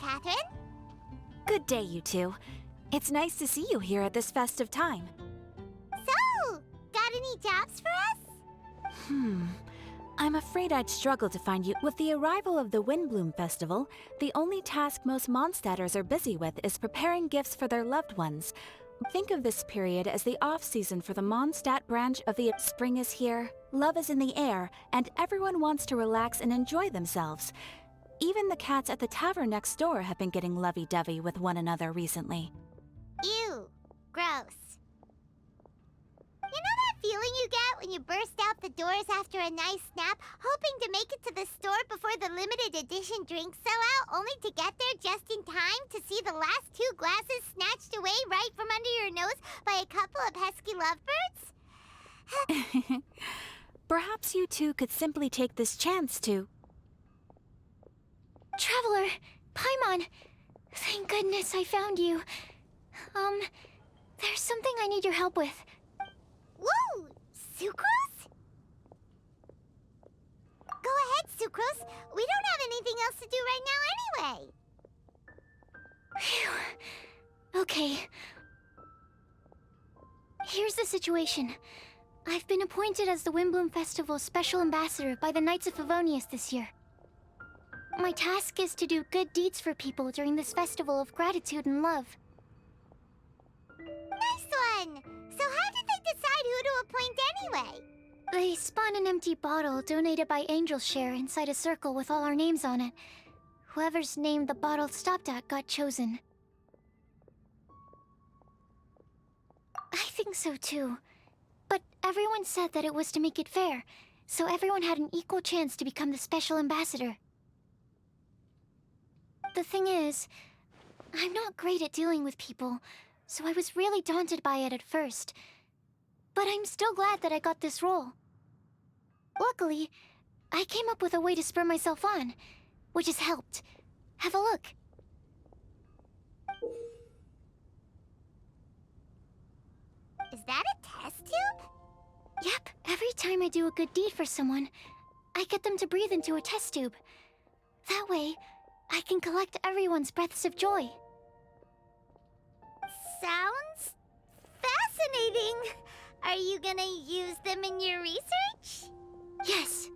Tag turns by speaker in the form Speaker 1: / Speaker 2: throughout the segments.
Speaker 1: Catherine.
Speaker 2: Good day, you two. It's nice to see you here at this festive time.
Speaker 1: So, got any jobs for us?
Speaker 2: I'm afraid I'd struggle to find you. With the arrival of the Windbloom Festival, the only task most Mondstadters are busy with is preparing gifts for their loved ones. Think of this period as the off-season for the Mondstadt branch of the spring is here, love is in the air, and everyone wants to relax and enjoy themselves. Even the cats at the tavern next door have been getting lovey-dovey with one another recently.
Speaker 1: Ew. Gross. You know that feeling you get when you burst out the doors after a nice nap, hoping to make it to the store before the limited edition drinks sell out, only to get there just in time to see the last 2 glasses snatched away right from under your nose by a couple of pesky lovebirds?
Speaker 2: Perhaps you two could simply take this chance to...
Speaker 3: Traveler! Paimon! Thank goodness I found you. There's something I need your help with.
Speaker 1: Woo! Sucrose? Go ahead, Sucrose. We don't have anything else to do right now anyway.
Speaker 3: Phew. Okay. Here's the situation. I've been appointed as the Windbloom Festival's special ambassador by the Knights of Favonius this year. My task is to do good deeds for people during this festival of gratitude and love.
Speaker 1: Nice one! So how did they decide who to appoint anyway?
Speaker 3: They spun an empty bottle donated by Angel's Share inside a circle with all our names on it. Whoever's name the bottle stopped at got chosen. I think so too. But everyone said that it was to make it fair, so everyone had an equal chance to become the special ambassador. The thing is, I'm not great at dealing with people, so I was really daunted by it at first. But I'm still glad that I got this role. Luckily, I came up with a way to spur myself on, which has helped. Have a look.
Speaker 1: Is that a test tube?
Speaker 3: Yep, every time I do a good deed for someone, I get them to breathe into a test tube. That way, I can collect everyone's breaths of joy.
Speaker 1: Sounds fascinating. Are you gonna use them in your research?
Speaker 3: Yes.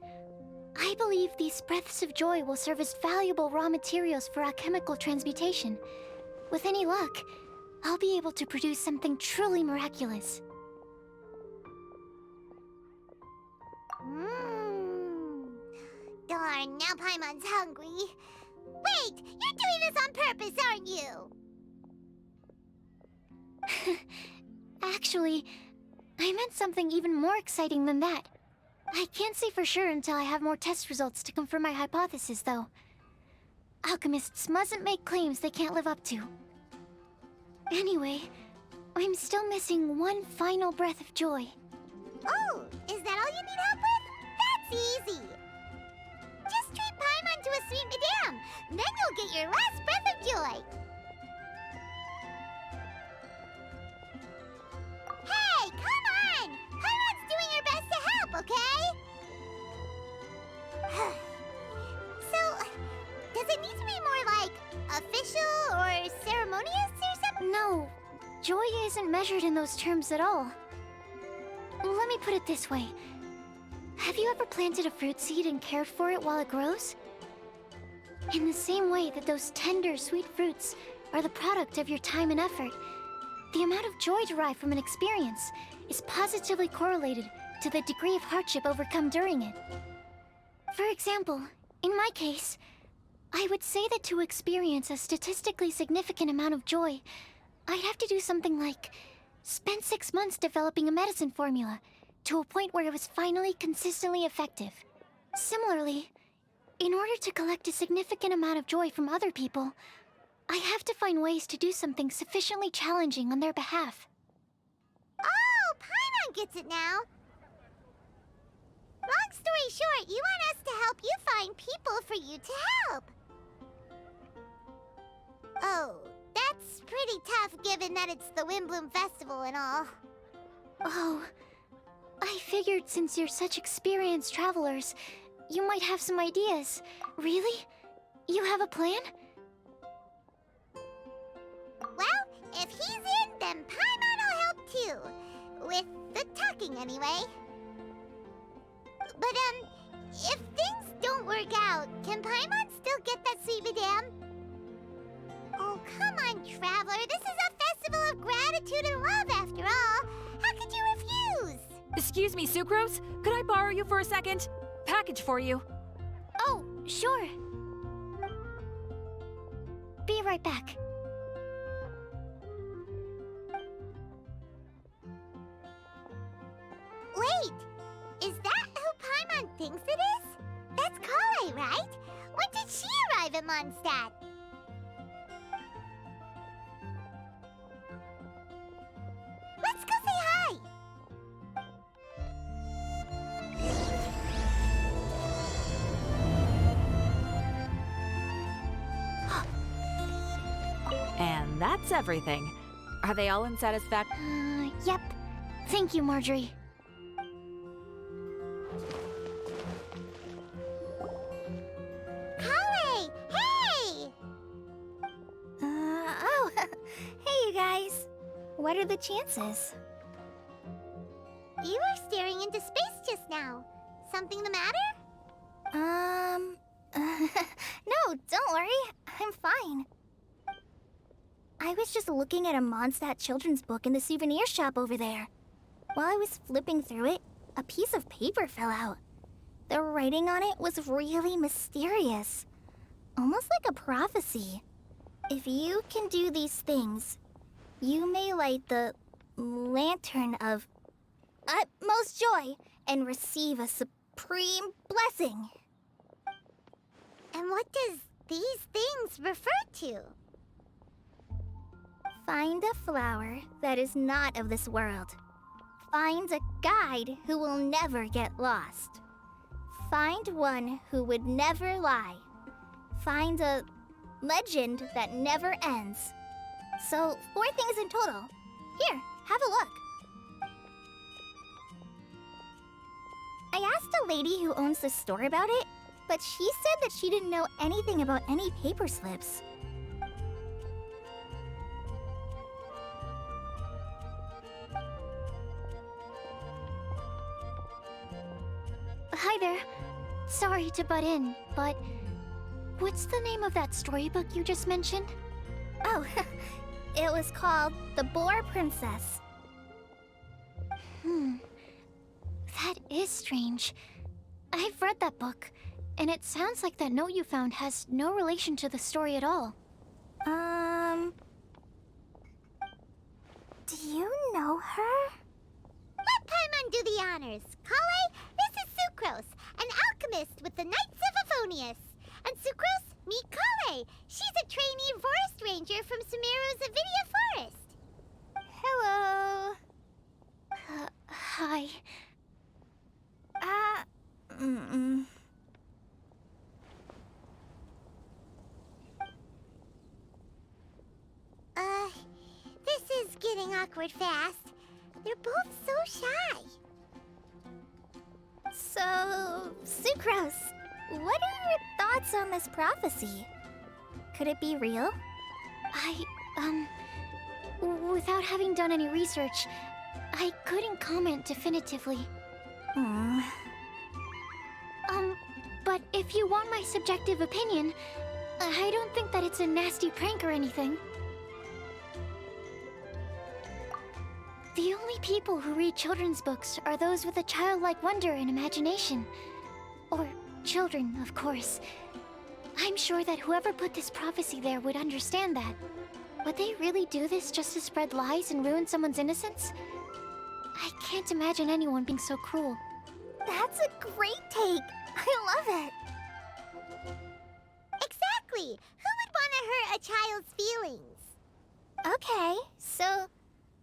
Speaker 3: I believe these breaths of joy will serve as valuable raw materials for alchemical transmutation. With any luck, I'll be able to produce something truly miraculous.
Speaker 1: Darn, now Paimon's hungry. Wait, you're doing this on purpose, aren't you?
Speaker 3: Actually, I meant something even more exciting than that. I can't say for sure until I have more test results to confirm my hypothesis, though. Alchemists mustn't make claims they can't live up to. Anyway, I'm still missing one final breath of joy.
Speaker 1: Oh, is that all you need help with? That's easy. Just treat Paimon to a sweet madame, then you'll get your last breath of joy. Hey, come on! Paimon's doing her best to help, okay? So, does it need to be more like official or ceremonious or something?
Speaker 3: No, joy isn't measured in those terms at all. Let me put it this way. Have you ever planted a fruit seed and cared for it while it grows? In the same way that those tender, sweet fruits are the product of your time and effort, the amount of joy derived from an experience is positively correlated to the degree of hardship overcome during it. For example, in my case, I would say that to experience a statistically significant amount of joy, I'd have to do something like spend 6 months developing a medicine formula to a point where it was finally consistently effective. Similarly, in order to collect a significant amount of joy from other people, I have to find ways to do something sufficiently challenging on their behalf.
Speaker 1: Oh, Paimon gets it now. Long story short, you want us to help you find people for you to help. Oh, that's pretty tough given that it's the Windbloom Festival and all.
Speaker 3: Oh, I figured since you're such experienced travelers, you might have some ideas. Really? You have a plan?
Speaker 1: trying anyway. But, if things don't work out, can Paimon still get that sweet madame? Oh, come on, Traveler. This is a festival of gratitude and love, after all. How could you refuse?
Speaker 2: Excuse me, Sucrose? Could I borrow you for a second? Package for you.
Speaker 3: Oh, sure. Be right back.
Speaker 1: Wait, is that who Paimon thinks it is? That's Kale, right? When did she arrive at Mondstadt? Let's go say hi!
Speaker 2: And that's everything. Are they all in satisfaction?
Speaker 3: Yep. Thank you, Marjorie.
Speaker 1: Kale! Hey!
Speaker 3: Oh, hey you guys. What are the chances?
Speaker 1: You were staring into space just now. Something the matter?
Speaker 3: No, don't worry. I'm fine. I was just looking at a Mondstadt children's book in the souvenir shop over there. While I was flipping through it, a piece of paper fell out. The writing on it was really mysterious. Almost like a prophecy. If you can do these things, you may light the lantern of utmost joy and receive a supreme blessing.
Speaker 1: And what does these things refer to?
Speaker 3: Find a flower that is not of this world. Find a guide who will never get lost. Find one who would never lie. Find a legend that never ends. So, 4 things in total. Here, have a look. I asked a lady who owns the store about it, but she said that she didn't know anything about any paper slips. Hi there. Sorry to butt in, but what's the name of that storybook you just mentioned? Oh, it was called The Boar Princess. That is strange. I've read that book, and it sounds like that note you found has no relation to the story at all. Do you know her?
Speaker 1: Let Paimon do the honors. Kale, this is Sucrose, an alchemist with the Knights of Favonius. And Sucrose, meet Kale. She's a trainee forest ranger from Sumeru's Avidia Forest.
Speaker 3: Hello. Hi.
Speaker 1: This is getting awkward fast. They're both so shy.
Speaker 3: So, Sucrose, what are your thoughts on this prophecy? Could it be real? Without having done any research, I couldn't comment definitively. But if you want my subjective opinion, I don't think that it's a nasty prank or anything. The only people who read children's books are those with a childlike wonder and imagination. Or children, of course. I'm sure that whoever put this prophecy there would understand that. Would they really do this just to spread lies and ruin someone's innocence? I can't imagine anyone being so cruel. That's a great take! I love it!
Speaker 1: Exactly! Who would want to hurt a child's feelings?
Speaker 3: Okay, so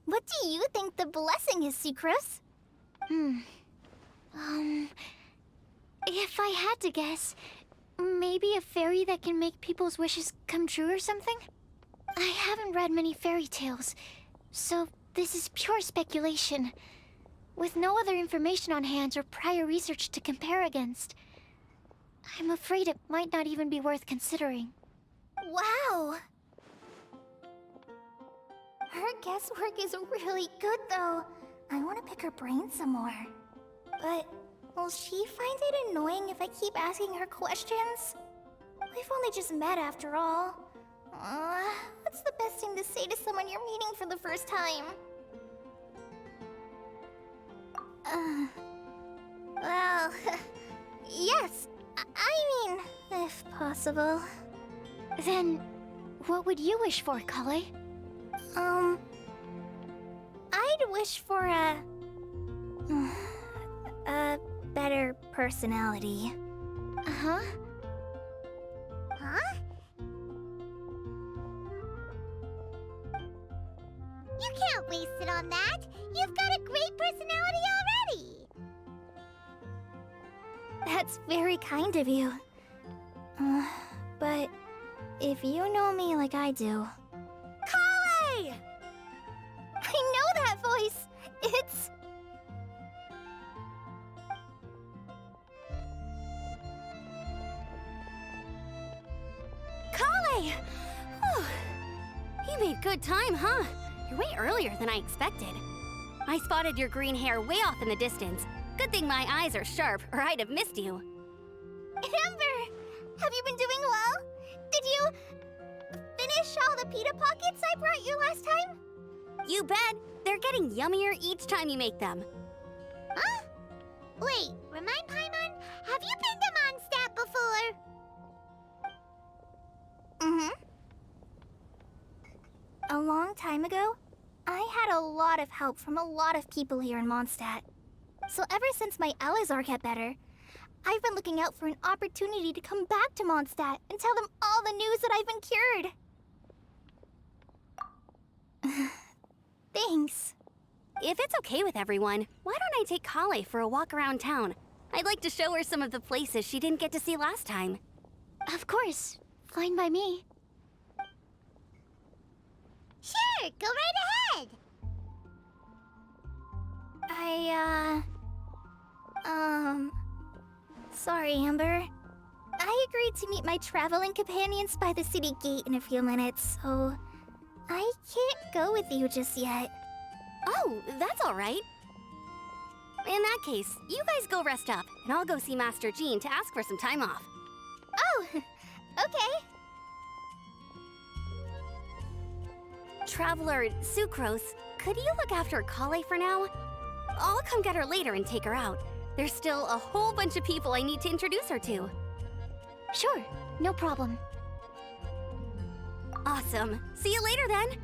Speaker 3: what do you think the blessing is, Sucrose? If I had to guess, maybe a fairy that can make people's wishes come true or something? I haven't read many fairy tales, so this is pure speculation. With no other information on hand or prior research to compare against, I'm afraid it might not even be worth considering. Wow! Her guesswork is really good, though. I want to pick her brain some more. But will she find it annoying if I keep asking her questions? We've only just met after all. What's the best thing to say to someone you're meeting for the first time? Well, yes. I mean, if possible. Then, what would you wish for, Kale? I'd wish for a better personality. Huh?
Speaker 1: Huh? You can't waste it on that. You've got a great personality already.
Speaker 3: That's very kind of you. But if you know me like I do... Kale! I know that voice! It's...
Speaker 4: Kale! Whew. You made good time, huh? You're way earlier than I expected. I spotted your green hair way off in the distance. Good thing my eyes are sharp, or I'd have missed you.
Speaker 3: Amber! Have you been doing well? Did you... finish all the pita pockets I brought you last time?
Speaker 4: You bet! They're getting yummier each time you make them.
Speaker 1: Huh? Wait, remind Paimon, have you been to Mondstadt before?
Speaker 3: A long time ago, I had a lot of help from a lot of people here in Mondstadt. So ever since my Alizar got better, I've been looking out for an opportunity to come back to Mondstadt and tell them all the news that I've been cured. Thanks.
Speaker 4: If it's okay with everyone, why don't I take Kale for a walk around town? I'd like to show her some of the places she didn't get to see last time.
Speaker 3: Of course. Fine by me.
Speaker 1: Sure, go right ahead.
Speaker 3: Sorry, Amber. I agreed to meet my traveling companions by the city gate in a few minutes, so I can't go with you just yet.
Speaker 4: Oh, that's all right. In that case, you guys go rest up, and I'll go see Master Jean to ask for some time off.
Speaker 3: Oh, okay.
Speaker 4: Traveler Sucrose, could you look after Kale for now? I'll come get her later and take her out. There's still a whole bunch of people I need to introduce her to.
Speaker 3: Sure, no problem.
Speaker 4: Awesome. See you later then.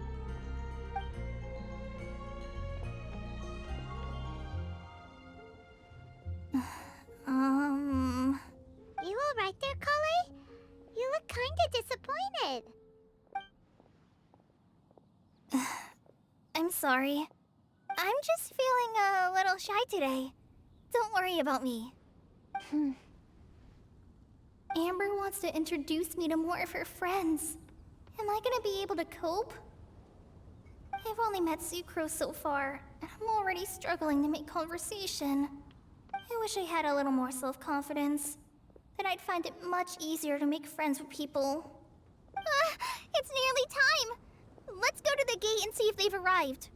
Speaker 1: You all right there, Kale? You look kinda disappointed.
Speaker 3: I'm sorry. I'm just feeling a little shy today. Don't worry about me. Amber wants to introduce me to more of her friends. Am I gonna be able to cope? I've only met Sucrose so far, and I'm already struggling to make conversation. I wish I had a little more self-confidence. Then I'd find it much easier to make friends with people. It's nearly time! Let's go to the gate and see if they've arrived.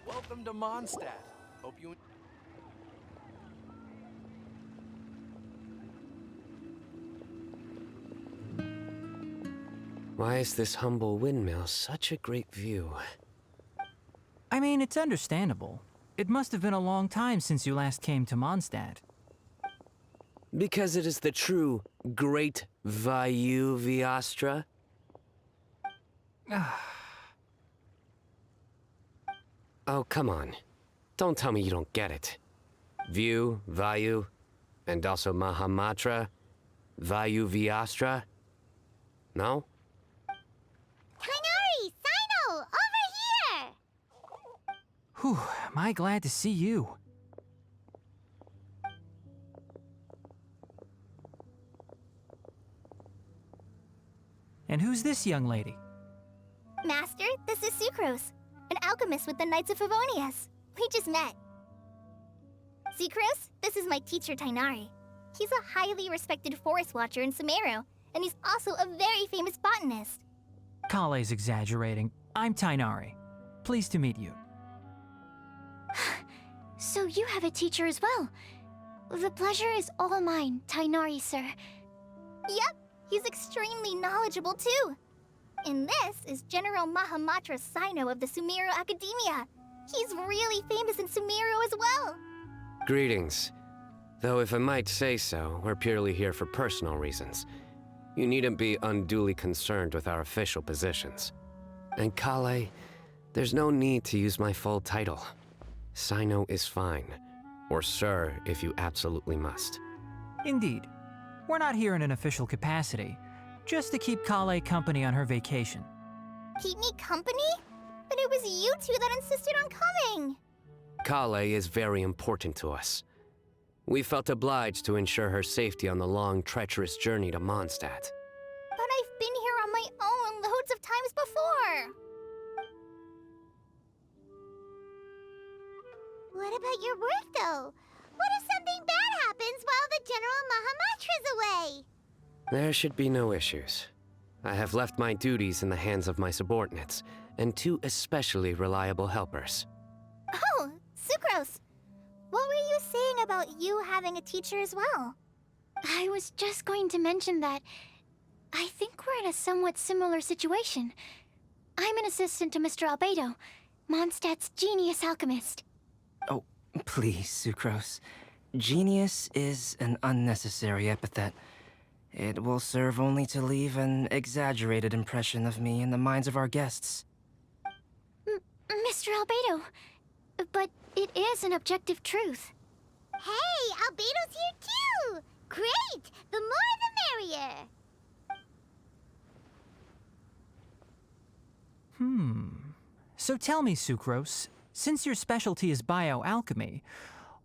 Speaker 5: Welcome to Mondstadt. Hope you...
Speaker 6: Why is this humble windmill such a great view?
Speaker 7: I mean, it's understandable. It must have been a long time since you last came to Mondstadt.
Speaker 6: Because it is the true Great Vayu Viastra? Oh, come on. Don't tell me you don't get it. View, Vayu, and also Mahamatra, Vayu Viastra? No?
Speaker 1: Kainari, Sino, over here!
Speaker 7: Whew, am I glad to see you. And who's this young lady?
Speaker 3: Master, this is Sucrose, an alchemist with the Knights of Favonius. We just met. Sucrose, this is my teacher Tainari. He's a highly respected forest watcher in Sumeru, and he's also a very famous botanist.
Speaker 7: Kale's exaggerating. I'm Tainari. Pleased to meet you.
Speaker 3: So you have a teacher as well. The pleasure is all mine, Tainari, sir. Yep, he's extremely knowledgeable too. And this is General Mahamatra Sino of the Sumeru Academia. He's really famous in Sumeru as well.
Speaker 6: Greetings. Though if I might say so, we're purely here for personal reasons. You needn't be unduly concerned with our official positions. And Kale, there's no need to use my full title. Sino is fine. Or sir, if you absolutely must.
Speaker 7: Indeed. We're not here in an official capacity, just to keep Kale company on her vacation.
Speaker 3: Keep me company? But it was you two that insisted on coming.
Speaker 6: Kale is very important to us. We felt obliged to ensure her safety on the long, treacherous journey to Mondstadt.
Speaker 3: But I've been here on my own loads of times before.
Speaker 1: What about your work, though? What if something bad happens while the General Mahamatra's away?
Speaker 6: There should be no issues. I have left my duties in the hands of my subordinates, and 2 especially reliable helpers.
Speaker 3: Oh, Sucrose. What were you saying about you having a teacher as well? I was just going to mention that I think we're in a somewhat similar situation. I'm an assistant to Mr. Albedo, Mondstadt's genius alchemist.
Speaker 8: Oh, please, Sucrose. Genius is an unnecessary epithet. It will serve only to leave an exaggerated impression of me in the minds of our guests.
Speaker 3: Mr. Albedo, but it is an objective truth.
Speaker 1: Hey, Albedo's here too! Great! The more the merrier!
Speaker 7: So tell me, Sucrose, since your specialty is bioalchemy,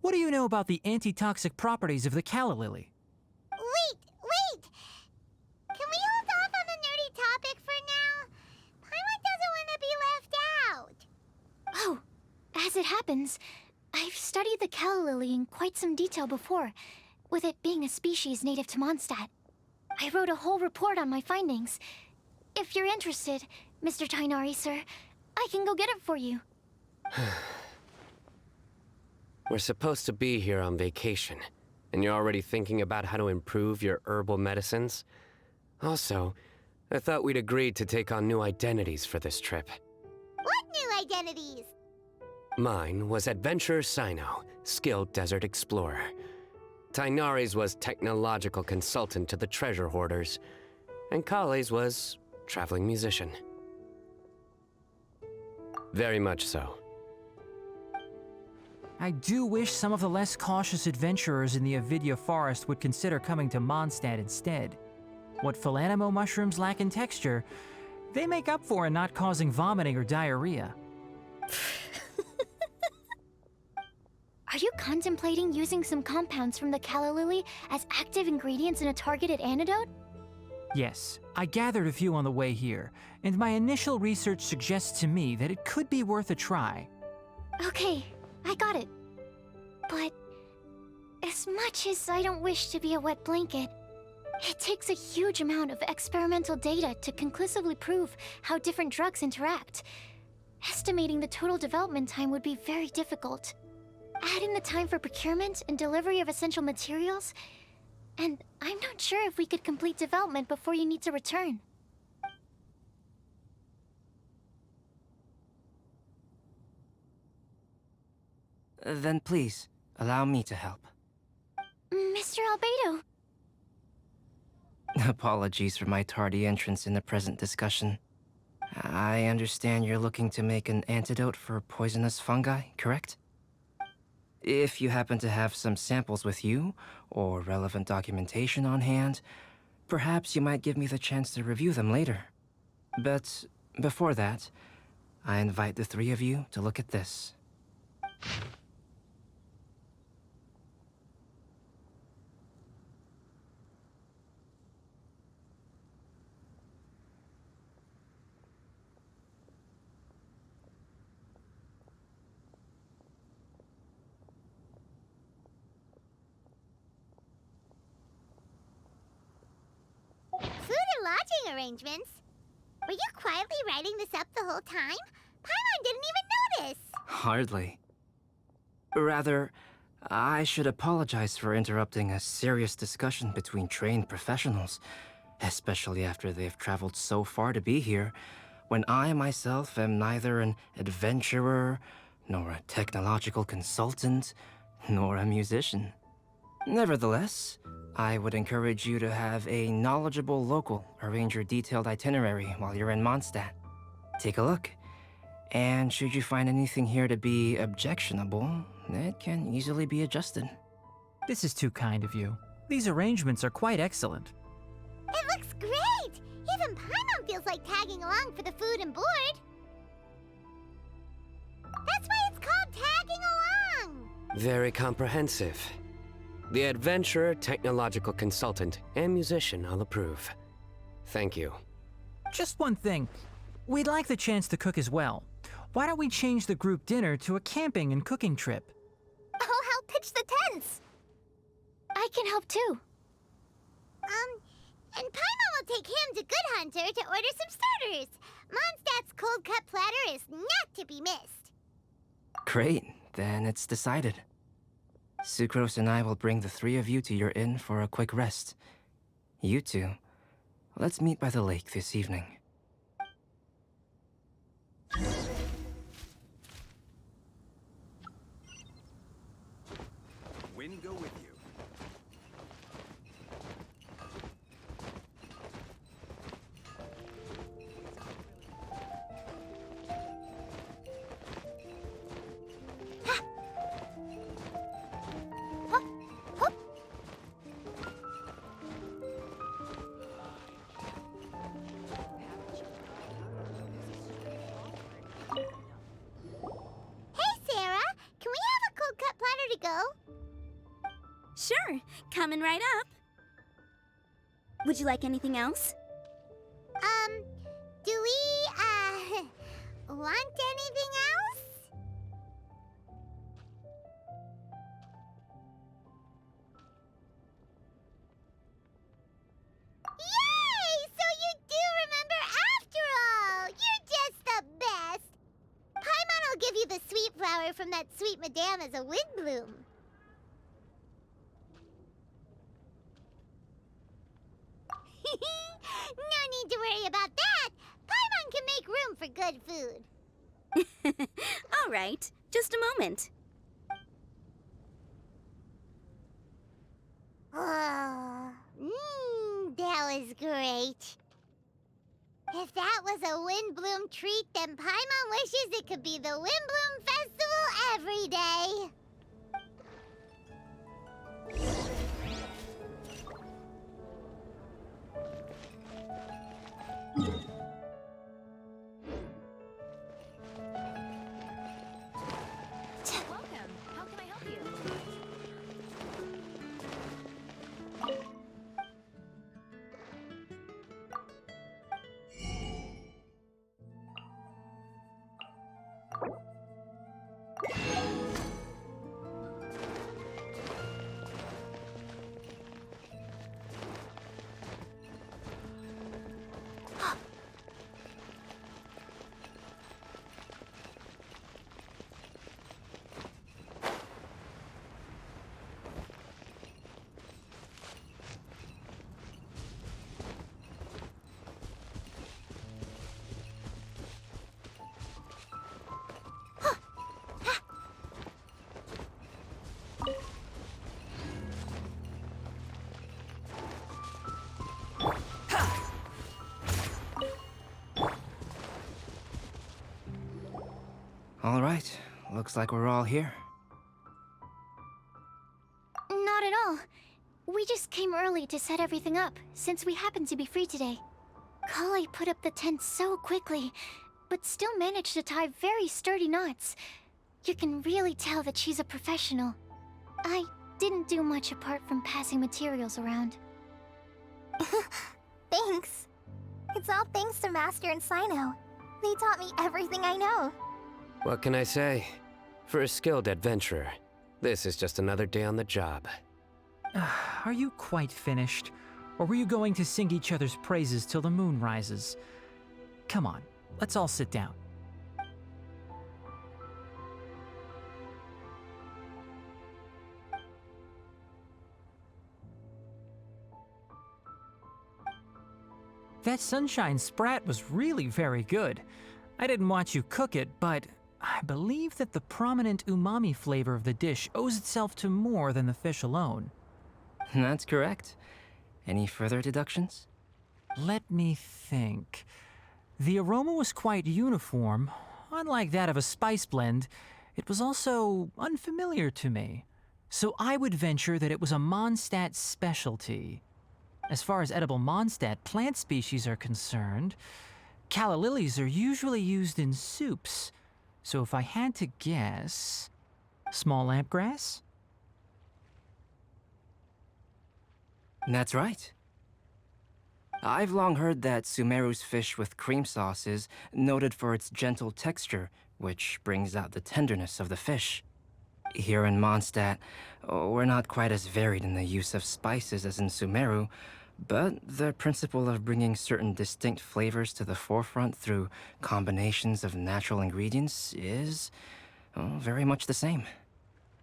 Speaker 7: what do you know about the antitoxic properties of the calla lily?
Speaker 1: Wait! Can we hold off on the nerdy topic for now? Paimon doesn't want to be left out.
Speaker 3: Oh, as it happens, I've studied the calla lily in quite some detail before, with it being a species native to Mondstadt. I wrote a whole report on my findings. If you're interested, Mr. Tainari, sir, I can go get it for you.
Speaker 6: We're supposed to be here on vacation, and you're already thinking about how to improve your herbal medicines? Also, I thought we'd agreed to take on new identities for this trip.
Speaker 1: What new identities?
Speaker 6: Mine was Adventurer Sino, skilled desert explorer. Tainari's was technological consultant to the treasure hoarders, and Kale's was traveling musician. Very much so.
Speaker 7: I do wish some of the less cautious adventurers in the Avidya forest would consider coming to Mondstadt instead. What Philanimo mushrooms lack in texture, they make up for in not causing vomiting or diarrhea.
Speaker 3: Are you contemplating using some compounds from the calla lily as active ingredients in a targeted antidote?
Speaker 7: Yes, I gathered a few on the way here, and my initial research suggests to me that it could be worth a try.
Speaker 3: Okay, I got it. But as much as I don't wish to be a wet blanket, it takes a huge amount of experimental data to conclusively prove how different drugs interact. Estimating the total development time would be very difficult. Add in the time for procurement and delivery of essential materials, and I'm not sure if we could complete development before you need to return.
Speaker 8: Then please, allow me to help.
Speaker 3: Mr. Albedo.
Speaker 8: Apologies for my tardy entrance in the present discussion. I understand you're looking to make an antidote for poisonous fungi, correct? If you happen to have some samples with you, or relevant documentation on hand, perhaps you might give me the chance to review them later. But before that, I invite the 3 of you to look at this.
Speaker 1: lodging arrangements. Were you quietly writing this up the whole time? Paimon didn't even notice.
Speaker 8: Hardly. Rather, I should apologize for interrupting a serious discussion between trained professionals, especially after they've traveled so far to be here, when I myself am neither an adventurer, nor a technological consultant, nor a musician. Nevertheless, I would encourage you to have a knowledgeable local arrange your detailed itinerary while you're in Mondstadt. Take a look, and should you find anything here to be objectionable, it can easily be adjusted.
Speaker 7: This is too kind of you. These arrangements are quite excellent.
Speaker 1: It looks great! Even Paimon feels like tagging along for the food and board. That's why it's called tagging along!
Speaker 6: Very comprehensive. The adventurer, technological consultant, and musician all approve. Thank you.
Speaker 7: Just one thing. We'd like the chance to cook as well. Why don't we change the group dinner to a camping and cooking trip?
Speaker 1: I'll help pitch the tents!
Speaker 3: I can help too.
Speaker 1: And Paimon will take him to Good Hunter to order some starters. Mondstadt's cold cut platter is not to be missed.
Speaker 8: Great, then it's decided. Sucrose and I will bring the three of you to your inn for a quick rest. You two, let's meet by the lake this evening.
Speaker 5: Wind go with you.
Speaker 1: Hey, Sarah! Can we have a cold cut platter to go?
Speaker 4: Sure, coming right up. Would you like anything else?
Speaker 1: Do we, want anything else? Yay! So you do remember after all! You're just the best! Paimon will give you the sweet flower from that sweet madame as a wind bloom. No need to worry about that! Paimon can make room for good food.
Speaker 4: All right, just a moment.
Speaker 1: Oh, that was great. If that was a Windbloom treat, then Paimon wishes it could be the Windbloom Festival every day.
Speaker 3: Welcome. How can I help you?
Speaker 8: All right, looks like we're all here.
Speaker 3: Not at all. We just came early to set everything up, since we happen to be free today. Kale put up the tent so quickly, but still managed to tie very sturdy knots. You can really tell that she's a professional. I didn't do much apart from passing materials around.
Speaker 1: Thanks. It's all thanks to Master and Sino. They taught me everything I know.
Speaker 6: What can I say? For a skilled adventurer, this is just another day on the job.
Speaker 7: Are you quite finished? Or were you going to sing each other's praises till the moon rises? Come on, let's all sit down. That sunshine sprat was really very good. I didn't watch you cook it, but I believe that the prominent umami flavor of the dish owes itself to more than the fish alone.
Speaker 8: That's correct. Any further deductions?
Speaker 7: Let me think. The aroma was quite uniform. Unlike that of a spice blend, it was also unfamiliar to me. So I would venture that it was a Mondstadt specialty. As far as edible Mondstadt plant species are concerned, calla lilies are usually used in soups. So if I had to guess, small lampgrass?
Speaker 8: That's right. I've long heard that Sumeru's fish with cream sauce is noted for its gentle texture, which brings out the tenderness of the fish. Here in Mondstadt, we're not quite as varied in the use of spices as in Sumeru, but the principle of bringing certain distinct flavors to the forefront through combinations of natural ingredients is very much the same.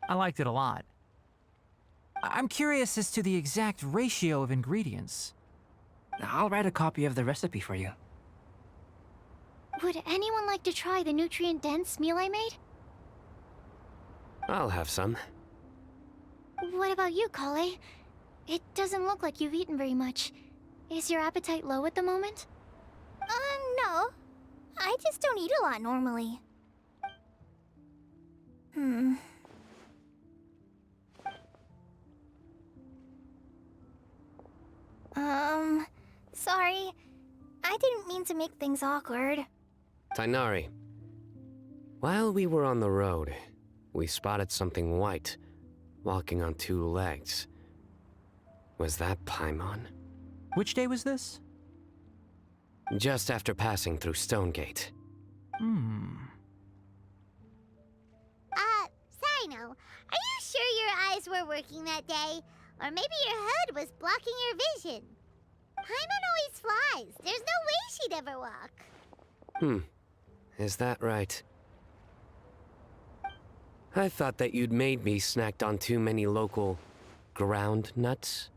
Speaker 7: I liked it a lot. I'm curious as to the exact ratio of ingredients.
Speaker 8: I'll write a copy of the recipe for you.
Speaker 3: Would anyone like to try the nutrient-dense meal I made?
Speaker 6: I'll have some.
Speaker 3: What about you, Kale? It doesn't look like you've eaten very much. Is your appetite low at the moment?
Speaker 1: No. I just don't eat a lot normally. Sorry. I didn't mean to make things awkward.
Speaker 6: Tainari, while we were on the road, we spotted something white, walking on two legs. Was that Paimon?
Speaker 7: Which day was this?
Speaker 6: Just after passing through Stonegate.
Speaker 1: Sino, are you sure your eyes were working that day? Or maybe your hood was blocking your vision? Paimon always flies. There's no way she'd ever walk.
Speaker 6: Is that right? I thought that you'd made me snacked on too many local ground nuts.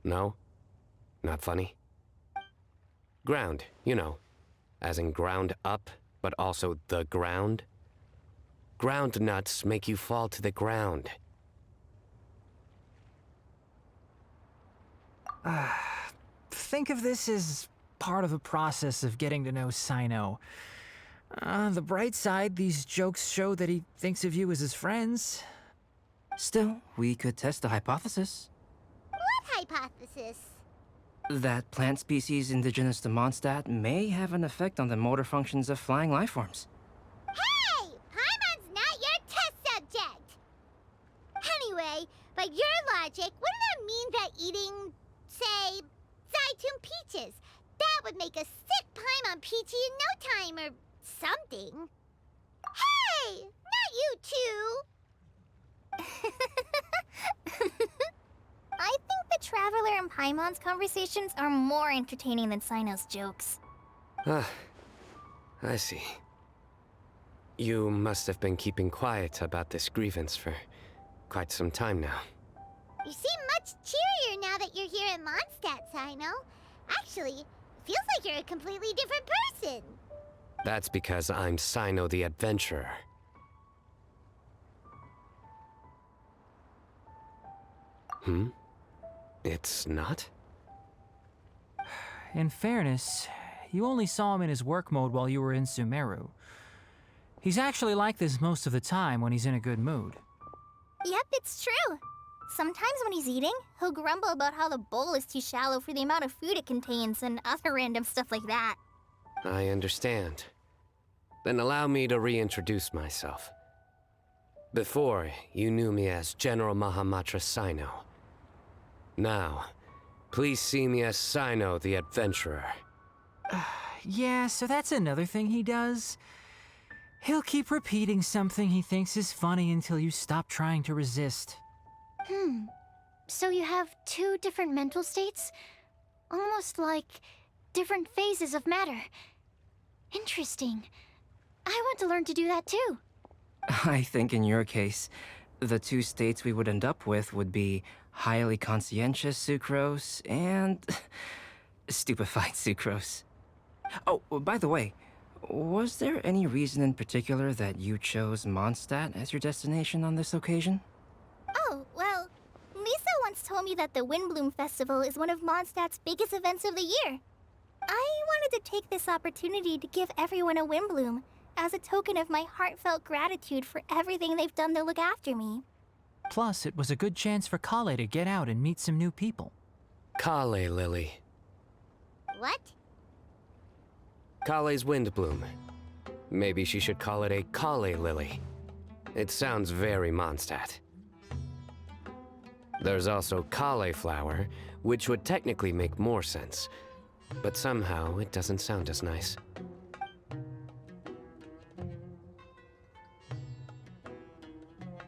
Speaker 6: No? Not funny? Ground, you know. As in ground up, but also the ground. Ground nuts make you fall to the ground.
Speaker 7: Think of this as part of the process of getting to know Sino. On the bright side, these jokes show that he thinks of you as his friends.
Speaker 8: Still, we could test a hypothesis.
Speaker 1: What hypothesis?
Speaker 8: That plant species indigenous to Mondstadt may have an effect on the motor functions of flying lifeforms.
Speaker 1: Hey! Paimon's not your test subject! Anyway, by your logic, wouldn't that mean that eating, say, Zaitun peaches, that would make a sick Paimon peachy in no time or something? Hey! Not you two! I think the Traveler and Paimon's conversations are more entertaining than Sino's jokes.
Speaker 6: I see. You must have been keeping quiet about this grievance for quite some time now.
Speaker 1: You seem much cheerier now that you're here in Mondstadt, Sino. Actually, it feels like you're a completely different person.
Speaker 6: That's because I'm Sino the Adventurer. It's not?
Speaker 7: In fairness, you only saw him in his work mode while you were in Sumeru. He's actually like this most of the time when he's in a good mood.
Speaker 1: Yep, it's true. Sometimes when he's eating, he'll grumble about how the bowl is too shallow for the amount of food it contains and other random stuff like that.
Speaker 6: I understand. Then allow me to reintroduce myself. Before, you knew me as General Mahamatra Sino. Now, please see me as Sino the Adventurer.
Speaker 7: Yeah, so that's another thing he does. He'll keep repeating something he thinks is funny until you stop trying to resist.
Speaker 3: So you have two different mental states? Almost like different phases of matter. Interesting. I want to learn to do that too.
Speaker 8: I think in your case, the two states we would end up with would be highly conscientious sucrose and stupefied sucrose. Oh, by the way, was there any reason in particular that you chose Mondstadt as your destination on this occasion?
Speaker 1: Oh, well, Lisa once told me that the Windbloom Festival is one of Mondstadt's biggest events of the year. I wanted to take this opportunity to give everyone a Windbloom as a token of my heartfelt gratitude for everything they've done to look after me.
Speaker 7: Plus, it was a good chance for Kale to get out and meet some new people.
Speaker 6: Kale Lily.
Speaker 1: What?
Speaker 6: Kale's Windbloom. Maybe she should call it a Kale Lily. It sounds very Mondstadt. There's also Cauliflower, which would technically make more sense, but somehow it doesn't sound as nice.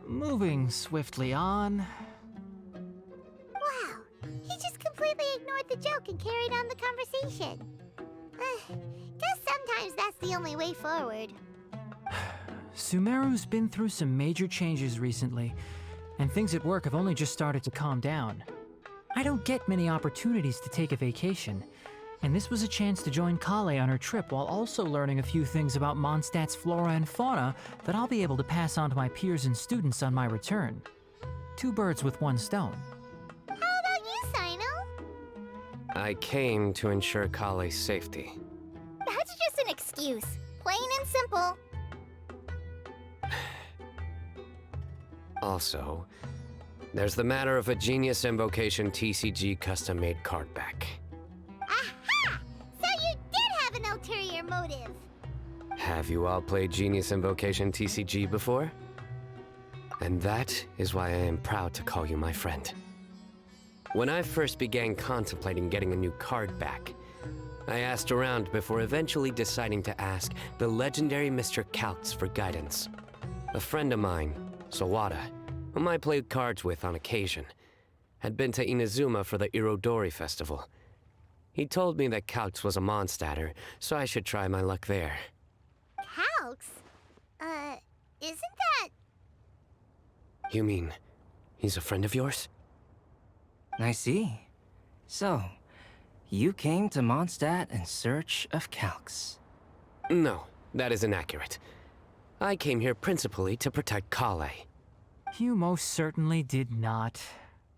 Speaker 7: Moving swiftly on.
Speaker 1: Wow, he just completely ignored the joke and carried on the conversation. Guess sometimes that's the only way forward.
Speaker 7: Sumeru's been through some major changes recently, and things at work have only just started to calm down. I don't get many opportunities to take a vacation, and this was a chance to join Kale on her trip while also learning a few things about Mondstadt's flora and fauna that I'll be able to pass on to my peers and students on my return. Two birds with one stone.
Speaker 1: How about you, Sino?
Speaker 6: I came to ensure Kale's safety.
Speaker 1: That's just an excuse. Plain and simple.
Speaker 6: Also, there's the matter of a Genius Invocation TCG custom-made card back.
Speaker 1: Aha! So you did have an ulterior motive.
Speaker 6: Have you all played Genius Invocation TCG before? And that is why I am proud to call you my friend. When I first began contemplating getting a new card back, I asked around before eventually deciding to ask the legendary Mr. Kaltz for guidance. A friend of mine, Sawada, whom I played cards with on occasion, had been to Inazuma for the Irodori festival. He told me that Kaltz was a Mondstadter, so I should try my luck there.
Speaker 1: Calx? Isn't that...
Speaker 6: You mean, he's a friend of yours?
Speaker 8: I see. So, you came to Mondstadt in search of Calx.
Speaker 6: No, that is inaccurate. I came here principally to protect Kale.
Speaker 7: You most certainly did not.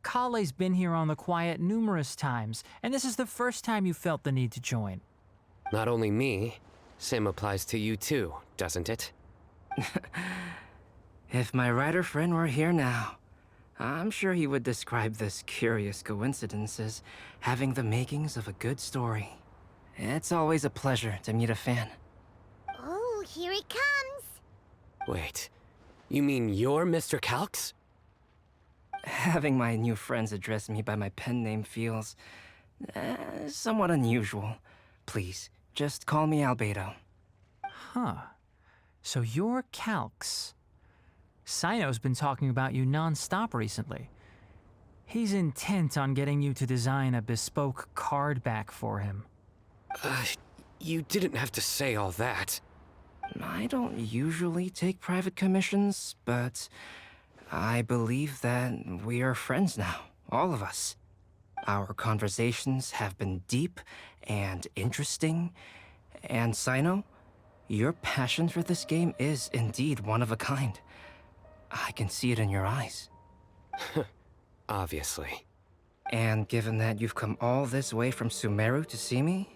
Speaker 7: Kale's been here on the quiet numerous times, and this is the first time you felt the need to join.
Speaker 6: Not only me, same applies to you too, doesn't it?
Speaker 8: If my writer friend were here now, I'm sure he would describe this curious coincidence as having the makings of a good story. It's always a pleasure to meet a fan.
Speaker 1: Oh, here he comes.
Speaker 6: Wait, you mean you're Mr. Kalx?
Speaker 8: Having my new friends address me by my pen name feels somewhat unusual. Please, just call me Albedo.
Speaker 7: Huh. So you're Calx. Sino's been talking about you non-stop recently. He's intent on getting you to design a bespoke card back for him.
Speaker 6: You didn't have to say all that.
Speaker 8: I don't usually take private commissions, but I believe that we are friends now, all of us. Our conversations have been deep and interesting, and Sino, your passion for this game is indeed one of a kind. I can see it in your eyes.
Speaker 6: Obviously.
Speaker 8: And given that you've come all this way from Sumeru to see me,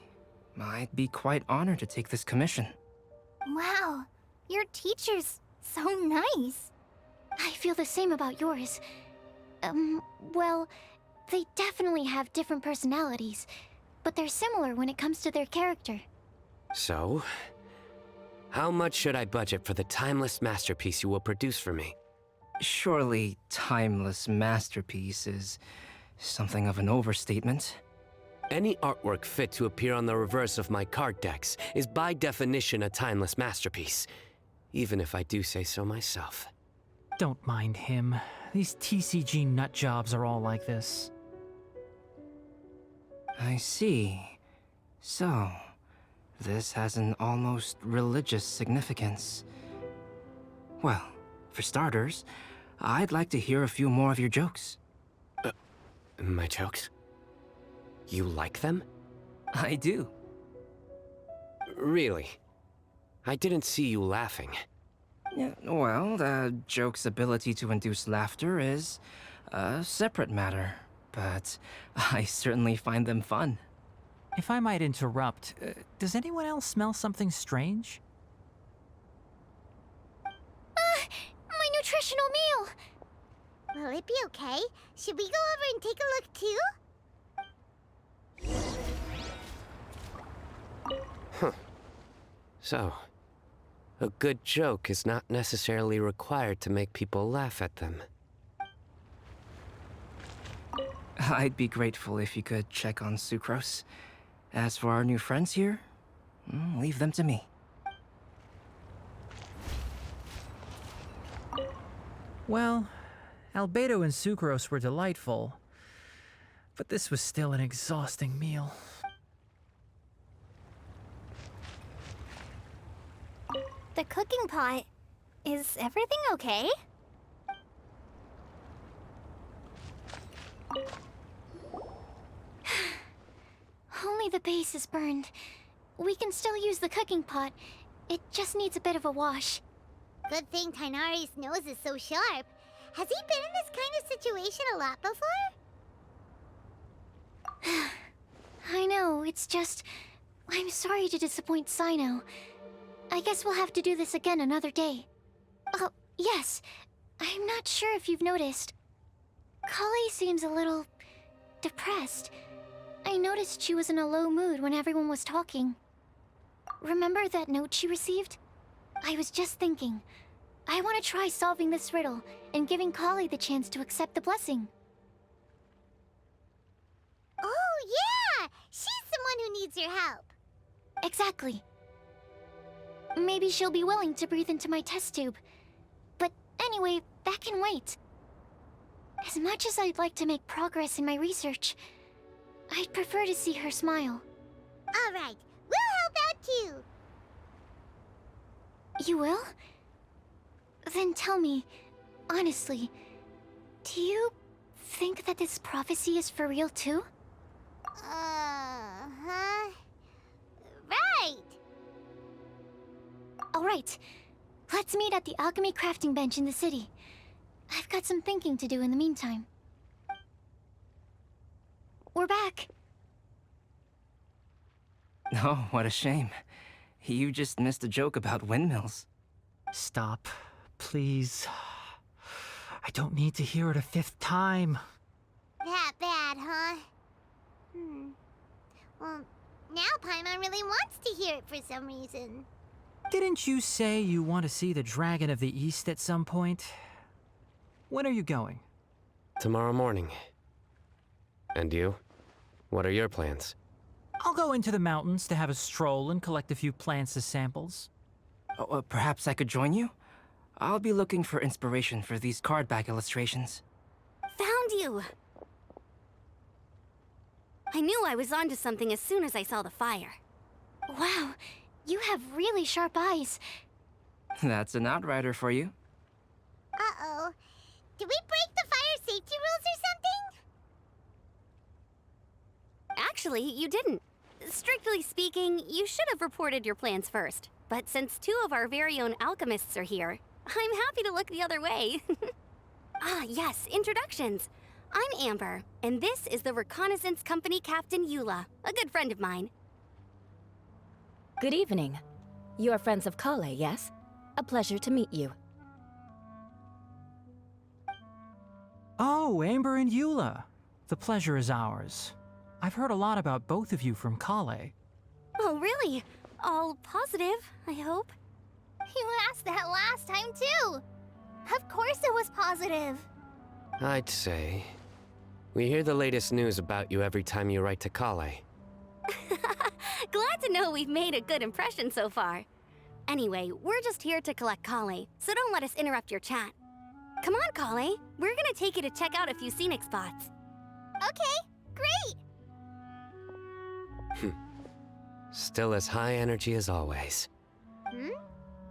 Speaker 8: I'd be quite honored to take this commission.
Speaker 1: Wow, your teacher's so nice.
Speaker 3: I feel the same about yours. Well, they definitely have different personalities, but they're similar when it comes to their character.
Speaker 6: So, how much should I budget for the timeless masterpiece you will produce for me?
Speaker 8: Surely, timeless masterpiece is something of an overstatement.
Speaker 6: Any artwork fit to appear on the reverse of my card decks is by definition a timeless masterpiece. even if I do say so myself.
Speaker 7: Don't mind him. These TCG nut jobs are all like this.
Speaker 8: I see. So, this has an almost religious significance. Well, for starters, I'd like to hear a few more of your jokes.
Speaker 6: My jokes? You like them?
Speaker 8: I do.
Speaker 6: Really? I didn't see you laughing.
Speaker 8: Yeah, well, the joke's ability to induce laughter is a separate matter, but I certainly find them fun.
Speaker 7: If I might interrupt, does anyone else smell something strange?
Speaker 3: My nutritional meal!
Speaker 1: Will it be okay? Should we go over and take a look too?
Speaker 6: So, a good joke is not necessarily required to make people laugh at them.
Speaker 8: I'd be grateful if you could check on Sucrose. As for our new friends here, leave them to me.
Speaker 7: Well, Albedo and Sucrose were delightful, but this was still an exhausting meal.
Speaker 4: The cooking pot. Is everything okay?
Speaker 3: Only the base is burned. We can still use the cooking pot. It just needs a bit of a wash.
Speaker 1: Good thing Tainari's nose is so sharp. Has he been in this kind of situation a lot before?
Speaker 3: I know, it's just... I'm sorry to disappoint Sino. I guess we'll have to do this again another day. Oh, yes. I'm not sure if you've noticed. Kali seems a little... depressed. I noticed she was in a low mood when everyone was talking. Remember that note she received? I was just thinking. I want to try solving this riddle and giving Kali the chance to accept the blessing.
Speaker 1: Oh, yeah! She's someone who needs your help.
Speaker 3: Exactly. Maybe she'll be willing to breathe into my test tube. But anyway, that can wait. As much as I'd like to make progress in my research, I'd prefer to see her smile.
Speaker 1: All right, we'll help out too.
Speaker 3: You will? Then tell me, honestly, do you think that this prophecy is for real too?
Speaker 1: Huh? Right!
Speaker 3: Alright, let's meet at the alchemy crafting bench in the city. I've got some thinking to do in the meantime. We're back.
Speaker 8: Oh, what a shame. You just missed a joke about windmills.
Speaker 7: Stop, please. I don't need to hear it a 5th time.
Speaker 1: That bad, huh? Well, now Paimon really wants to hear it for some reason.
Speaker 7: Didn't you say you want to see the Dragon of the East at some point? When are you going?
Speaker 6: Tomorrow morning. And you? What are your plans?
Speaker 7: I'll go into the mountains to have a stroll and collect a few plants as samples.
Speaker 8: Oh, perhaps I could join you? I'll be looking for inspiration for these card back illustrations.
Speaker 4: Found you! I knew I was onto something as soon as I saw the fire.
Speaker 3: Wow, you have really sharp eyes.
Speaker 8: That's an outrider for you.
Speaker 1: Uh-oh. Did we break the fire safety rules or something?
Speaker 4: Actually, you didn't. Strictly speaking, you should have reported your plans first. But since 2 of our very own alchemists are here, I'm happy to look the other way. Ah, yes, introductions. I'm Amber, and this is the Reconnaissance Company Captain Eula, a good friend of mine.
Speaker 2: Good evening. You are friends of Kale, yes? A pleasure to meet you.
Speaker 7: Oh, Amber and Eula. The pleasure is ours. I've heard a lot about both of you from Kale.
Speaker 4: Oh, really? All positive, I hope.
Speaker 1: You asked that last time, too. Of course it was positive.
Speaker 6: I'd say... we hear the latest news about you every time you write to Kale.
Speaker 4: Glad to know we've made a good impression so far. Anyway, we're just here to collect Kale, so don't let us interrupt your chat. Come on, Kale. We're gonna take you to check out a few scenic spots.
Speaker 1: Okay, great!
Speaker 6: Still as high energy as always.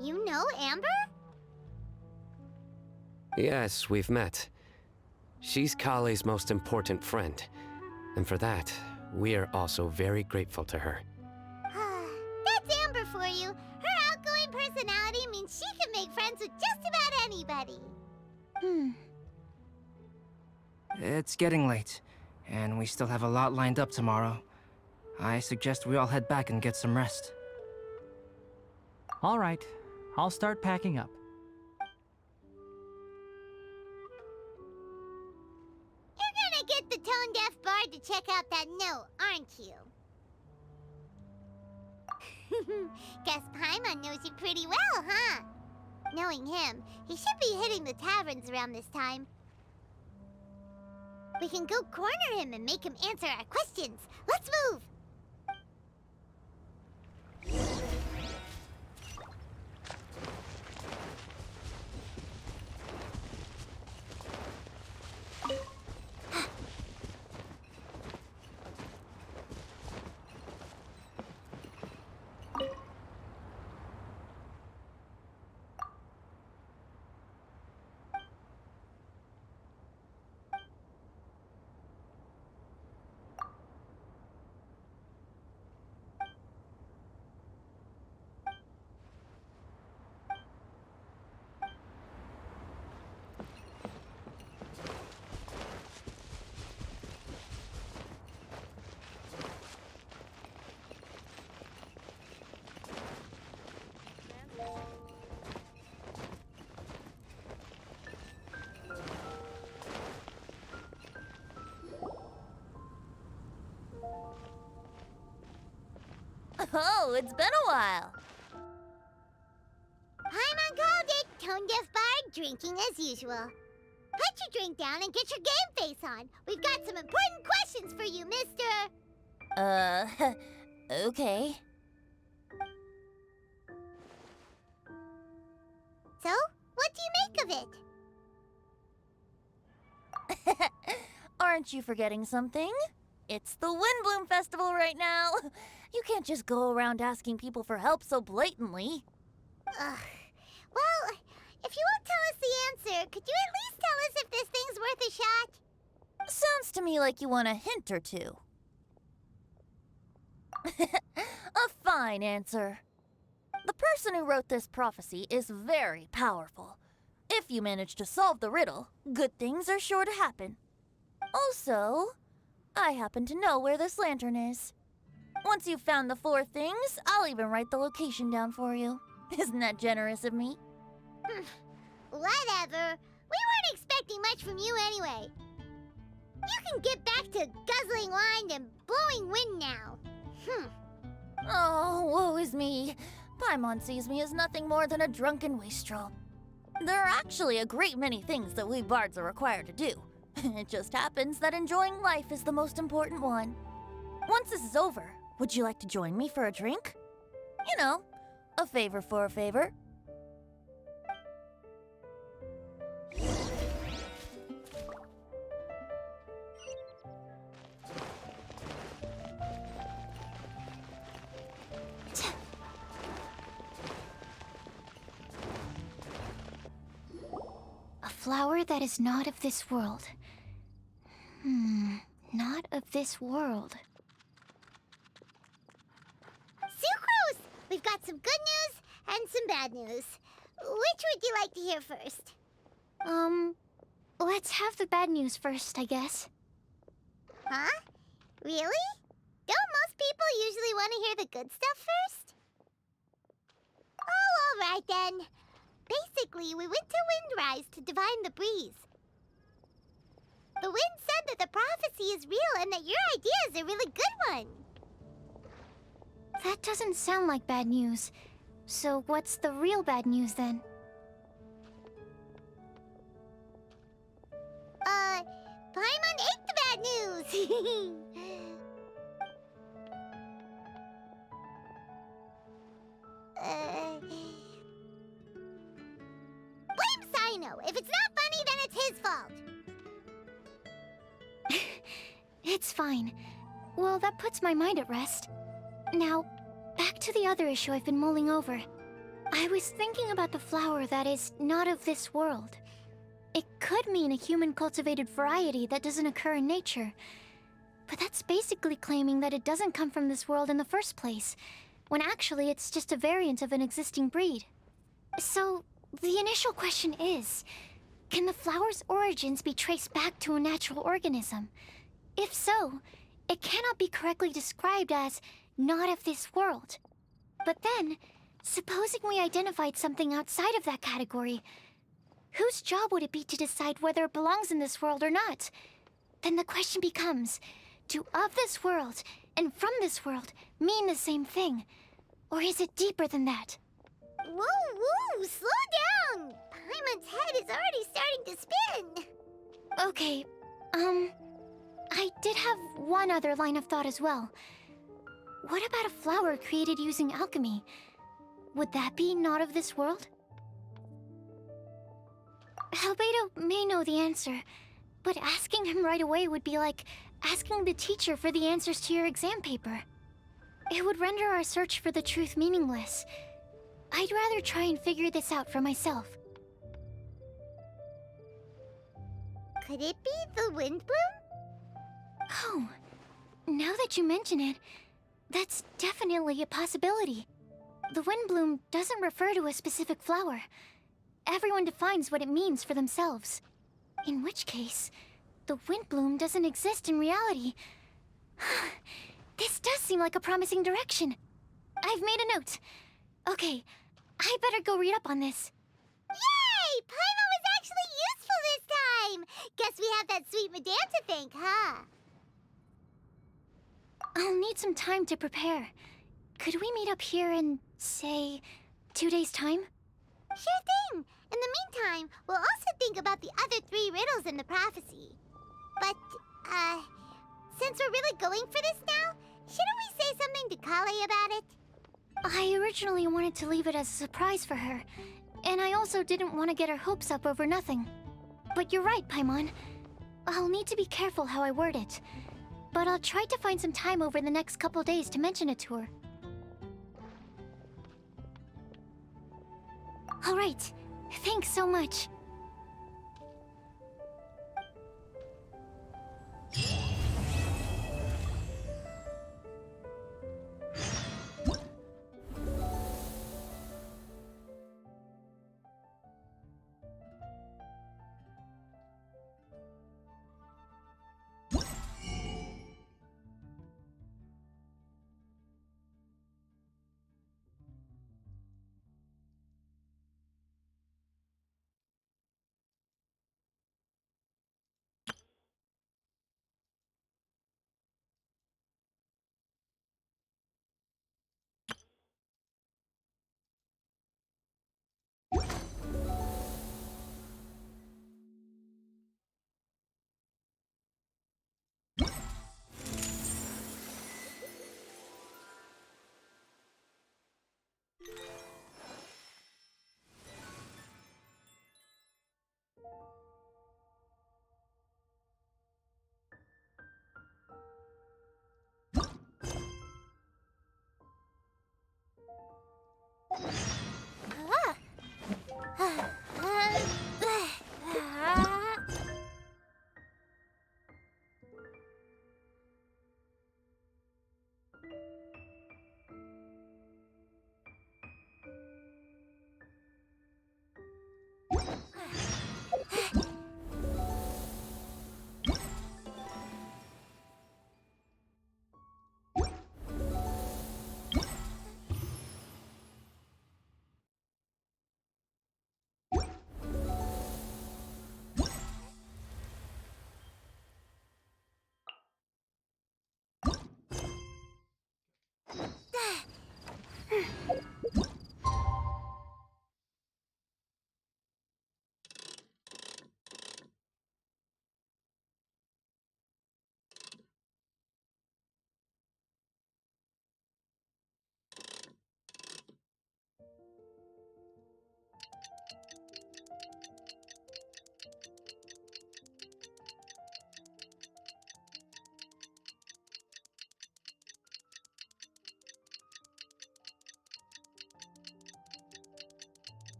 Speaker 1: You know Amber?
Speaker 6: Yes, we've met. She's Kale's most important friend. And for that, we are also very grateful to her.
Speaker 1: That's Amber for you. Her outgoing personality means she can make friends with just about anybody.
Speaker 8: It's getting late, and we still have a lot lined up tomorrow. I suggest we all head back and get some rest.
Speaker 7: All right, I'll start packing up.
Speaker 1: You're gonna get the tone-deaf bard to check out that note, aren't you? Guess Paimon knows you pretty well, huh? Knowing him, he should be hitting the taverns around this time. We can go corner him and make him answer our questions. Let's move!
Speaker 9: Oh, it's been a while.
Speaker 1: Paimon called it, tone-deaf bard drinking as usual. Put your drink down and get your game face on. We've got some important questions for you, mister.
Speaker 9: Okay.
Speaker 1: So, what do you make of it?
Speaker 9: Aren't you forgetting something? It's the Windbloom Festival right now. You can't just go around asking people for help so blatantly.
Speaker 1: Ugh. Well, if you won't tell us the answer, could you at least tell us if this thing's worth a shot?
Speaker 9: Sounds to me like you want a hint or two. A fine answer. The person who wrote this prophecy is very powerful. If you manage to solve the riddle, good things are sure to happen. Also, I happen to know where this lantern is. Once you've found the 4 things, I'll even write the location down for you. Isn't that generous of me?
Speaker 1: Whatever. We weren't expecting much from you anyway. You can get back to guzzling wine and blowing wind now.
Speaker 9: Oh, woe is me. Paimon sees me as nothing more than a drunken wastrel. There are actually a great many things that we bards are required to do. It just happens that enjoying life is the most important one. Once this is over, would you like to join me for a drink? You know, a favor for a favor.
Speaker 3: A flower that is not of this world. Not of this world.
Speaker 1: Sucrose! We've got some good news and some bad news. Which would you like to hear first?
Speaker 3: Let's have the bad news first, I guess.
Speaker 1: Huh? Really? Don't most people usually want to hear the good stuff first? Oh, all right then. Basically, we went to Windrise to divine the breeze. The wind said that the prophecy is real and that your idea is a really good one.
Speaker 3: That doesn't sound like bad news. So what's the real bad news then?
Speaker 1: Paimon ate the bad news! know. If it's not funny, then it's his fault.
Speaker 3: It's fine. Well, that puts my mind at rest. Now, back to the other issue I've been mulling over. I was thinking about the flower that is not of this world. It could mean a human-cultivated variety that doesn't occur in nature. But that's basically claiming that it doesn't come from this world in the first place, when actually it's just a variant of an existing breed. So, the initial question is, can the flower's origins be traced back to a natural organism? If so, it cannot be correctly described as not of this world. But then, supposing we identified something outside of that category, whose job would it be to decide whether it belongs in this world or not? Then the question becomes, do of this world and from this world mean the same thing? Or is it deeper than that?
Speaker 1: Whoa, slow down! Paimon's head is already starting to spin.
Speaker 3: Okay, I did have one other line of thought as well. What about a flower created using alchemy? Would that be not of this world? Albedo may know the answer, but asking him right away would be like asking the teacher for the answers to your exam paper. It would render our search for the truth meaningless. I'd rather try and figure this out for myself.
Speaker 1: Could it be the wind bloom?
Speaker 3: Oh, now that you mention it, that's definitely a possibility. The wind bloom doesn't refer to a specific flower. Everyone defines what it means for themselves. In which case, the wind bloom doesn't exist in reality. This does seem like a promising direction. I've made a note. Okay, I better go read up on this.
Speaker 1: Yay! Paimon was actually useful this time! Guess we have that sweet madame to thank, huh?
Speaker 3: I'll need some time to prepare. Could we meet up here in, say, 2 days' time?
Speaker 1: Sure thing! In the meantime, we'll also think about the other 3 riddles in the prophecy. But, since we're really going for this now, shouldn't we say something to Kale about it?
Speaker 3: I originally wanted to leave it as a surprise for her, and I also didn't want to get her hopes up over nothing. But you're right, Paimon. I'll need to be careful how I word it. But I'll try to find some time over the next couple days to mention it to her. Alright, thanks so much.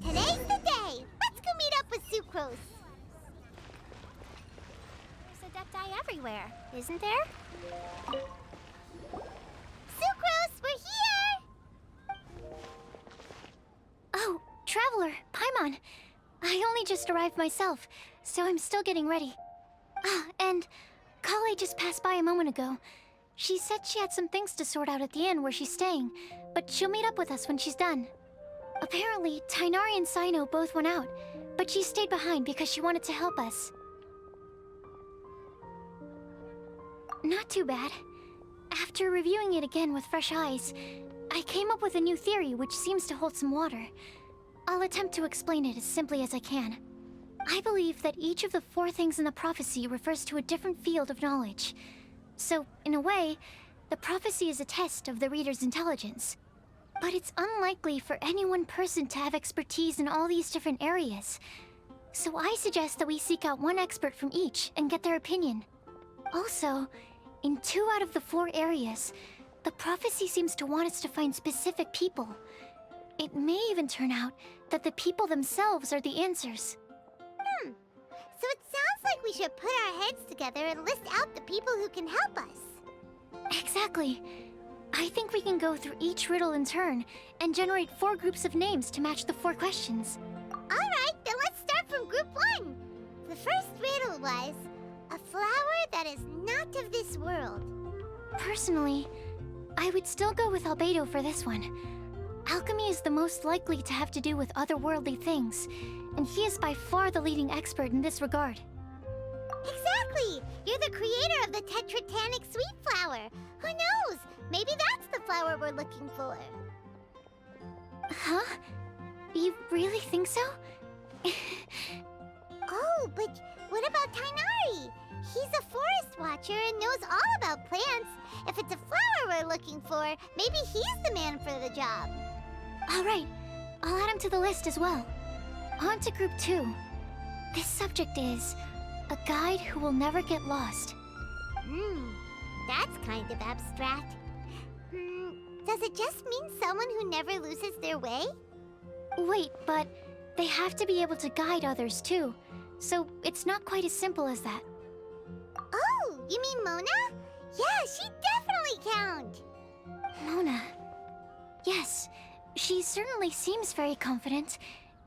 Speaker 1: Today's the day! Let's go meet up with Sucrose!
Speaker 4: There's Adepti everywhere, isn't there?
Speaker 1: Sucrose, we're here!
Speaker 3: Oh, Traveler, Paimon. I only just arrived myself, so I'm still getting ready. Ah, and Kale just passed by a moment ago. She said she had some things to sort out at the inn where she's staying, but she'll meet up with us when she's done. Apparently, Tainari and Sino both went out, but she stayed behind because she wanted to help us. Not too bad. After reviewing it again with fresh eyes, I came up with a new theory which seems to hold some water. I'll attempt to explain it as simply as I can. I believe that each of the 4 things in the prophecy refers to a different field of knowledge. So, in a way, the prophecy is a test of the reader's intelligence. But it's unlikely for any one person to have expertise in all these different areas. So I suggest that we seek out one expert from each and get their opinion. Also, in 2 out of the 4 areas, the prophecy seems to want us to find specific people. It may even turn out that the people themselves are the answers.
Speaker 1: So it sounds like we should put our heads together and list out the people who can help us.
Speaker 3: Exactly. I think we can go through each riddle in turn and generate 4 groups of names to match the 4 questions.
Speaker 1: Alright, then let's start from group 1. The first riddle was, a flower that is not of this world.
Speaker 3: Personally, I would still go with Albedo for this one. Alchemy is the most likely to have to do with otherworldly things, and he is by far the leading expert in this regard.
Speaker 1: Exactly! You're the creator of the tetratanic sweet flower. Who knows? Maybe that's the flower we're looking for.
Speaker 3: Huh? You really think so?
Speaker 1: Oh, but what about Tainari? He's a forest watcher and knows all about plants. If it's a flower we're looking for, maybe he's the man for the job.
Speaker 3: Alright, I'll add him to the list as well. On to group 2. This subject is a guide who will never get lost.
Speaker 1: That's kind of abstract. Does it just mean someone who never loses their way?
Speaker 3: Wait, but they have to be able to guide others too, so it's not quite as simple as that.
Speaker 1: Oh, you mean Mona? Yeah, she definitely count.
Speaker 3: Mona. Yes, she certainly seems very confident,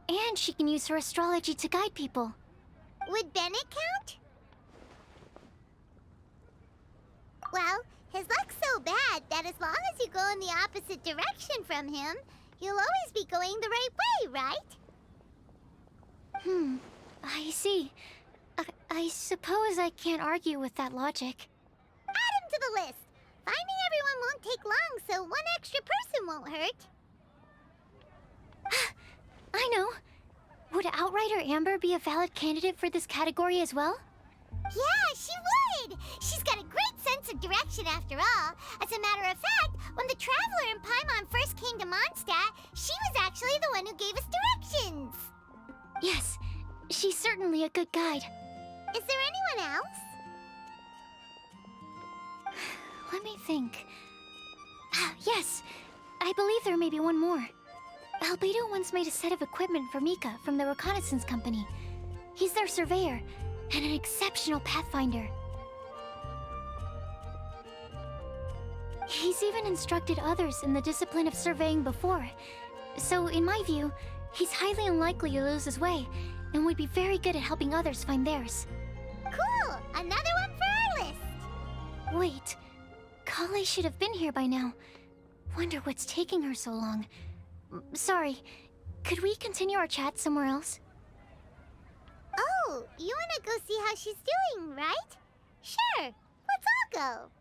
Speaker 3: and she can use her astrology to guide people.
Speaker 1: Would Bennett count? Well, his luck's so bad that as long as you go in the opposite direction from him, you'll always be going the right way, right?
Speaker 3: I see. I suppose I can't argue with that logic.
Speaker 1: Add him to the list. Finding everyone won't take long, so one extra person won't hurt.
Speaker 3: I know. Would Outrider Amber be a valid candidate for this category as well?
Speaker 1: Yeah, she would! She's got a great sense of direction after all. As a matter of fact, when the Traveler and Paimon first came to Mondstadt, she was actually the one who gave us directions.
Speaker 3: Yes, she's certainly a good guide.
Speaker 1: Is there anyone else?
Speaker 3: Let me think. Yes, I believe there may be one more. Albedo once made a set of equipment for Mika from the reconnaissance company. He's their surveyor and an exceptional pathfinder. He's even instructed others in the discipline of surveying before. So, in my view, he's highly unlikely to lose his way and would be very good at helping others find theirs.
Speaker 1: Cool! Another one for our list!
Speaker 3: Wait, Kale should have been here by now. Wonder what's taking her so long. Sorry, could we continue our chat somewhere else?
Speaker 1: Oh, you wanna go see how she's doing, right? Sure, let's all go.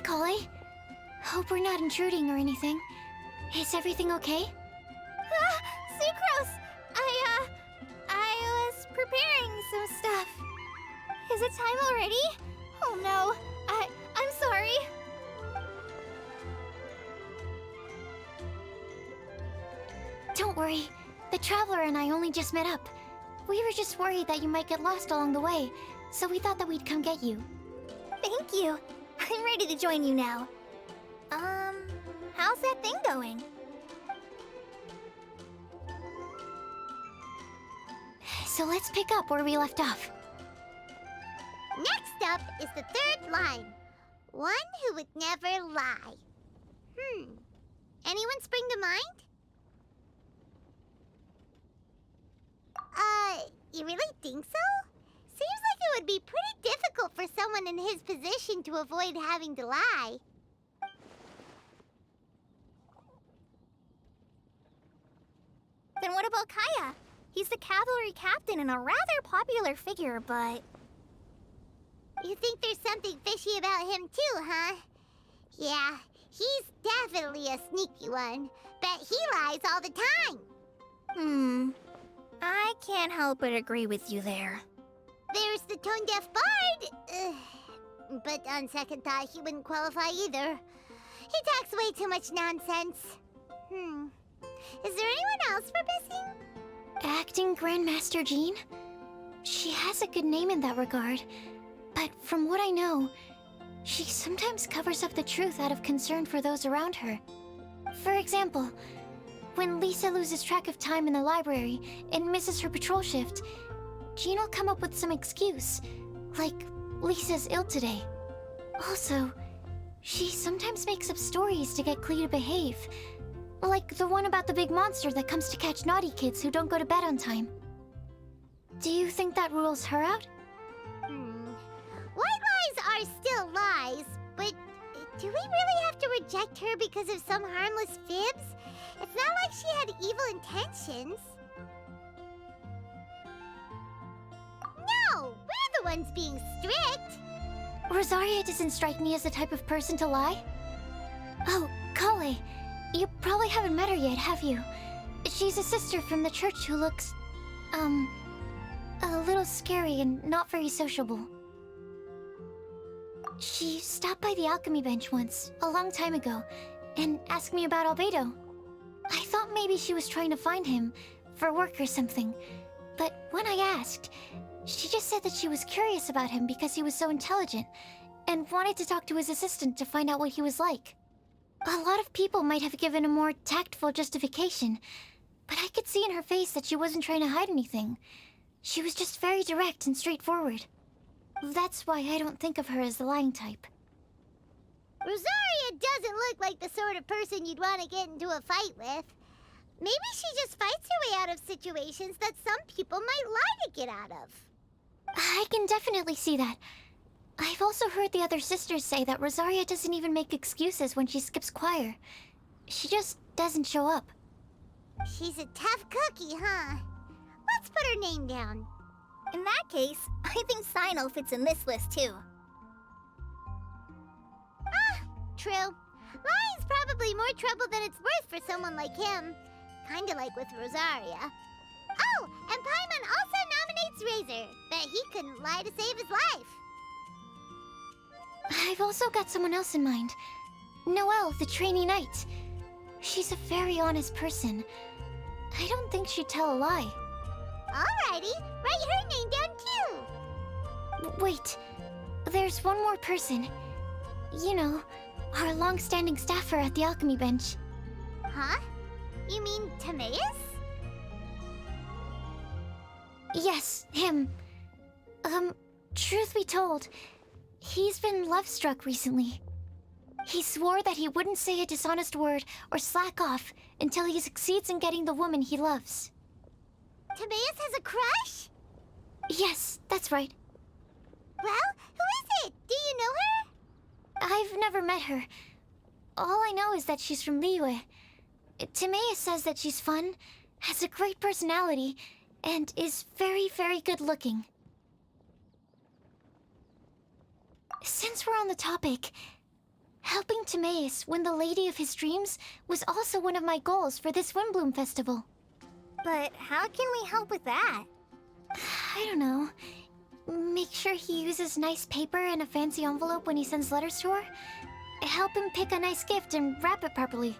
Speaker 3: Kale. Hope we're not intruding or anything. Is everything okay?
Speaker 1: Sucrose! I was preparing some stuff. Is it time already? Oh no, I'm sorry.
Speaker 3: Don't worry. The Traveler and I only just met up. We were just worried that you might get lost along the way, so we thought that we'd come get you.
Speaker 1: Thank you. I'm ready to join you now. How's that thing going?
Speaker 3: So let's pick up where we left off.
Speaker 1: Next up is the third line. One who would never lie. Anyone spring to mind? You really think so? Seems like it would be pretty difficult for someone in his position to avoid having to lie. Then what about Kaya? He's the cavalry captain and a rather popular figure, but... You think there's something fishy about him too, huh? Yeah, he's definitely a sneaky one. Bet he lies all the time. I can't help but agree with you there. There's the tone-deaf bard. But on second thought, he wouldn't qualify either. He talks way too much nonsense. Is there anyone else we're missing?
Speaker 3: Acting Grandmaster Jean? She has a good name in that regard. But from what I know, she sometimes covers up the truth out of concern for those around her. For example, when Lisa loses track of time in the library and misses her patrol shift, Jean will come up with some excuse, like Lisa's ill today. Also, she sometimes makes up stories to get Klee to behave, like the one about the big monster that comes to catch naughty kids who don't go to bed on time. Do you think that rules her out?
Speaker 1: White lies are still lies, but do we really have to reject her because of some harmless fibs? It's not like she had evil intentions. No, we're the ones being strict.
Speaker 3: Rosaria doesn't strike me as the type of person to lie. Oh, Kale, you probably haven't met her yet, have you? She's a sister from the church who looks, a little scary and not very sociable. She stopped by the alchemy bench once, a long time ago, and asked me about Albedo. I thought maybe she was trying to find him, for work or something. But when I asked, she just said that she was curious about him because he was so intelligent, and wanted to talk to his assistant to find out what he was like. A lot of people might have given a more tactful justification, but I could see in her face that she wasn't trying to hide anything. She was just very direct and straightforward. That's why I don't think of her as the lying type.
Speaker 1: Rosaria doesn't look like the sort of person you'd want to get into a fight with. Maybe she just fights her way out of situations that some people might lie to get out of.
Speaker 3: I can definitely see that. I've also heard the other sisters say that Rosaria doesn't even make excuses when she skips choir. She just doesn't show up.
Speaker 1: She's a tough cookie, huh? Let's put her name down. In that case, I think Sino fits in this list too. True. Lying's probably more trouble than it's worth for someone like him. Kinda like with Rosaria. Oh, and Paimon also nominates Razor, but he couldn't lie to save his life.
Speaker 3: I've also got someone else in mind. Noelle, the trainee knight. She's a very honest person. I don't think she'd tell a lie.
Speaker 1: Alrighty, write her name down too.
Speaker 3: Wait, there's one more person. You know, our long-standing staffer at the alchemy bench.
Speaker 1: Huh? You mean Timaeus?
Speaker 3: Yes, him. Truth be told, he's been love-struck recently. He swore that he wouldn't say a dishonest word or slack off until he succeeds in getting the woman he loves.
Speaker 1: Timaeus has a crush?
Speaker 3: Yes, that's right.
Speaker 1: Well, who is it? Do you know her?
Speaker 3: I've never met her. All I know is that she's from Liyue. Timaeus says that she's fun, has a great personality, and is very, very good looking. Since we're on the topic, Helping Timaeus win the lady of his dreams was also one of my goals for this Windbloom Festival.
Speaker 1: But how can we help with that?
Speaker 3: I don't know. Make sure he uses nice paper and a fancy envelope when he sends letters to her. Help him pick a nice gift and wrap it properly.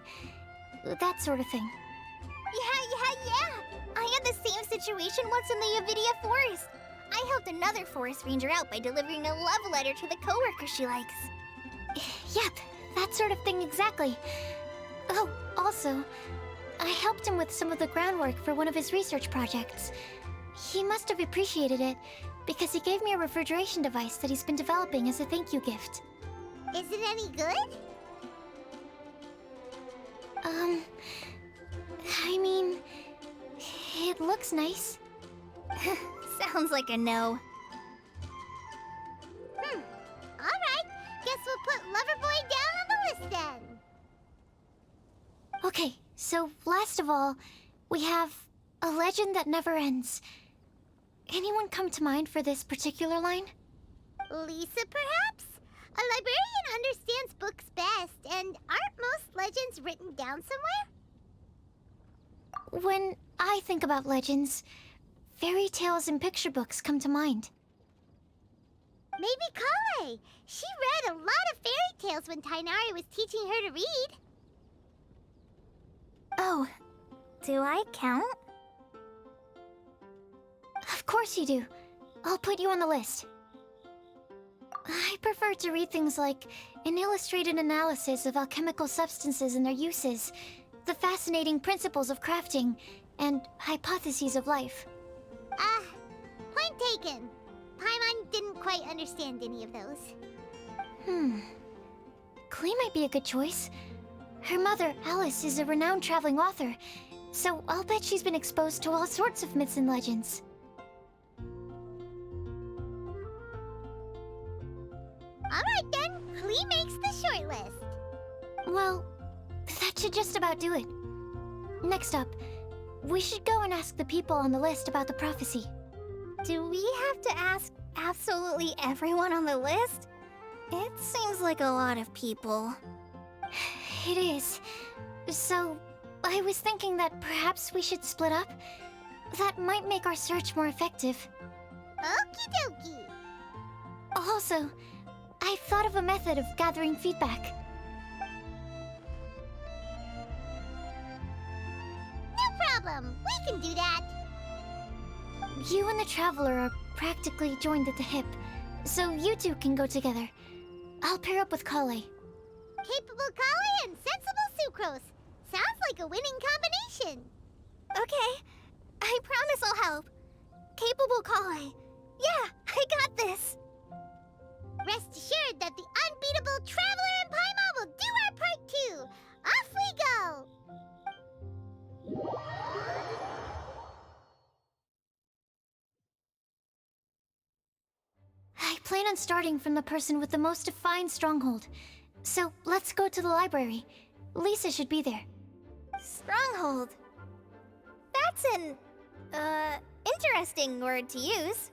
Speaker 3: That sort of thing.
Speaker 1: Yeah. I had the same situation once in the Avidia Forest. I helped another forest ranger out by delivering a love letter to the coworker she likes.
Speaker 3: Yep, that sort of thing exactly. Oh, also, I helped him with some of the groundwork for one of his research projects. He must have appreciated it, because he gave me a refrigeration device that he's been developing as a thank you gift.
Speaker 1: Is it any good?
Speaker 3: I mean, it looks nice.
Speaker 1: Sounds like a no. Alright, guess we'll put Loverboy down on the list then.
Speaker 3: Okay, so last of all, we have a legend that never ends. Anyone come to mind for this particular line?
Speaker 1: Lisa, perhaps? A librarian understands books best, and aren't most legends written down somewhere?
Speaker 3: When I think about legends, fairy tales and picture books come to mind.
Speaker 1: Maybe Kale. She read a lot of fairy tales when Tainari was teaching her to read.
Speaker 3: Oh,
Speaker 1: Do I count?
Speaker 3: of course you do. I'll put you on the list. I prefer to read things like an illustrated analysis of alchemical substances and their uses, the fascinating principles of crafting, and hypotheses of life.
Speaker 1: Point taken. Paimon didn't quite understand any of those.
Speaker 3: Klee might be a good choice. Her mother, Alice, is a renowned traveling author, so I'll bet she's been exposed to all sorts of myths and legends.
Speaker 1: Alright then, Klee makes the short list.
Speaker 3: Well, that should just about do it. Next up, we should go and ask the people on the list about the prophecy.
Speaker 1: Do we have to ask absolutely everyone on the list? It seems like a lot of people.
Speaker 3: It is. So, I was thinking that perhaps we should split up. That might make our search more effective.
Speaker 1: Okie dokie.
Speaker 3: Also, I've thought of a method of gathering feedback.
Speaker 1: No problem. We can do that.
Speaker 3: You and the Traveler are practically joined at the hip, so you two can go together. I'll pair up with Kale.
Speaker 1: Capable Kale and sensible Sucrose. Sounds like a winning combination. Okay, I promise I'll help. Capable Kale. Yeah, I got this. Rest assured that the unbeatable Traveler and Paimon will do our part too. Off we go.
Speaker 3: I plan on starting from the person with the most defined stronghold. So let's go to the library. Lisa should be there.
Speaker 1: Stronghold. That's an, interesting word to use.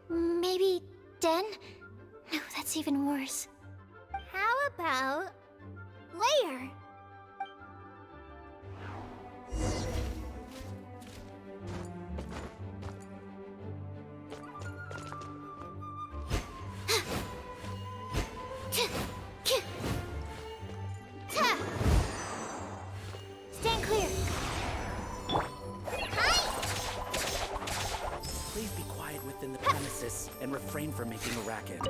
Speaker 3: Maybe den? No, that's even worse.
Speaker 1: How about layer?
Speaker 3: Stand clear.
Speaker 10: Please be quiet within the premises and refrain from making a racket.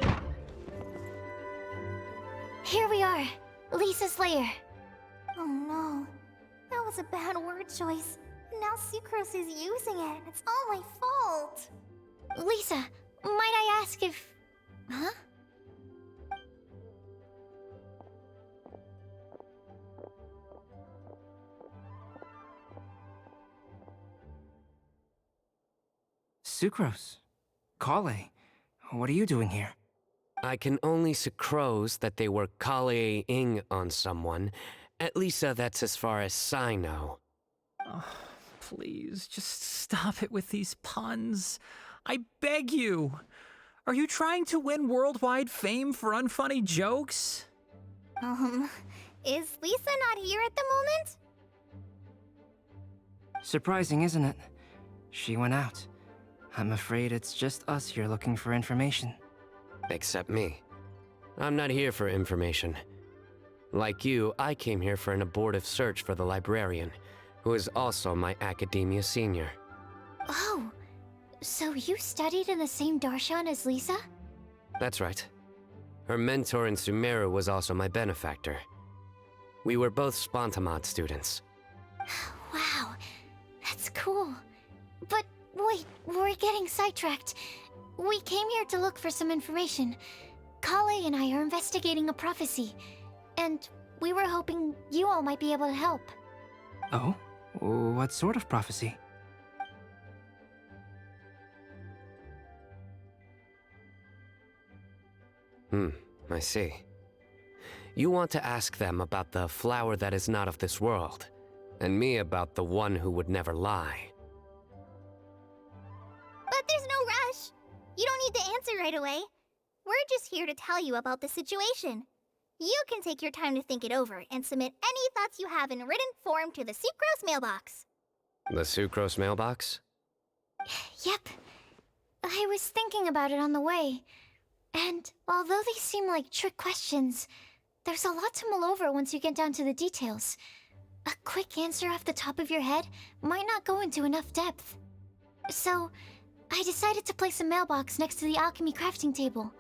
Speaker 3: Here we are. Lisa's lair.
Speaker 1: Oh no. That was a bad word choice. Now Sucrose is using it. It's all my fault.
Speaker 3: Lisa, might I ask if... Huh?
Speaker 8: Sucrose. Kale. What are you doing here?
Speaker 6: I can only sucrose that they were Kale-ing on someone. At least that's as far as I know.
Speaker 7: Oh, please, just stop it with these puns. I beg you. Are you trying to win worldwide fame for unfunny jokes?
Speaker 1: Is Lisa not here at the moment?
Speaker 8: Surprising, isn't it? She went out. I'm afraid it's just us here looking for information.
Speaker 6: Except me. I'm not here for information. Like you, I came here for an abortive search for the librarian, who is also my academia senior.
Speaker 3: Oh, so you studied in the same darshan as Lisa?
Speaker 6: That's right. Her mentor in Sumeru was also my benefactor. We were both Spontamod students.
Speaker 3: Wow, that's cool. But wait, we're getting sidetracked. We came here to look for some information. Kale and I are investigating a prophecy, and we were hoping you all might be able to help.
Speaker 8: Oh? What sort of prophecy?
Speaker 6: I see. You want to ask them about the flower that is not of this world, and me about the one who would never lie.
Speaker 1: But there's no rush. You don't need to answer right away. We're just here to tell you about the situation. You can take your time to think it over and submit any thoughts you have in written form to the Sucrose mailbox.
Speaker 6: The Sucrose mailbox?
Speaker 3: Yep. I was thinking about it on the way. And although they seem like trick questions, there's a lot to mull over once you get down to the details. A quick answer off the top of your head might not go into enough depth. So, I decided to place a mailbox next to the alchemy crafting table.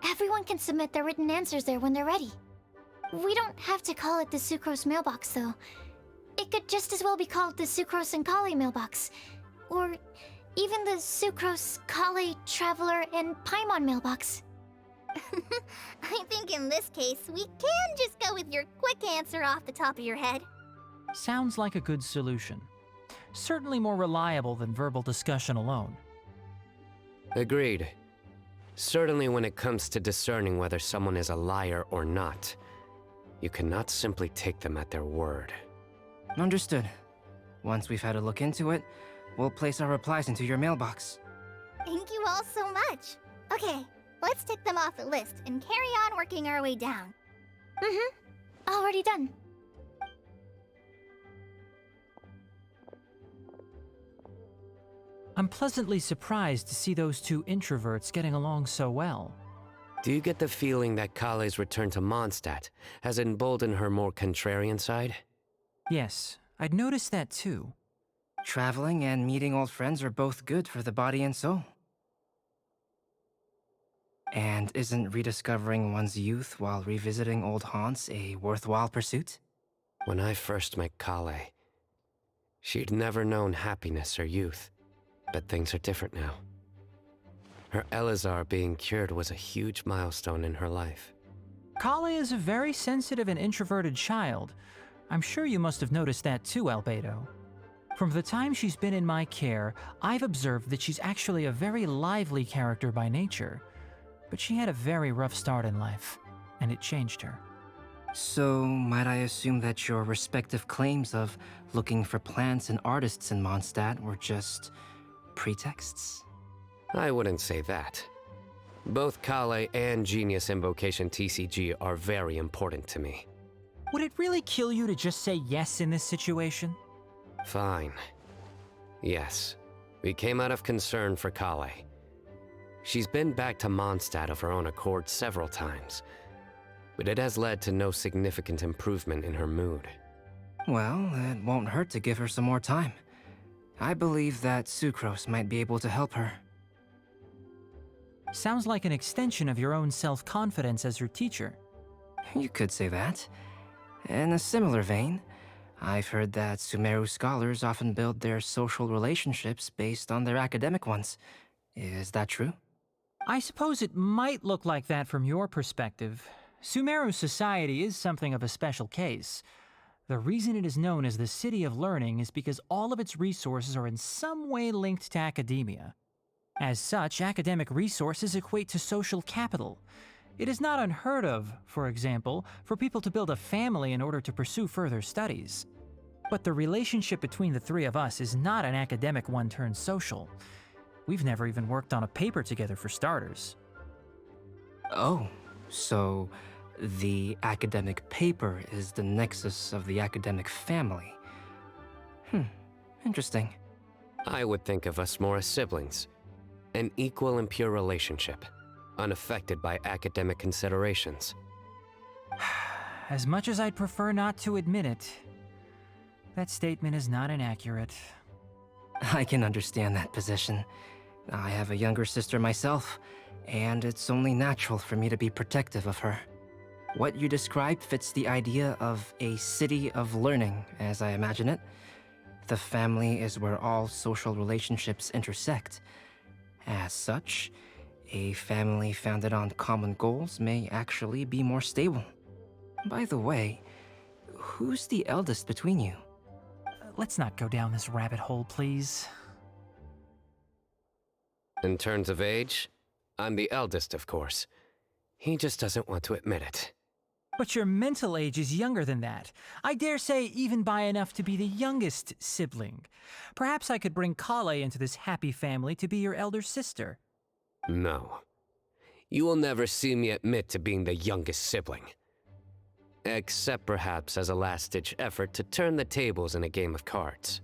Speaker 3: Everyone can submit their written answers there when they're ready. We don't have to call it the Sucrose mailbox, though. It could just as well be called the Sucrose and Kale mailbox. Or even the Sucrose, Kale, Traveler, and Paimon mailbox.
Speaker 1: I think in this case, we can just go with your quick answer off the top of your head.
Speaker 7: Sounds like a good solution. Certainly more reliable than verbal discussion alone.
Speaker 6: Agreed. Certainly when it comes to discerning whether someone is a liar or not, you cannot simply take them at their word.
Speaker 8: Understood. Once we've had a look into it, we'll place our replies into your mailbox.
Speaker 1: Thank you all so much. Okay, let's tick them off the list and carry on working our way down.
Speaker 3: Already done.
Speaker 7: I'm pleasantly surprised to see those two introverts getting along so well.
Speaker 6: Do you get the feeling that Kale's return to Mondstadt has emboldened her more contrarian side?
Speaker 7: Yes, I'd noticed that too.
Speaker 8: Traveling and meeting old friends are both good for the body and soul. And isn't rediscovering one's youth while revisiting old haunts a worthwhile pursuit?
Speaker 6: When I first met Kale, she'd never known happiness or youth, but things are different now. Her Elazar being cured was a huge milestone in her life.
Speaker 7: Kale is a very sensitive and introverted child. I'm sure you must have noticed that too, Albedo. From the time she's been in my care, I've observed that she's actually a very lively character by nature. But she had a very rough start in life, and it changed her.
Speaker 8: So, might I assume that your respective claims of looking for plants and artists in Mondstadt were just pretexts?
Speaker 6: I wouldn't say that. Both Kale and Genius Invocation TCG are very important to me.
Speaker 7: Would it really kill you to just say yes in this situation?
Speaker 6: Fine. Yes, we came out of concern for Kale. She's been back to Mondstadt of her own accord several times, but it has led to no significant improvement in her mood.
Speaker 8: Well, it won't hurt to give her some more time. I believe that Sucrose might be able to help her.
Speaker 7: Sounds like an extension of your own self-confidence as her teacher.
Speaker 8: You could say that. In a similar vein, I've heard that Sumeru scholars often build their social relationships based on their academic ones. Is that true?
Speaker 7: I suppose it might look like that from your perspective. Sumeru society is something of a special case. The reason it is known as the City of Learning is because all of its resources are in some way linked to academia. As such, academic resources equate to social capital. It is not unheard of, for example, for people to build a family in order to pursue further studies. But the relationship between the three of us is not an academic one turned social. We've never even worked on a paper together for starters.
Speaker 8: Oh, so the academic paper is the nexus of the academic family. Interesting.
Speaker 6: I would think of us more as siblings. An equal and pure relationship, unaffected by academic considerations.
Speaker 7: As much as I'd prefer not to admit it, that statement is not inaccurate.
Speaker 8: I can understand that position. I have a younger sister myself, and it's only natural for me to be protective of her. What you described fits the idea of a city of learning, as I imagine it. The family is where all social relationships intersect. As such, a family founded on common goals may actually be more stable. By the way, who's the eldest between you?
Speaker 7: Let's not go down this rabbit hole, please.
Speaker 6: In terms of age, I'm the eldest, of course. He just doesn't want to admit it.
Speaker 7: But your mental age is younger than that. I dare say even by enough to be the youngest sibling. Perhaps I could bring Kale into this happy family to be your elder sister.
Speaker 6: No. You will never see me admit to being the youngest sibling. Except perhaps as a last-ditch effort to turn the tables in a game of cards.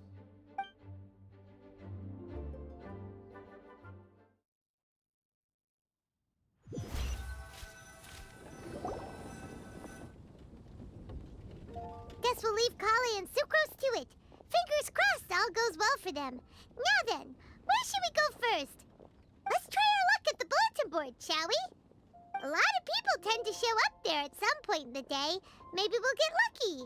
Speaker 1: Guess we'll leave Kali and Sucrose to it. Fingers crossed all goes well for them. Now then, where should we go first? Let's try our luck at the bulletin board, shall we? A lot of people tend to show up there at some point in the day. Maybe we'll get lucky.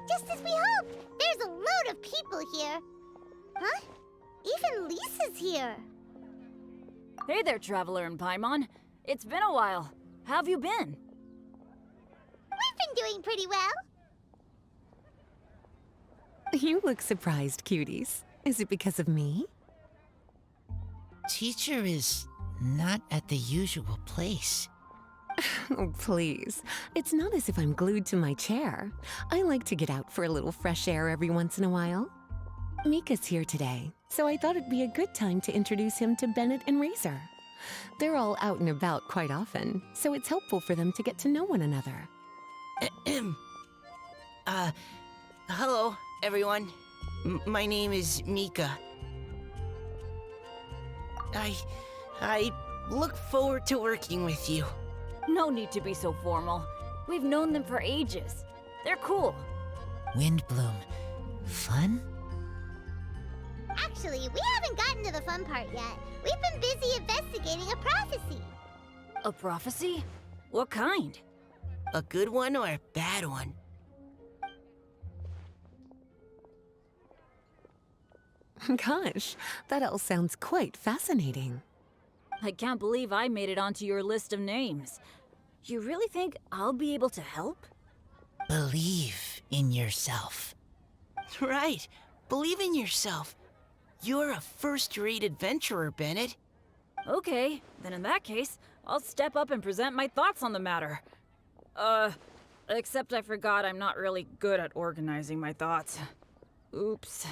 Speaker 1: Just as we hoped! There's a load of people here. Huh? Even Lisa's here.
Speaker 11: Hey there, Traveler and Paimon. It's been a while. How have you been?
Speaker 1: We've been doing pretty well.
Speaker 12: You look surprised, cuties. Is it because of me?
Speaker 13: Teacher is not at the usual place.
Speaker 12: Oh, please. It's not as if I'm glued to my chair. I like to get out for a little fresh air every once in a while. Mika's here today, so I thought it'd be a good time to introduce him to Bennett and Razor. They're all out and about quite often, so it's helpful for them to get to know one another.
Speaker 13: Hello, everyone. My name is Mika. I look forward to working with you.
Speaker 11: No need to be so formal. We've known them for ages. They're cool.
Speaker 13: Windbloom. Fun?
Speaker 1: Actually, we haven't gotten to the fun part yet. We've been busy investigating a prophecy.
Speaker 11: A prophecy? What kind?
Speaker 13: A good one or a bad one?
Speaker 12: Gosh, that all sounds quite fascinating.
Speaker 11: I can't believe I made it onto your list of names. You really think I'll be able to help?
Speaker 13: Believe in yourself. Right. Believe in yourself. You're a first-rate adventurer, Bennett.
Speaker 11: Okay, then in that case, I'll step up and present my thoughts on the matter. Except I forgot I'm not really good at organizing my thoughts. Oops.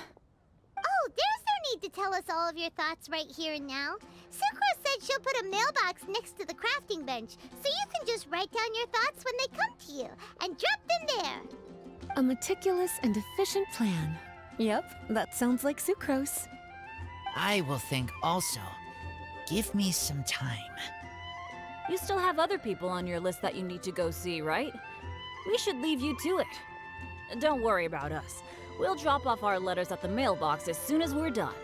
Speaker 1: Oh, there's no need to tell us all of your thoughts right here and now. Sucrose said she'll put a mailbox next to the crafting bench, so you can just write down your thoughts when they come to you, and drop them there.
Speaker 12: A meticulous and efficient plan. Yep, that sounds like Sucrose.
Speaker 13: I will think also. Give me some time.
Speaker 11: You still have other people on your list that you need to go see, right? We should leave you to it. Don't worry about us. We'll drop off our letters at the mailbox as soon as we're done.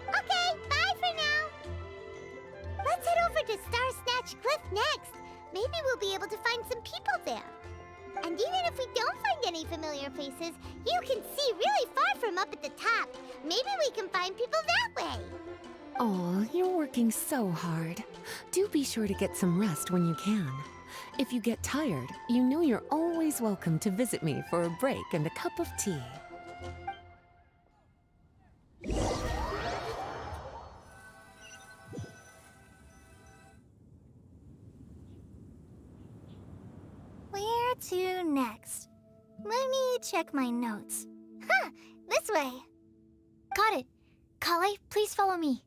Speaker 1: Okay, bye for now. Let's head over to Star Snatch Cliff next. Maybe we'll be able to find some people there. And even if we don't find any familiar faces, you can see really far from up at the top. Maybe we can find people that way.
Speaker 12: Oh, you're working so hard. Do be sure to get some rest when you can. If you get tired, you know you're always welcome to visit me for a break and a cup of tea.
Speaker 1: Where to next? Let me check my notes. Huh, this way.
Speaker 3: Got it. Kale, please follow me.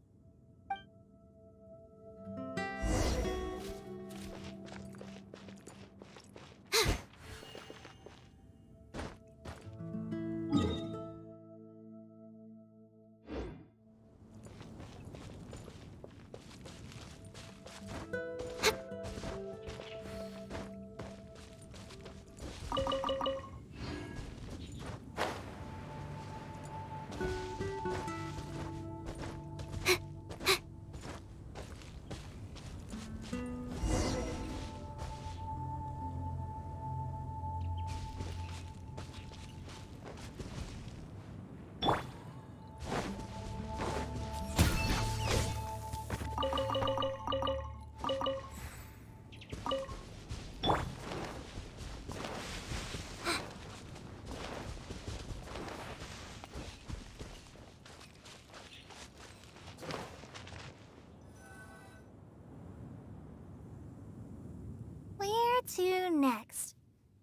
Speaker 1: Where to next?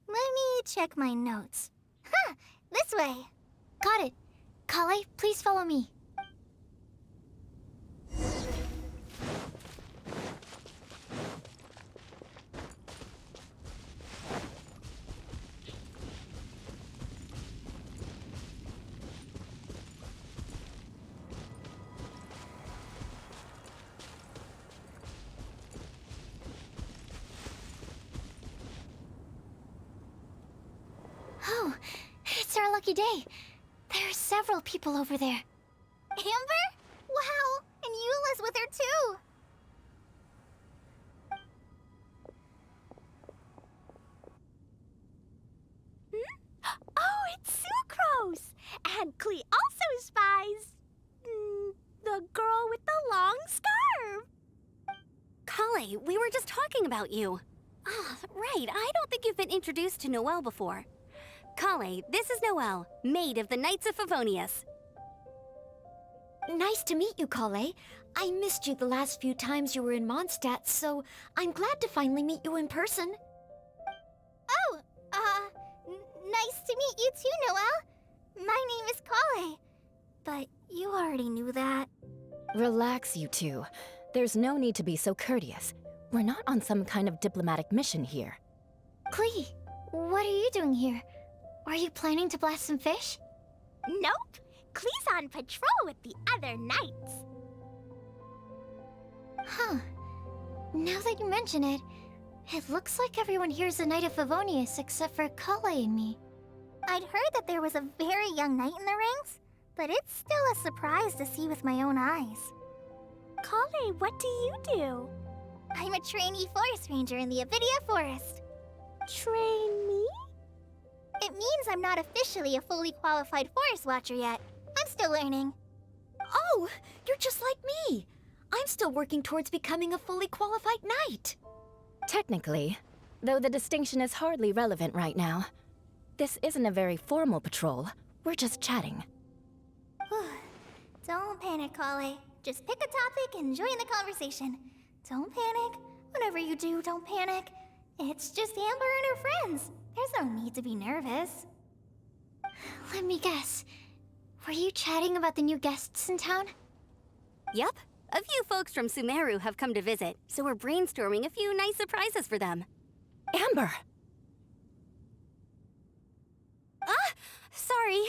Speaker 1: Let me check my notes. Huh, this way.
Speaker 3: Got it. Kale, please follow me. Oh, it's our lucky day. There are several people over there.
Speaker 1: Amber? Wow, and Eula's with her too.
Speaker 14: Oh, it's Sucrose! And Klee also spies... the girl with the long scarf.
Speaker 4: Kale, we were just talking about you. Ah, right, I don't think you've been introduced to Noelle before. Kale, this is Noelle, maid of the Knights of Favonius.
Speaker 3: Nice to meet you, Kale. I missed you the last few times you were in Mondstadt, so I'm glad to finally meet you in person.
Speaker 1: Oh, nice to meet you too, Noelle. My name is Kale. But you already knew that.
Speaker 2: Relax, you two. There's no need to be so courteous. We're not on some kind of diplomatic mission here.
Speaker 3: Klee, what are you doing here? Are you planning to blast some fish?
Speaker 14: Nope. Klee's on patrol with the other knights.
Speaker 3: Huh. Now that you mention it, it looks like everyone here is a Knight of Favonius except for Kale and me.
Speaker 1: I'd heard that there was a very young knight in the ranks, but it's still a surprise to see with my own eyes.
Speaker 14: Kale, what do you do?
Speaker 1: I'm a trainee forest ranger in the Avidia Forest.
Speaker 14: Trainee?
Speaker 1: It means I'm not officially a fully qualified forest watcher yet. I'm still learning.
Speaker 3: Oh, you're just like me. I'm still working towards becoming a fully qualified knight.
Speaker 2: Technically, though the distinction is hardly relevant right now. This isn't a very formal patrol. We're just chatting.
Speaker 1: Don't panic, Kale. Just pick a topic and join the conversation. Don't panic. Whatever you do, don't panic. It's just Amber and her friends. There's no need to be nervous.
Speaker 3: Let me guess. Were you chatting about the new guests in town?
Speaker 4: Yup. A few folks from Sumeru have come to visit, so we're brainstorming a few nice surprises for them.
Speaker 2: Amber!
Speaker 4: Sorry,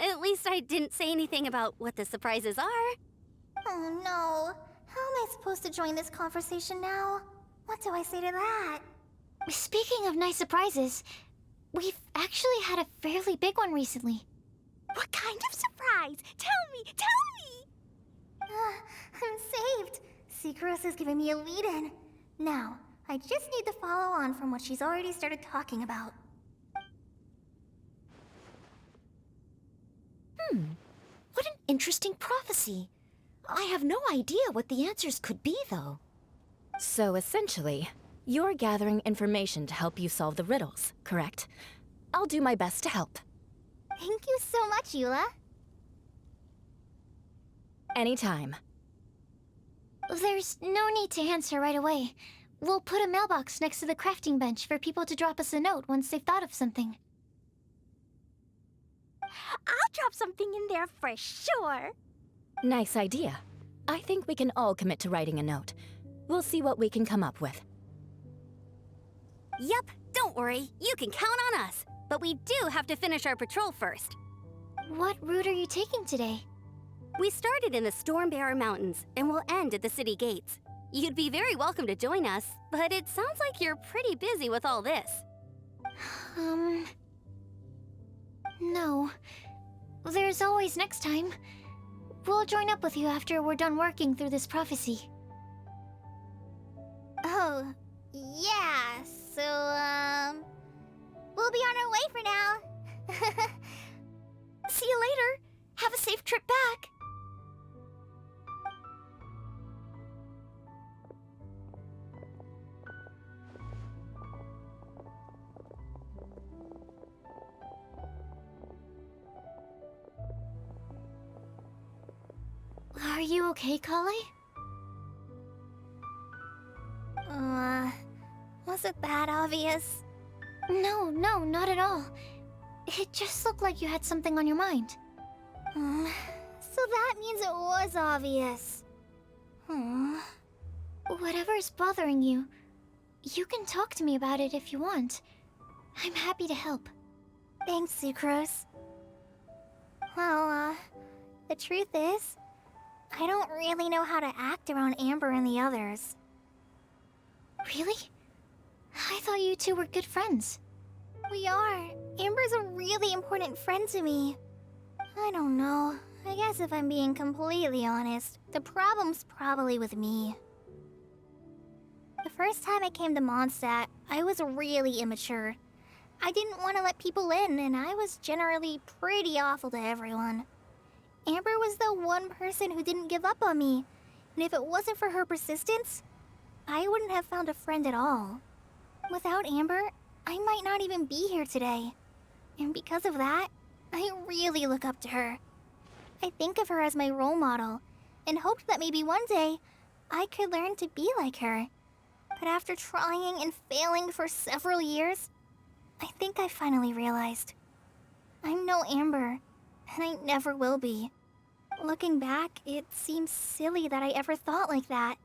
Speaker 4: at least I didn't say anything about what the surprises are.
Speaker 1: Oh no. How am I supposed to join this conversation now? What do I say to that?
Speaker 3: Speaking of nice surprises, we've actually had a fairly big one recently.
Speaker 14: What kind of surprise? Tell me! Tell me!
Speaker 1: I'm saved. Sucrose is giving me a lead-in. Now, I just need to follow on from what she's already started talking about.
Speaker 2: What an
Speaker 14: interesting prophecy. I have no idea what the answers could be, though.
Speaker 2: So essentially, you're gathering information to help you solve the riddles, correct? I'll do my best to help.
Speaker 1: Thank you so much, Eula.
Speaker 2: Anytime.
Speaker 3: There's no need to answer right away. We'll put a mailbox next to the crafting bench for people to drop us a note once they've thought of something.
Speaker 14: I'll drop something in there for sure.
Speaker 2: Nice idea. I think we can all commit to writing a note. We'll see what we can come up with.
Speaker 4: Yep, don't worry. You can count on us. But we do have to finish our patrol first.
Speaker 3: What route are you taking today?
Speaker 4: We started in the Stormbearer Mountains, and we'll end at the city gates. You'd be very welcome to join us, but it sounds like you're pretty busy with all this.
Speaker 3: No. There's always next time. We'll join up with you after we're done working through this prophecy.
Speaker 1: Oh, yeah, so, we'll be on our way for now.
Speaker 14: See you later. Have a safe trip back.
Speaker 3: Are you okay, Kale?
Speaker 1: Was it that obvious?
Speaker 3: No, not at all. It just looked like you had something on your mind.
Speaker 1: So that means it was obvious.
Speaker 3: Whatever's bothering you, you can talk to me about it if you want. I'm happy to help.
Speaker 1: Thanks, Sucrose. Well, the truth is, I don't really know how to act around Amber and the others.
Speaker 3: Really? I thought you two were good friends.
Speaker 1: We are. Amber's a really important friend to me. I don't know. I guess if I'm being completely honest, the problem's probably with me. The first time I came to Mondstadt, I was really immature. I didn't want to let people in, and I was generally pretty awful to everyone. Amber was the one person who didn't give up on me, and if it wasn't for her persistence, I wouldn't have found a friend at all. Without Amber, I might not even be here today. And because of that, I really look up to her. I think of her as my role model, and hoped that maybe one day, I could learn to be like her. But after trying and failing for several years, I think I finally realized. I'm no Amber, and I never will be. Looking back, it seems silly that I ever thought like that.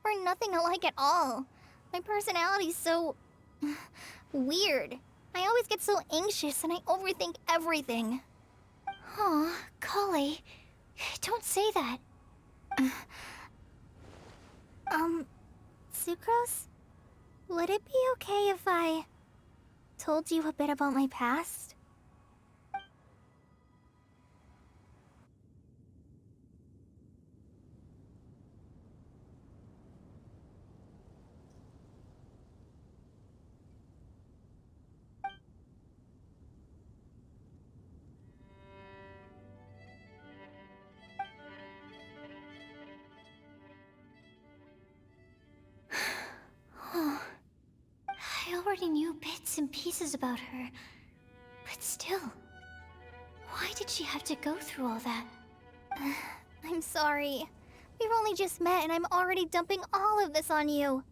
Speaker 1: We're nothing alike at all. My personality's so... weird. I always get so anxious and I overthink everything.
Speaker 3: Aw, Kale, don't say that.
Speaker 1: Sucrose? Would it be okay if I told you a bit about my past?
Speaker 3: I already knew bits and pieces about her, but still, why did she have to go through all that?
Speaker 1: I'm sorry. We've only just met and I'm already dumping all of this on you.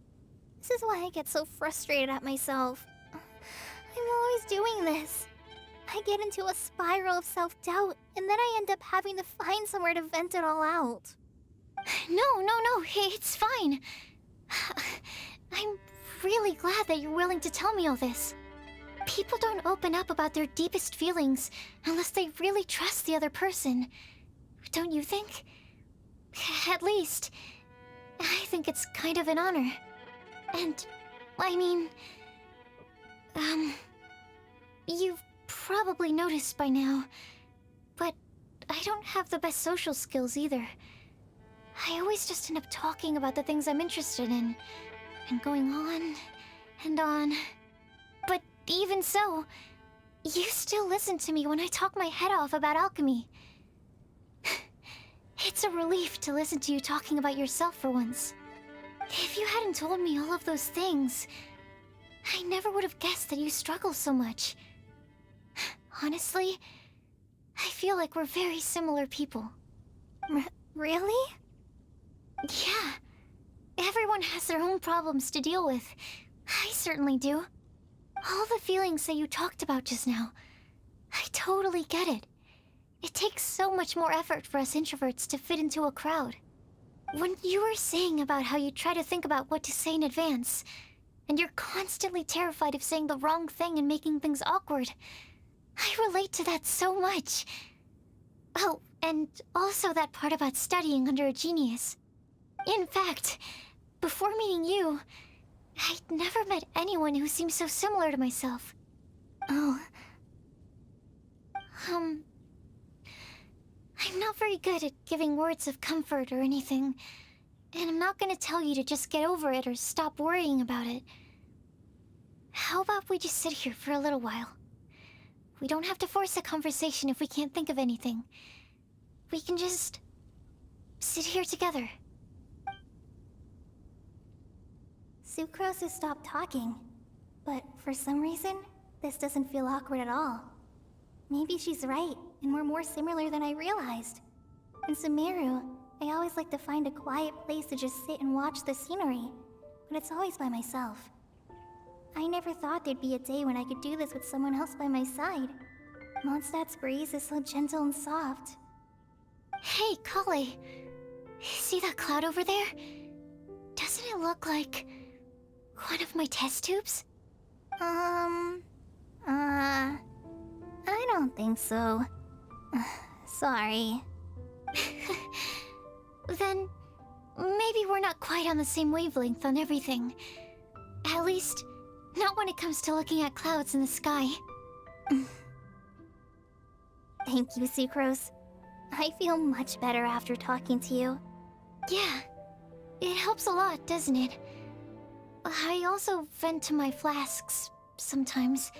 Speaker 1: This is why I get so frustrated at myself. I'm always doing this. I get into a spiral of self-doubt, and then I end up having to find somewhere to vent it all out.
Speaker 3: No, it's fine. I'm really glad that you're willing to tell me all this. People don't open up about their deepest feelings unless they really trust the other person. Don't you think? At least, I think it's kind of an honor. And, I mean... you've probably noticed by now, but I don't have the best social skills either. I always just end up talking about the things I'm interested in, and going on and on. But even so, you still listen to me when I talk my head off about alchemy. It's a relief to listen to you talking about yourself for once. If you hadn't told me all of those things, I never would have guessed that you struggle so much. Honestly, I feel like we're very similar people.
Speaker 1: Really?
Speaker 3: Yeah. Everyone has their own problems to deal with. I certainly do. All the feelings that you talked about just now, I totally get it. It takes so much more effort for us introverts to fit into a crowd. When you were saying about how you try to think about what to say in advance, and you're constantly terrified of saying the wrong thing and making things awkward, I relate to that so much. Oh, and also that part about studying under a genius. In fact, before meeting you, I'd never met anyone who seemed so similar to myself. Oh. I'm not very good at giving words of comfort or anything, and I'm not gonna tell you to just get over it or stop worrying about it. How about we just sit here for a little while? We don't have to force a conversation if we can't think of anything. We can just sit here together.
Speaker 1: Sucrose has stopped talking, but for some reason, this doesn't feel awkward at all. Maybe she's right, and we're more similar than I realized. In Sumeru, I always like to find a quiet place to just sit and watch the scenery, but it's always by myself. I never thought there'd be a day when I could do this with someone else by my side. Mondstadt's breeze is so gentle and soft.
Speaker 3: Hey, Kale. See that cloud over there? Doesn't it look like one of my test tubes?
Speaker 1: I don't think so. Sorry.
Speaker 3: Then maybe we're not quite on the same wavelength on everything. At least, not when it comes to looking at clouds in the sky.
Speaker 1: Thank you, Sucrose. I feel much better after talking to you.
Speaker 3: Yeah, it helps a lot, doesn't it? I also vent to my flasks sometimes.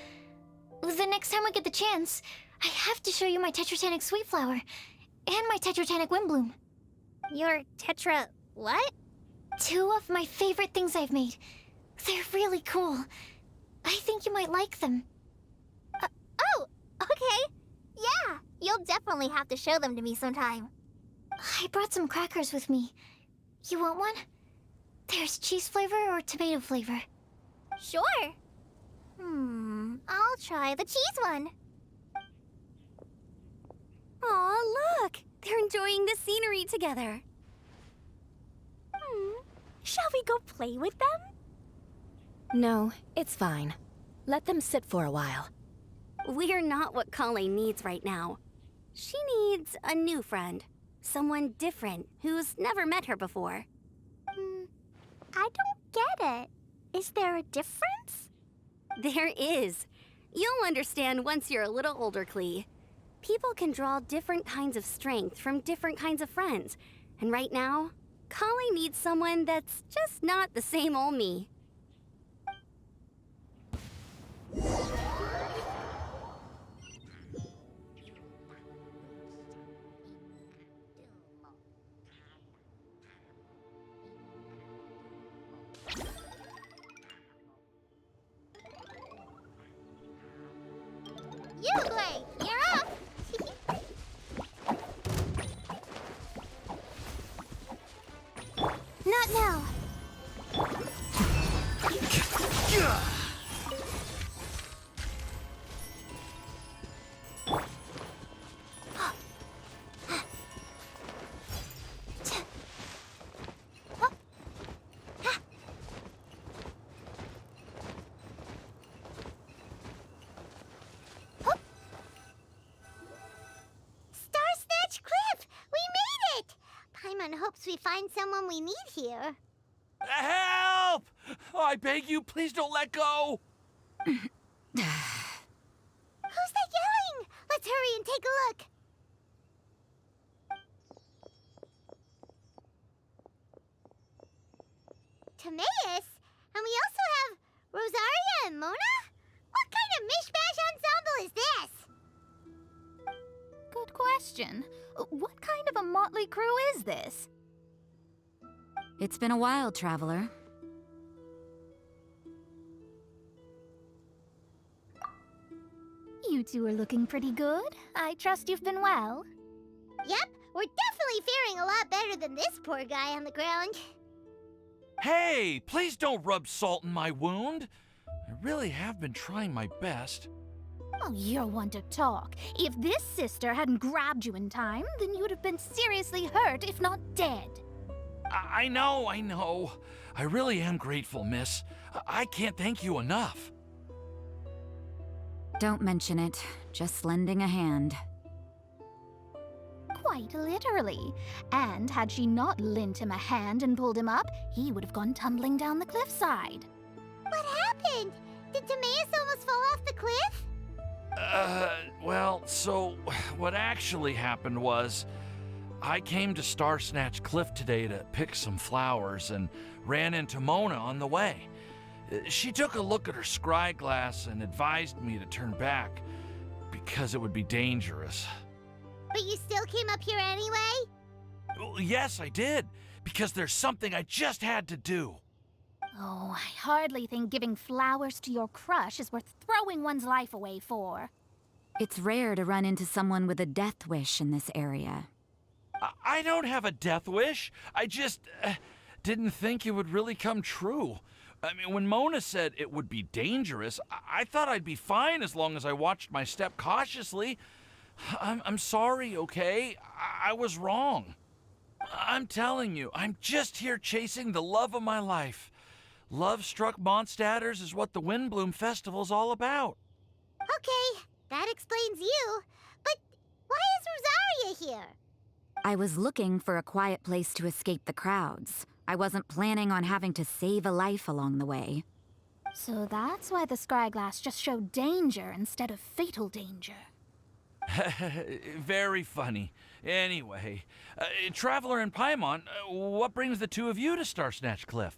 Speaker 3: The next time I get the chance, I have to show you my Tetratanic Sweet Flower and my Tetratanic Windbloom.
Speaker 1: Your Tetra... what?
Speaker 3: 2 of my favorite things I've made. They're really cool. I think you might like them.
Speaker 1: Oh, okay. Yeah, you'll definitely have to show them to me sometime.
Speaker 3: I brought some crackers with me. You want one? There's cheese flavor or tomato flavor.
Speaker 1: Sure. I'll try the cheese one.
Speaker 4: Aw, look! They're enjoying the scenery together.
Speaker 14: Shall we go play with them?
Speaker 2: No, it's fine. Let them sit for a while.
Speaker 4: We're not what Colleen needs right now. She needs a new friend. Someone different who's never met her before.
Speaker 1: I don't get it. Is there a difference?
Speaker 4: There is. You'll understand once you're a little older, Klee. People can draw different kinds of strength from different kinds of friends. And right now, Colleen needs someone that's just not the same old me.
Speaker 1: Uglay, you're up! Not now. Star-Snatch Cliff! We made it! Paimon hopes we find someone we need here.
Speaker 5: Help! Oh, I beg you, please don't let go!
Speaker 1: Who's that yelling? Let's hurry and take a look. Timaeus? And we also have Rosaria and Mona? What kind of mishmash ensemble is this?
Speaker 15: Good question.
Speaker 14: What kind of a motley crew is this?
Speaker 11: It's been a while, traveler.
Speaker 14: You two are looking pretty good. I trust you've been well.
Speaker 1: Yep, we're definitely faring a lot better than this poor guy on the ground.
Speaker 5: Hey, please don't rub salt in my wound. I really have been trying my best.
Speaker 14: Oh, you're one to talk. If this sister hadn't grabbed you in time, then you'd have been seriously hurt, if not dead.
Speaker 5: I know. I really am grateful, miss. I can't thank you enough.
Speaker 11: Don't mention it. Just lending a hand.
Speaker 14: Quite literally. And had she not lent him a hand and pulled him up, he would have gone tumbling down the cliffside.
Speaker 1: What happened? Did Timaeus almost fall off the cliff?
Speaker 5: Well, so what actually happened was I came to Star Snatch Cliff today to pick some flowers and ran into Mona on the way. She took a look at her scry glass and advised me to turn back because it would be dangerous.
Speaker 1: But you still came up here anyway?
Speaker 5: Well, yes, I did, because there's something I just had to do.
Speaker 14: Oh, I hardly think giving flowers to your crush is worth throwing one's life away for.
Speaker 11: It's rare to run into someone with a death wish in this area.
Speaker 5: I don't have a death wish. I just didn't think it would really come true. I mean, when Mona said it would be dangerous, I thought I'd be fine as long as I watched my step cautiously. I'm sorry, okay? I was wrong. I'm telling you, I'm just here chasing the love of my life. Love-struck Mondstadters is what the Windbloom Festival's all about.
Speaker 1: Okay, that explains you. But why is Rosaria here?
Speaker 11: I was looking for a quiet place to escape the crowds. I wasn't planning on having to save a life along the way.
Speaker 14: So that's why the scryglass just showed danger instead of fatal danger.
Speaker 5: Very funny. Anyway, Traveler and Paimon, what brings the two of you to Star Snatch Cliff?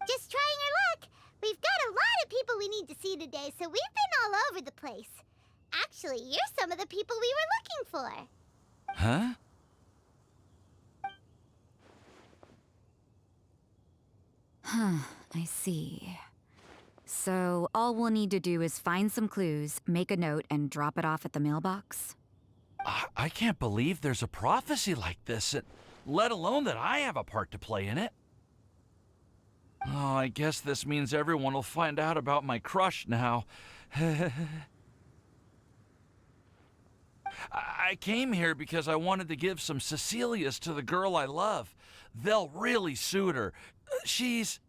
Speaker 1: Just trying our luck. We've got a lot of people we need to see today, so we've been all over the place. Actually, you're some of the people we were looking for.
Speaker 5: Huh?
Speaker 11: I see. So all we'll need to do is find some clues, make a note, and drop it off at the mailbox?
Speaker 5: I can't believe there's a prophecy like this, let alone that I have a part to play in it. Oh, I guess this means everyone will find out about my crush now. I came here because I wanted to give some Cecilias to the girl I love. They'll really suit her. She's...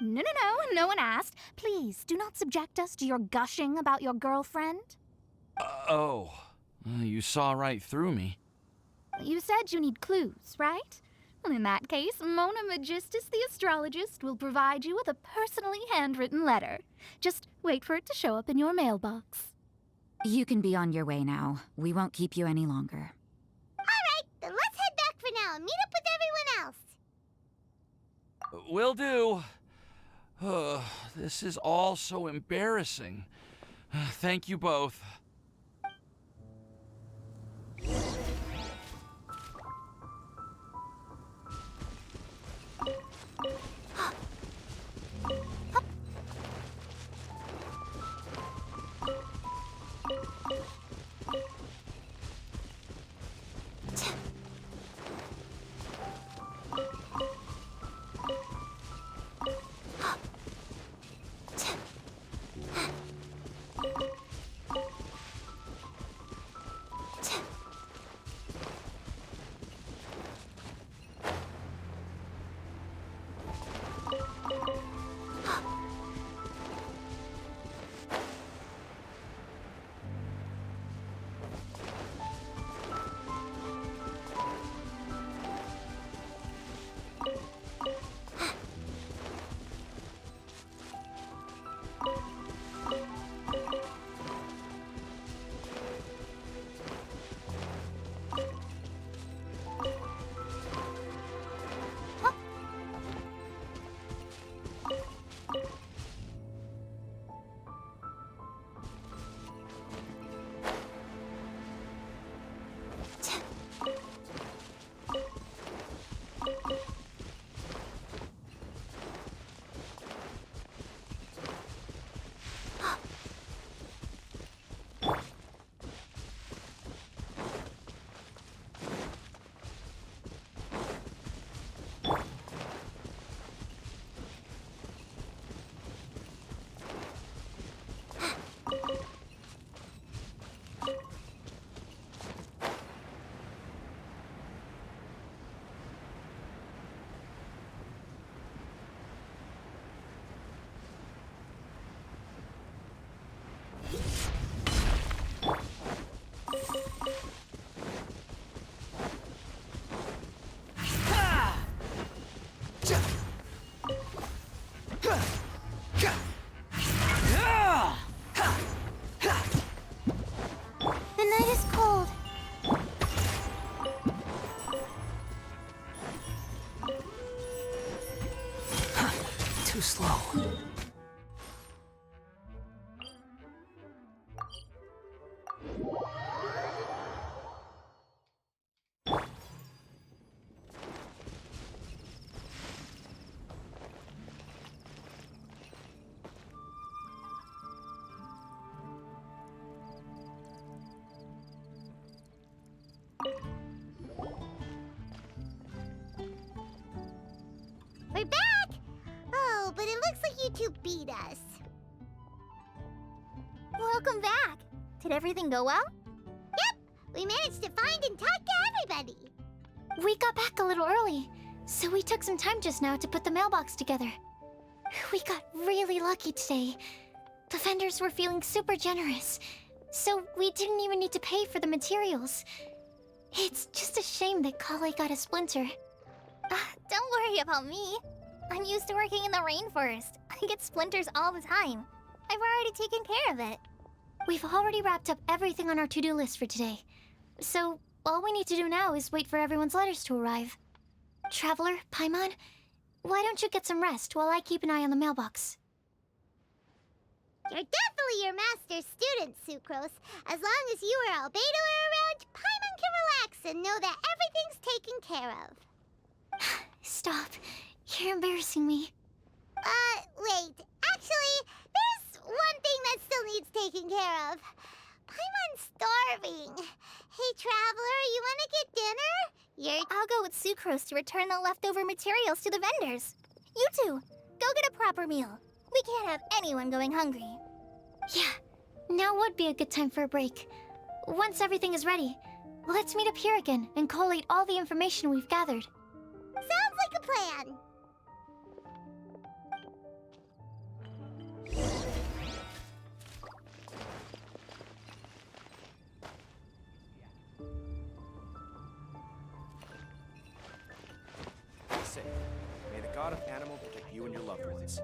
Speaker 14: No one asked. Please, do not subject us to your gushing about your girlfriend.
Speaker 5: Oh, you saw right through me.
Speaker 14: You said you need clues, right? Well, in that case, Mona Magistus the astrologist will provide you with a personally handwritten letter. Just wait for it to show up in your mailbox.
Speaker 11: You can be on your way now. We won't keep you any longer.
Speaker 1: All right, then let's head back for now and meet up with everyone else.
Speaker 5: Will do. This is all so embarrassing. Thank you both.
Speaker 15: too slow.
Speaker 1: We're back! Oh, but it looks like you two beat us.
Speaker 14: Welcome back. Did everything go well?
Speaker 1: Yep! We managed to find and talk to everybody.
Speaker 3: We got back a little early, so we took some time just now to put the mailbox together. We got really lucky today. The vendors were feeling super generous, so we didn't even need to pay for the materials. It's just a shame that Kale got a splinter.
Speaker 14: Don't worry about me. I'm used to working in the rainforest. I get splinters all the time. I've already taken care of it.
Speaker 3: We've already wrapped up everything on our to-do list for today. So, all we need to do now is wait for everyone's letters to arrive. Traveler, Paimon, why don't you get some rest while I keep an eye on the mailbox?
Speaker 1: You're definitely your master's student, Sucrose. As long as you or Albedo are around, Paimon can relax and know that everything's taken care of.
Speaker 3: Stop. You're embarrassing me.
Speaker 1: Wait. Actually, there's one thing that still needs taking care of. Paimon's starving. Hey, Traveler, you wanna get dinner?
Speaker 14: I'll go with Sucrose to return the leftover materials to the vendors. You two, go get a proper meal. We can't have anyone going hungry.
Speaker 3: Yeah, now would be a good time for a break. Once everything is ready, let's meet up here again and collate all the information we've gathered.
Speaker 1: Sounds like a plan.
Speaker 10: Say, may the god of animal protect you and your loved ones.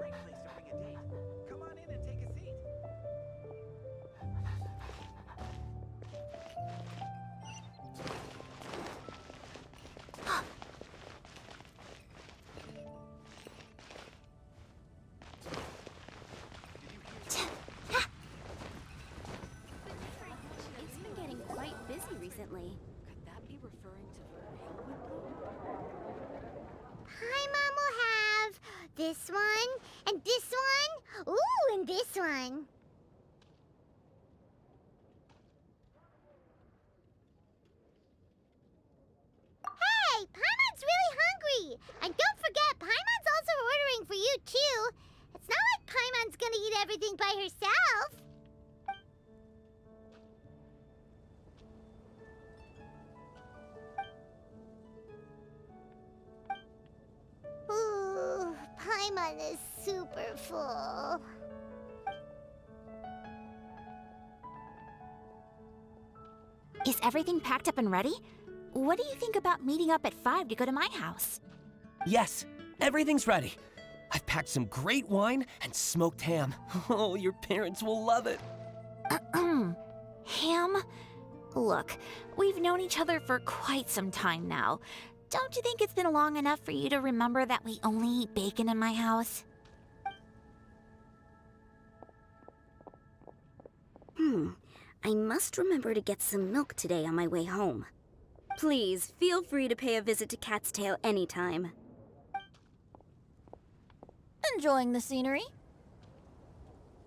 Speaker 16: Come on in and take a seat.
Speaker 4: It's been getting quite busy recently. Could that be referring to the pale
Speaker 1: Paimon will have this one, and this one, ooh, and this one. Hey, Paimon's really hungry! And don't forget, Paimon's also ordering for you, too. It's not like Paimon's gonna eat everything by herself. Ooh, Paimon is super full.
Speaker 2: Is everything packed up and ready? What do you think about meeting up at 5 to go to my house?
Speaker 15: Yes, everything's ready. I've packed some great wine and smoked ham. Oh, your parents will love it.
Speaker 2: Ham? Look, we've known each other for quite some time now. Don't you think it's been long enough for you to remember that we only eat bacon in my house?
Speaker 4: I must remember to get some milk today on my way home. Please, feel free to pay a visit to Cat's Tail anytime.
Speaker 9: Enjoying the scenery?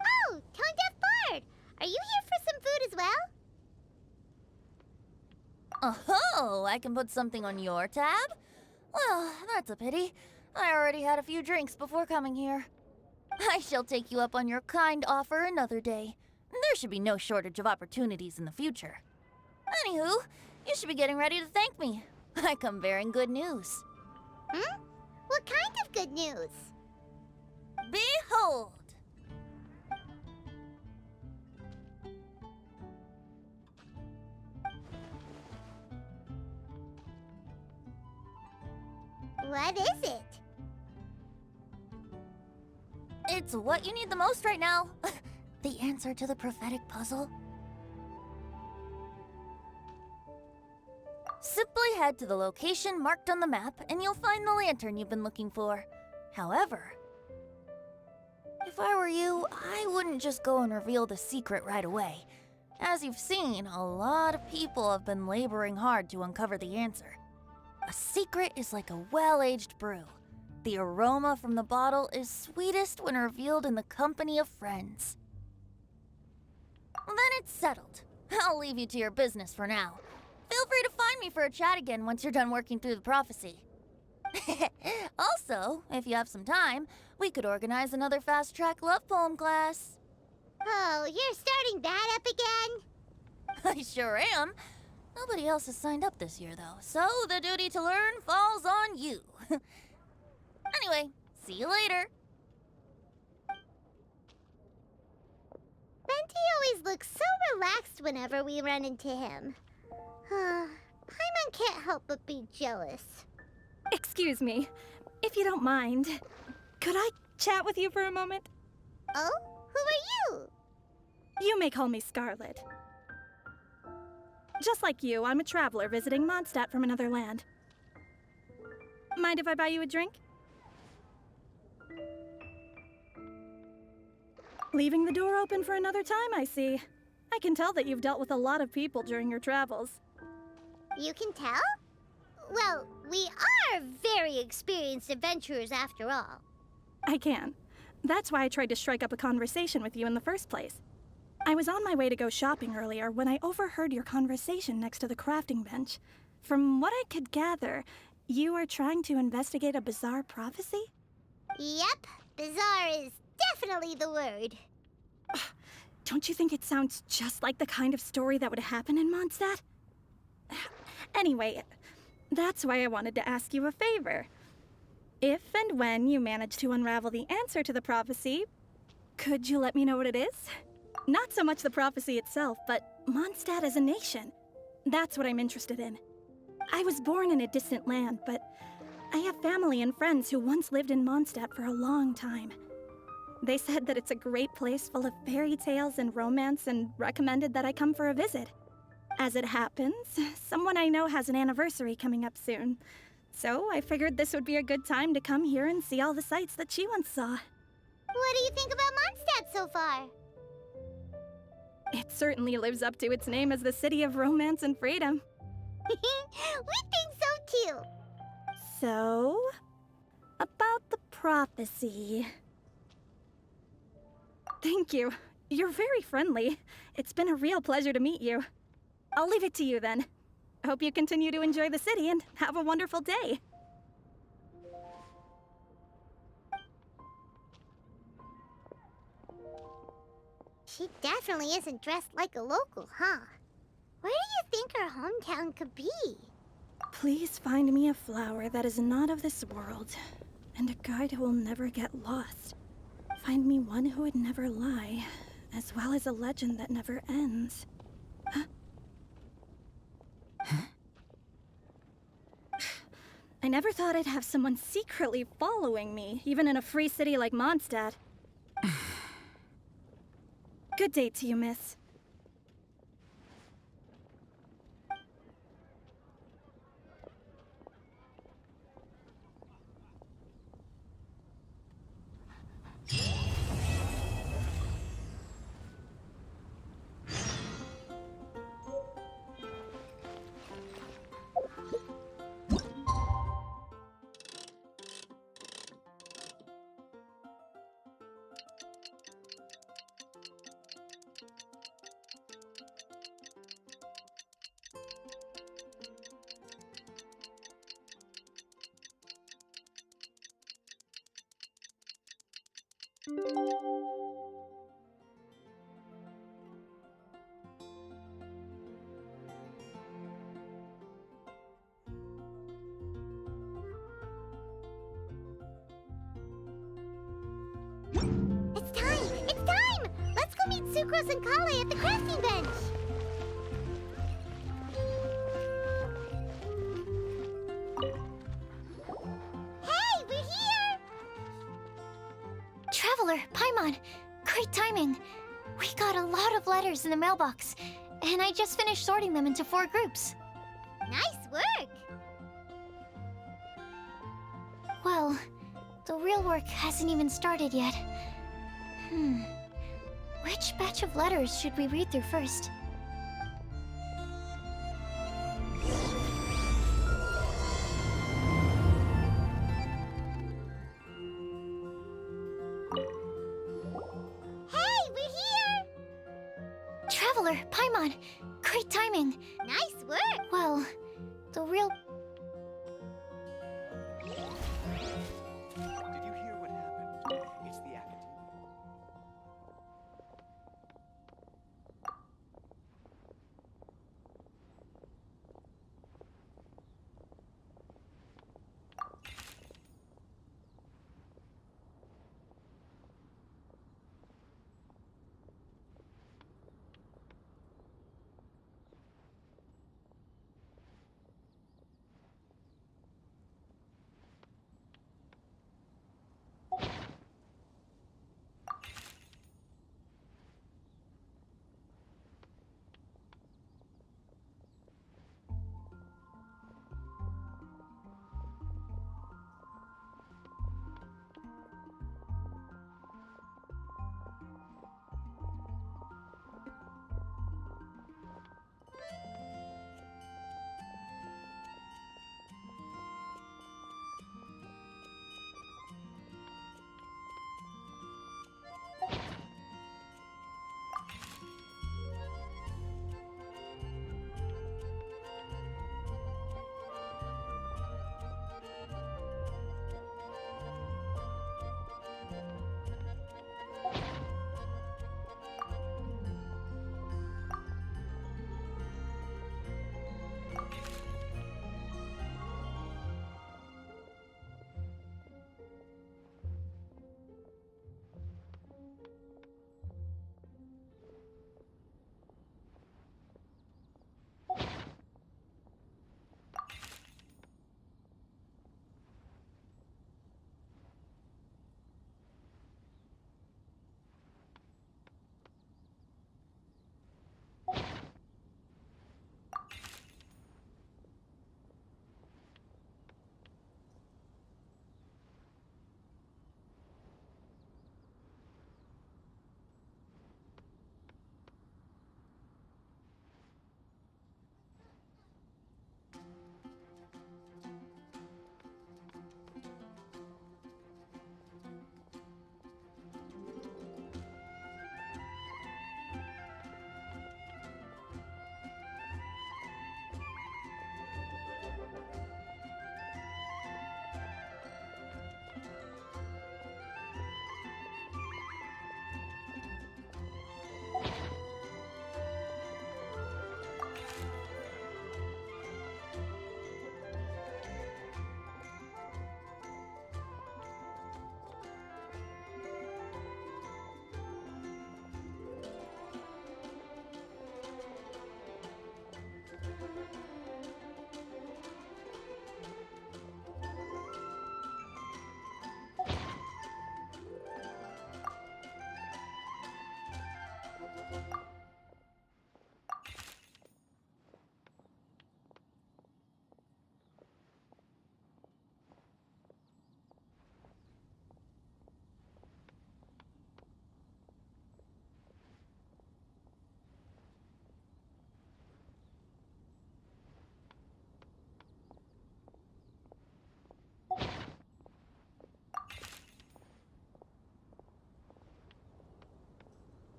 Speaker 1: Oh, Tone Deaf Bard! Are you here for some food as well?
Speaker 9: Oh, I can put something on your tab? Well, that's a pity. I already had a few drinks before coming here. I shall take you up on your kind offer another day. There should be no shortage of opportunities in the future. Anywho, you should be getting ready to thank me. I come bearing good news.
Speaker 1: What kind of good news?
Speaker 9: Behold!
Speaker 1: What is it?
Speaker 9: It's what you need the most right now. The answer to the prophetic puzzle. Simply head to the location marked on the map and you'll find the lantern you've been looking for. However, If I were you, I wouldn't just go and reveal the secret right away. As you've seen, a lot of people have been laboring hard to uncover the answer. A secret is like a well-aged brew. The aroma from the bottle is sweetest when revealed in the company of friends. Then it's settled. I'll leave you to your business for now. Feel free to find me for a chat again once you're done working through the prophecy. Also, if you have some time, we could organize another fast-track love poem class.
Speaker 1: Oh, you're starting that up again?
Speaker 9: I sure am. Nobody else has signed up this year, though, so the duty to learn falls on you. Anyway, see you later.
Speaker 1: Venti always looks so relaxed whenever we run into him. Paimon can't help but be jealous.
Speaker 17: Excuse me, if you don't mind, could I chat with you for a moment?
Speaker 1: Oh? Who are you?
Speaker 17: You may call me Scarlet. Just like you, I'm a traveler visiting Mondstadt from another land. Mind if I buy you a drink? Leaving the door open for another time, I see. I can tell that you've dealt with a lot of people during your travels.
Speaker 1: You can tell? Well, we are very experienced adventurers after all.
Speaker 17: I can. That's why I tried to strike up a conversation with you in the first place. I was on my way to go shopping earlier when I overheard your conversation next to the crafting bench. From what I could gather, you are trying to investigate a bizarre prophecy?
Speaker 1: Yep, bizarre is definitely the word.
Speaker 17: Don't you think it sounds just like the kind of story that would happen in Mondstadt? Anyway, that's why I wanted to ask you a favor. If and when you manage to unravel the answer to the prophecy, could you let me know what it is? Not so much the prophecy itself, but Mondstadt as a nation. That's what I'm interested in. I was born in a distant land, but I have family and friends who once lived in Mondstadt for a long time. They said that it's a great place full of fairy tales and romance and recommended that I come for a visit. As it happens, someone I know has an anniversary coming up soon. So I figured this would be a good time to come here and see all the sights that she once saw.
Speaker 1: What do you think about Mondstadt so far?
Speaker 17: It certainly lives up to its name as the city of romance and freedom.
Speaker 1: We think so too.
Speaker 17: So, about the prophecy. Thank you. You're very friendly. It's been a real pleasure to meet you. I'll leave it to you then. Hope you continue to enjoy the city and have a wonderful day.
Speaker 1: She definitely isn't dressed like a local, huh? Where do you think her hometown could be?
Speaker 17: Please find me a flower that is not of this world, and a guide who will never get lost. Find me one who would never lie, as well as a legend that never ends. Huh? I never thought I'd have someone secretly following me, even in a free city like Mondstadt. Good day to you, miss.
Speaker 1: It's time! It's time! Let's go meet Sucrose and Kale at the crafting bench! Hey, we're here!
Speaker 3: Traveler, Paimon, great timing. We got a lot of letters in the mailbox, and I just finished sorting them into 4 groups.
Speaker 1: Nice work!
Speaker 3: Well, the real work hasn't even started yet. Which batch of letters should we read through first?
Speaker 1: Hey, we're here!
Speaker 3: Traveler, Paimon! Great timing!
Speaker 1: Nice work!
Speaker 3: Well, the real...
Speaker 16: Did you hear what happened? It's the academy.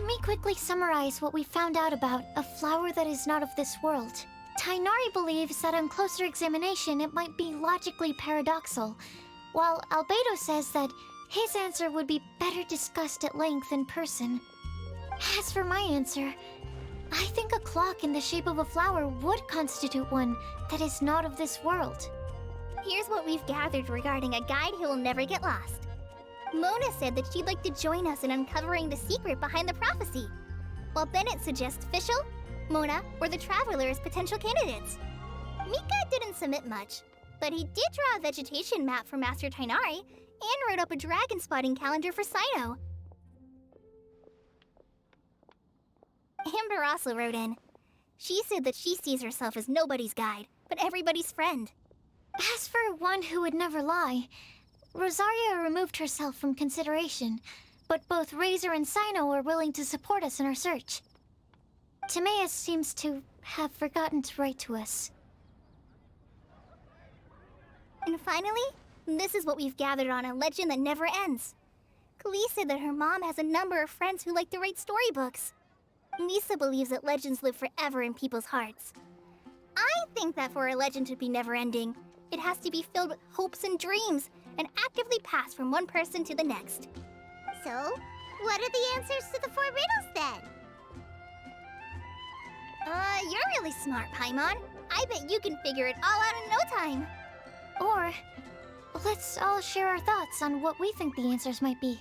Speaker 3: me quickly summarize what we found out about a flower that is not of this world. Tainari believes that on closer examination it might be logically paradoxal, while Albedo says that his answer would be better discussed at length in person. As for my answer, I think a clock in the shape of a flower would constitute one that is not of this world.
Speaker 1: Here's what we've gathered regarding a guide who will never get lost. Mona said that she'd like to join us in uncovering the secret behind the prophecy, while Bennett suggests Fischl, Mona, or the Traveler as potential candidates. Mika didn't submit much, but he did draw a vegetation map for Master Tainari and wrote up a dragon spotting calendar for Sino. Amber also wrote in. She said that she sees herself as nobody's guide, but everybody's friend.
Speaker 3: As for one who would never lie, Rosaria removed herself from consideration, but both Razor and Sino are willing to support us in our search. Timaeus seems to have forgotten to write to us.
Speaker 1: And finally, this is what we've gathered on a legend that never ends. Klee said that her mom has a number of friends who like to write storybooks. Lisa believes that legends live forever in people's hearts. I think that for a legend to be never-ending, it has to be filled with hopes and dreams, and actively passed from one person to the next. So, what are the answers to the 4 riddles then? You're really smart, Paimon. I bet you can figure it all out in no time.
Speaker 3: Or, let's all share our thoughts on what we think the answers might be.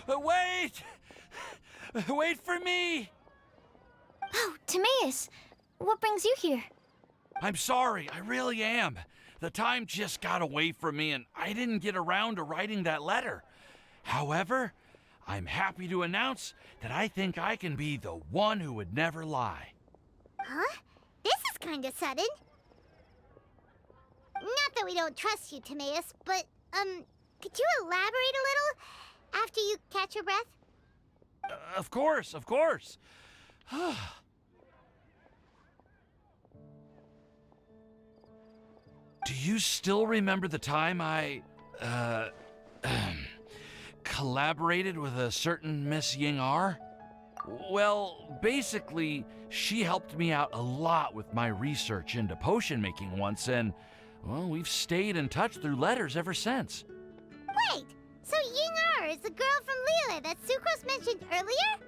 Speaker 5: Wait! Wait for me!
Speaker 3: Oh, Timaeus! What brings you here?
Speaker 5: I'm sorry, I really am. The time just got away from me and I didn't get around to writing that letter. However, I'm happy to announce that I think I can be the one who would never lie.
Speaker 1: Huh? This is kinda sudden. Not that we don't trust you, Timaeus, but, could you elaborate a little after you catch your breath?
Speaker 5: Of course, of course. Do you still remember the time I, collaborated with a certain Miss Ying-ar? Well, basically, she helped me out a lot with my research into potion making once, and, well, we've stayed in touch through letters ever since.
Speaker 1: Wait, so Ying-ar is the girl from Liyue that Sucrose mentioned earlier?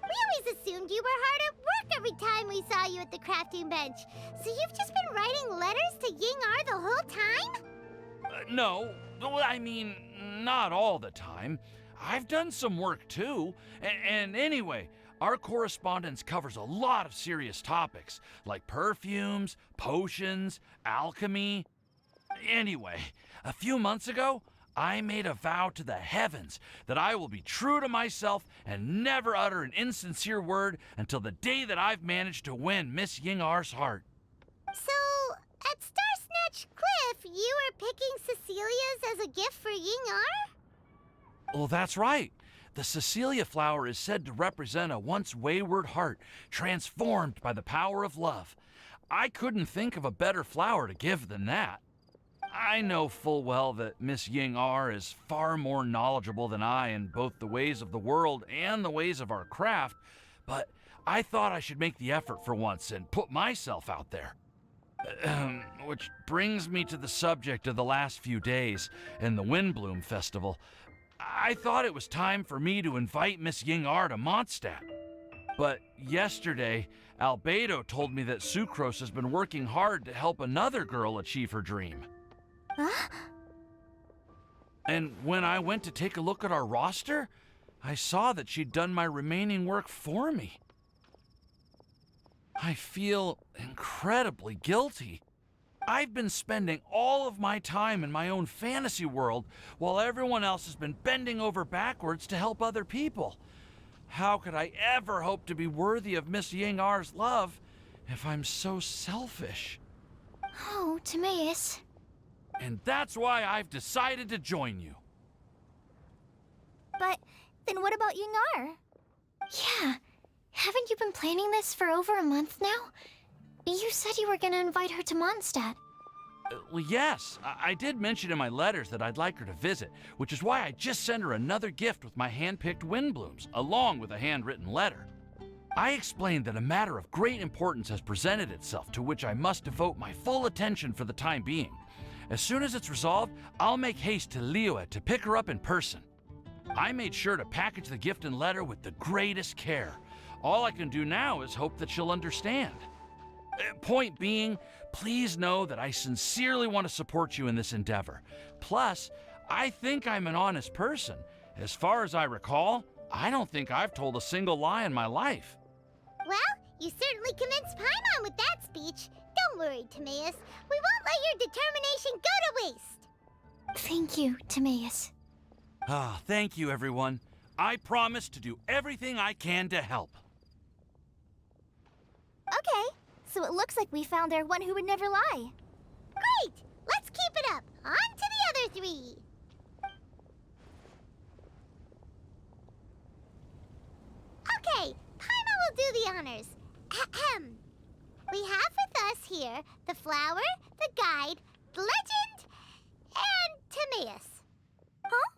Speaker 1: We always assumed you were hard at work every time we saw you at the crafting bench. So you've just been writing letters to Ying-ar the whole time?
Speaker 5: No, I mean, not all the time. I've done some work too. And anyway, our correspondence covers a lot of serious topics, like perfumes, potions, alchemy. Anyway, a few months ago, I made a vow to the heavens that I will be true to myself and never utter an insincere word until the day that I've managed to win Miss Ying-ar's heart.
Speaker 1: So, at Star Snatch Cliff, you were picking Cecilia's as a gift for Ying-ar?
Speaker 5: Well, that's right. The Cecilia flower is said to represent a once wayward heart transformed by the power of love. I couldn't think of a better flower to give than that. I know full well that Miss Ying-ar is far more knowledgeable than I in both the ways of the world and the ways of our craft, but I thought I should make the effort for once and put myself out there. Which brings me to the subject of the last few days and the Windbloom Festival. I thought it was time for me to invite Miss Ying-ar to Mondstadt. But yesterday, Albedo told me that Sucrose has been working hard to help another girl achieve her dream.
Speaker 1: Huh?
Speaker 5: And when I went to take a look at our roster, I saw that she'd done my remaining work for me. I feel incredibly guilty. I've been spending all of my time in my own fantasy world while everyone else has been bending over backwards to help other people. How could I ever hope to be worthy of Miss Ying-ar's love if I'm so selfish?
Speaker 3: Oh, Timaeus.
Speaker 5: And that's why I've decided to join you.
Speaker 1: But then what about Ying-ar?
Speaker 3: Yeah. Haven't you been planning this for over a month now? You said you were gonna invite her to Mondstadt.
Speaker 5: Well, yes, I did mention in my letters that I'd like her to visit, which is why I just sent her another gift with my hand-picked wind blooms, along with a handwritten letter. I explained that a matter of great importance has presented itself, to which I must devote my full attention for the time being. As soon as it's resolved, I'll make haste to Liyue to pick her up in person. I made sure to package the gift and letter with the greatest care. All I can do now is hope that she'll understand. Point being, please know that I sincerely want to support you in this endeavor. Plus, I think I'm an honest person. As far as I recall, I don't think I've told a single lie in my life.
Speaker 1: Well, you certainly convinced Paimon with that speech. Don't worry, Timaeus. We won't let your determination go to waste.
Speaker 3: Thank you, Timaeus.
Speaker 5: Ah, thank you, everyone. I promise to do everything I can to help.
Speaker 3: Okay, so it looks like we found our one who would never lie.
Speaker 1: Great! Let's keep it up. On to the other three. Okay, Paimon will do the honors. Ahem. We have with us here the flower, the guide, the legend, and Timaeus.
Speaker 3: Huh?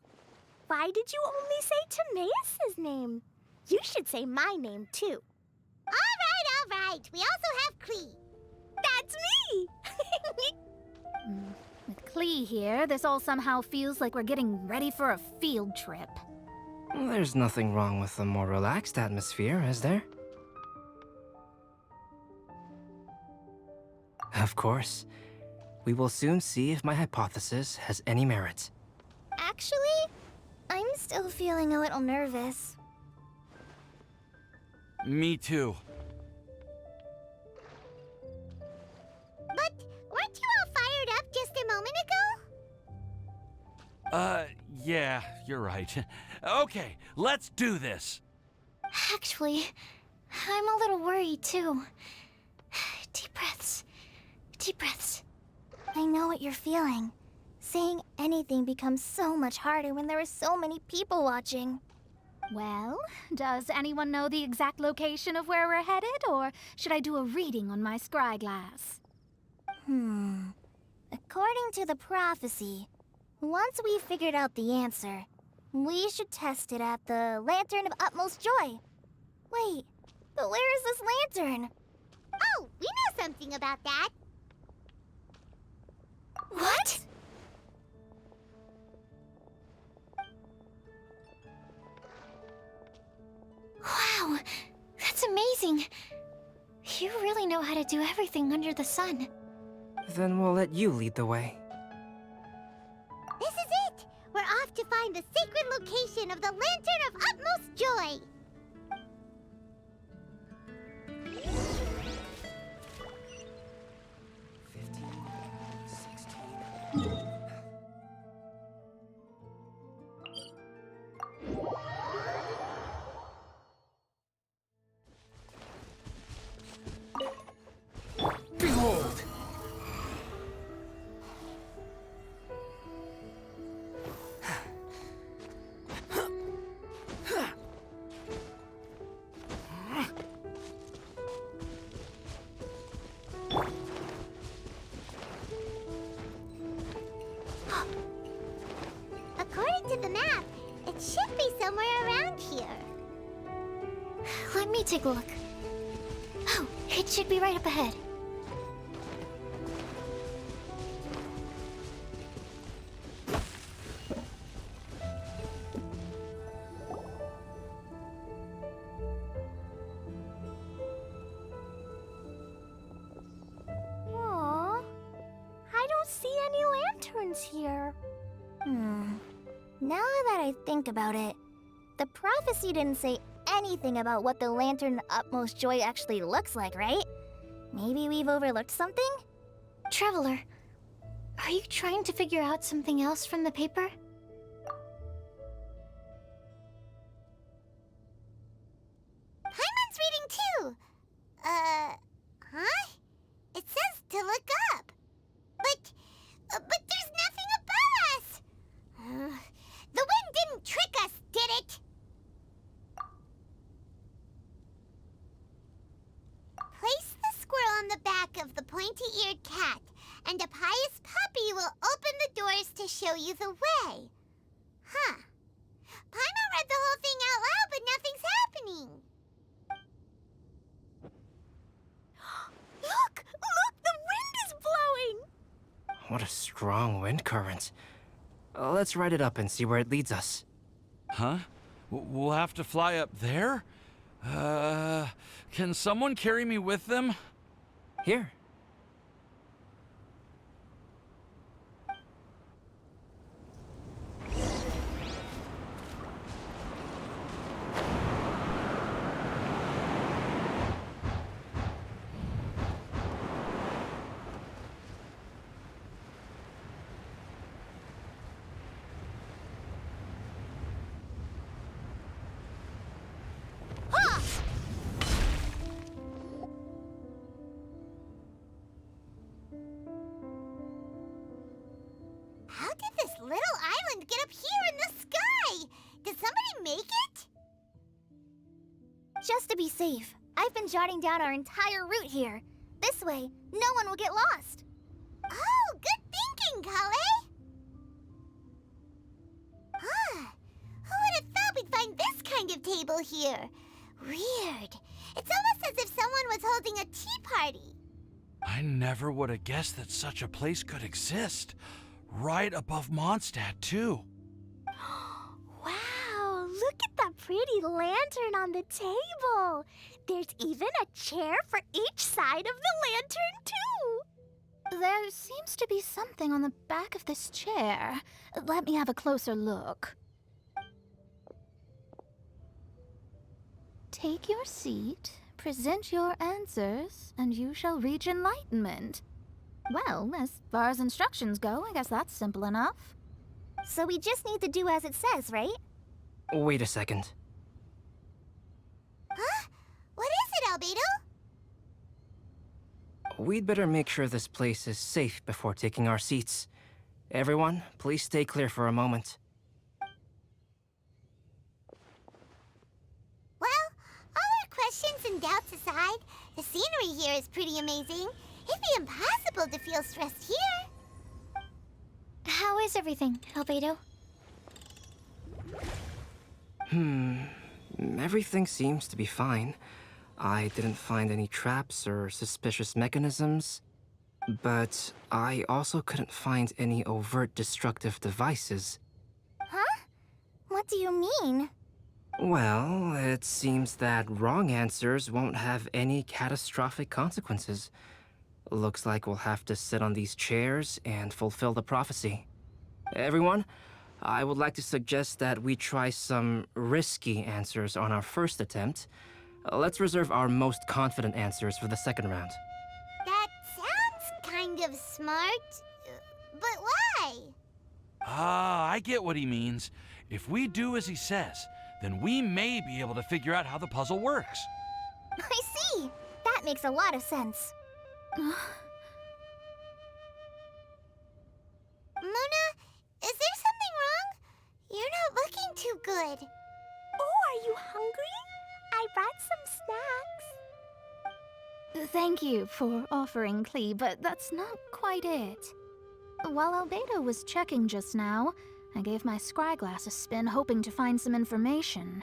Speaker 3: Why did you only say Timaeus' name? You should say my name, too.
Speaker 1: All right. We also have Klee.
Speaker 3: That's me!
Speaker 14: With Klee here, this all somehow feels like we're getting ready for a field trip.
Speaker 8: There's nothing wrong with a more relaxed atmosphere, is there? Of course. We will soon see if my hypothesis has any merit.
Speaker 3: Actually, I'm still feeling a little nervous.
Speaker 5: Me too.
Speaker 1: But weren't you all fired up just a moment ago?
Speaker 5: Yeah, you're right. Okay, let's do this.
Speaker 3: Actually, I'm a little worried, too. Deep breaths. Deep breaths. I know what you're feeling. Saying anything becomes so much harder when there are so many people watching.
Speaker 14: Well, does anyone know the exact location of where we're headed, or should I do a reading on my scry glass?
Speaker 3: According to the prophecy, once we've figured out the answer, we should test it at the Lantern of Utmost Joy. Wait, but where is this lantern?
Speaker 1: Oh, we know something about that.
Speaker 3: What? Wow, that's amazing. You really know how to do everything under the sun.
Speaker 8: Then we'll let you lead the way.
Speaker 1: This is it! We're off to find the sacred location of the Lantern of Utmost Joy!
Speaker 15: Behold!
Speaker 1: According to the map, it should be somewhere around here.
Speaker 3: Let me take a look. Oh, it should be right up ahead. Aw, I don't see any lanterns here. Now that I think about it, the prophecy didn't say anything about what the Lantern of Utmost Joy actually looks like, right? Maybe we've overlooked something? Traveler, are you trying to figure out something else from the paper?
Speaker 1: Paimon's reading too! Huh? It says to look up. But there's nothing above us! The wind didn't trick us, did it? Place the squirrel on the back of the pointy-eared cat and a pious puppy will open the doors to show you the way. Huh. Paimon read the whole thing out loud, but nothing's happening.
Speaker 3: Look! Look! The wind is blowing!
Speaker 8: What a strong wind current. Let's write it up and see where it leads us.
Speaker 5: Huh? We'll have to fly up there? Can someone carry me with them?
Speaker 8: Here.
Speaker 1: How did this little island get up here in the sky? Did somebody make it?
Speaker 3: Just to be safe, I've been jotting down our entire route here. This way, no one will get lost.
Speaker 1: Oh, good thinking, Kale. Huh. Who would have thought we'd find this kind of table here? Weird. It's almost as if someone was holding a tea party.
Speaker 5: I never would have guessed that such a place could exist. Right above Mondstadt, too.
Speaker 3: Wow, look at that pretty lantern on the table. There's even a chair for each side of the lantern, too.
Speaker 14: There seems to be something on the back of this chair. Let me have a closer look. Take your seat, present your answers, and you shall reach enlightenment. Well, as far as instructions go, I guess that's simple enough.
Speaker 3: So we just need to do as it says, right?
Speaker 8: Wait a second.
Speaker 1: Huh? What is it, Albedo?
Speaker 8: We'd better make sure this place is safe before taking our seats. Everyone, please stay clear for a moment.
Speaker 1: Well, all our questions and doubts aside, the scenery here is pretty amazing. It'd be impossible to feel stressed here.
Speaker 3: How is everything, Albedo?
Speaker 8: Everything seems to be fine. I didn't find any traps or suspicious mechanisms, but I also couldn't find any overt destructive devices.
Speaker 3: Huh? What do you mean?
Speaker 8: Well, it seems that wrong answers won't have any catastrophic consequences. Looks like we'll have to sit on these chairs and fulfill the prophecy. Everyone, I would like to suggest that we try some risky answers on our first attempt. Let's reserve our most confident answers for the second round.
Speaker 1: That sounds kind of smart. But why?
Speaker 5: Ah, I get what he means. If we do as he says, then we may be able to figure out how the puzzle works.
Speaker 3: I see. That makes a lot of sense.
Speaker 1: Mona, is there something wrong? You're not looking too good.
Speaker 3: Oh, are you hungry? I brought some snacks.
Speaker 14: Thank you for offering, Klee, but that's not quite it. While Albedo was checking just now, I gave my scryglass a spin hoping to find some information.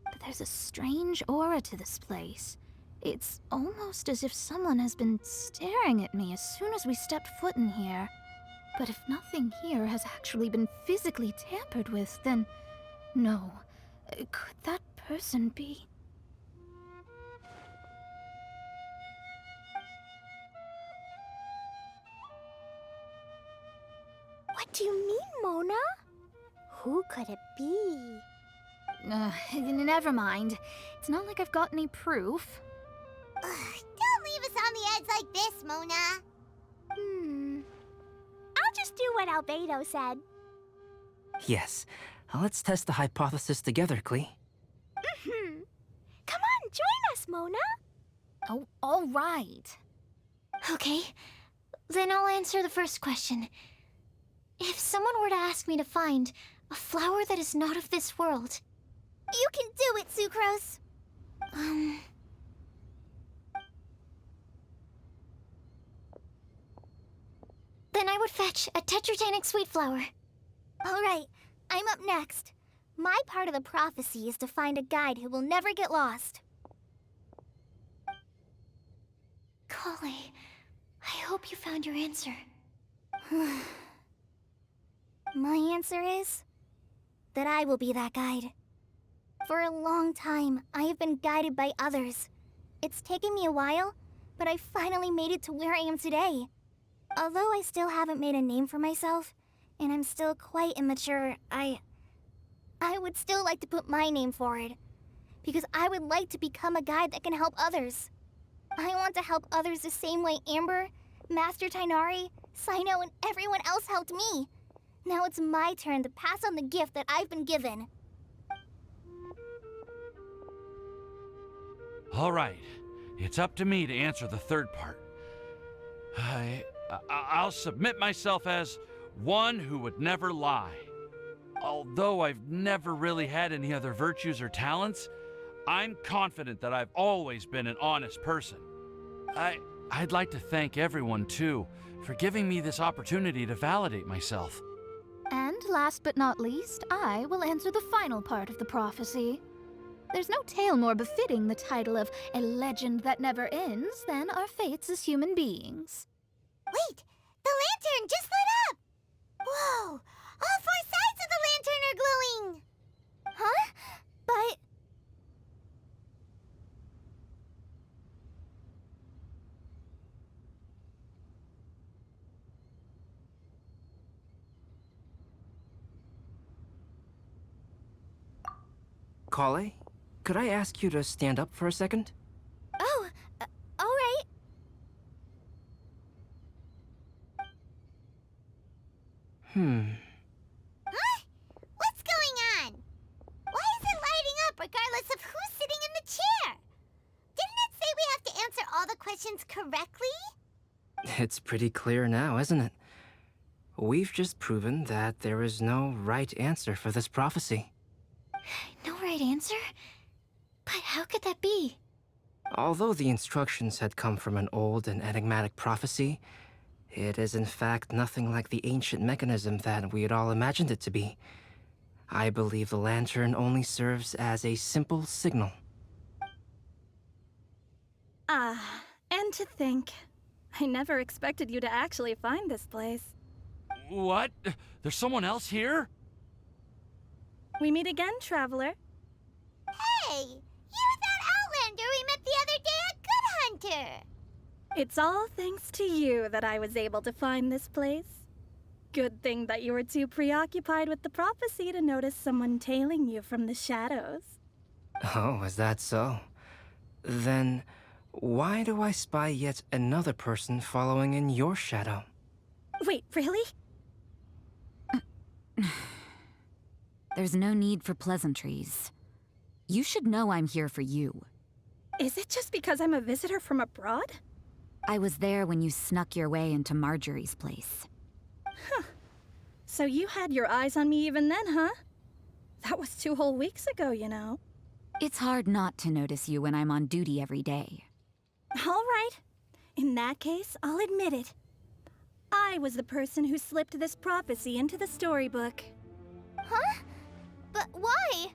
Speaker 14: But there's a strange aura to this place. It's almost as if someone has been staring at me as soon as we stepped foot in here. But if nothing here has actually been physically tampered with, then no. Could that person be?
Speaker 3: What do you mean, Mona? Who could it be?
Speaker 14: Never mind. It's not like I've got any proof.
Speaker 1: Don't leave us on the edge like this, Mona.
Speaker 3: I'll just do what Albedo said.
Speaker 8: Yes, let's test the hypothesis together, Klee.
Speaker 3: Come on, join us, Mona.
Speaker 14: Oh, all right.
Speaker 3: Okay, then I'll answer the first question. If someone were to ask me to find a flower that is not of this world...
Speaker 1: You can do it, Sucrose.
Speaker 3: I would fetch a tetragonic sweet flower.
Speaker 1: All right, I'm up next. My part of the prophecy is to find a guide who will never get lost.
Speaker 3: Kale, I hope you found your answer.
Speaker 1: My answer is that I will be that guide. For a long time, I have been guided by others. It's taken me a while, but I finally made it to where I am today. Although I still haven't made a name for myself, and I'm still quite immature, I would still like to put my name forward. Because I would like to become a guide that can help others. I want to help others the same way Amber, Master Tainari, Sino, and everyone else helped me. Now it's my turn to pass on the gift that I've been given.
Speaker 5: All right, it's up to me to answer the third part. I'll submit myself as one who would never lie. Although I've never really had any other virtues or talents, I'm confident that I've always been an honest person. I'd like to thank everyone, too, for giving me this opportunity to validate myself.
Speaker 14: And last but not least, I will answer the final part of the prophecy. There's no tale more befitting the title of a legend that never ends than our fates as human beings.
Speaker 1: Wait! The lantern just lit up! Whoa! All four sides of the lantern are glowing! Huh? But...
Speaker 8: Kale, could I ask you to stand up for a second?
Speaker 1: Oh, all right. Huh? What's going on? Why is it lighting up regardless of who's sitting in the chair? Didn't it say we have to answer all the questions correctly?
Speaker 8: It's pretty clear now, isn't it? We've just proven that there is no right answer for this prophecy.
Speaker 3: No right answer? But how could that be?
Speaker 8: Although the instructions had come from an old and enigmatic prophecy, it is in fact nothing like the ancient mechanism that we had all imagined it to be. I believe the lantern only serves as a simple signal.
Speaker 17: Ah, and to think, I never expected you to actually find this place.
Speaker 5: What? There's someone else here?
Speaker 17: We meet again, traveler.
Speaker 1: Hey! You're that Outlander we met the other day at Good Hunter!
Speaker 17: It's all thanks to you that I was able to find this place. Good thing that you were too preoccupied with the prophecy to notice someone tailing you from the shadows.
Speaker 8: Oh, is that so? Then, why do I spy yet another person following in your shadow?
Speaker 17: Wait, really?
Speaker 18: There's no need for pleasantries. You should know I'm here for you.
Speaker 17: Is it just because I'm a visitor from abroad?
Speaker 18: I was there when you snuck your way into Marjorie's place.
Speaker 17: Huh. So you had your eyes on me even then, huh? That was 2 whole weeks ago, you know.
Speaker 18: It's hard not to notice you when I'm on duty every day.
Speaker 17: All right. In that case, I'll admit it. I was the person who slipped this prophecy into the storybook.
Speaker 1: Huh? But why?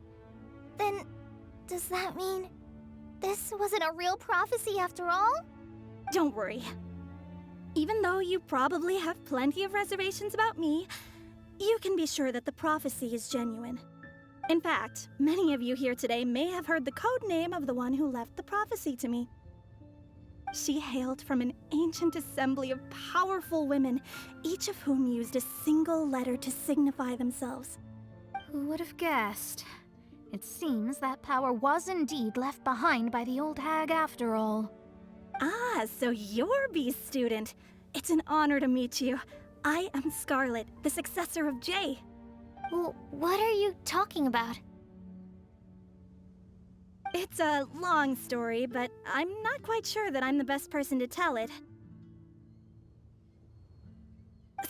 Speaker 1: Then, does that mean this wasn't a real prophecy after all?
Speaker 17: Don't worry. Even though you probably have plenty of reservations about me, you can be sure that the prophecy is genuine. In fact, many of you here today may have heard the code name of the one who left the prophecy to me. She hailed from an ancient assembly of powerful women, each of whom used a single letter to signify themselves.
Speaker 14: Who would have guessed? It seems that power was indeed left behind by the old hag after all.
Speaker 17: Ah, so you're B's student. It's an honor to meet you. I am Scarlet, the successor of Jay.
Speaker 3: Well, what are you talking about?
Speaker 17: It's a long story, but I'm not quite sure that I'm the best person to tell it.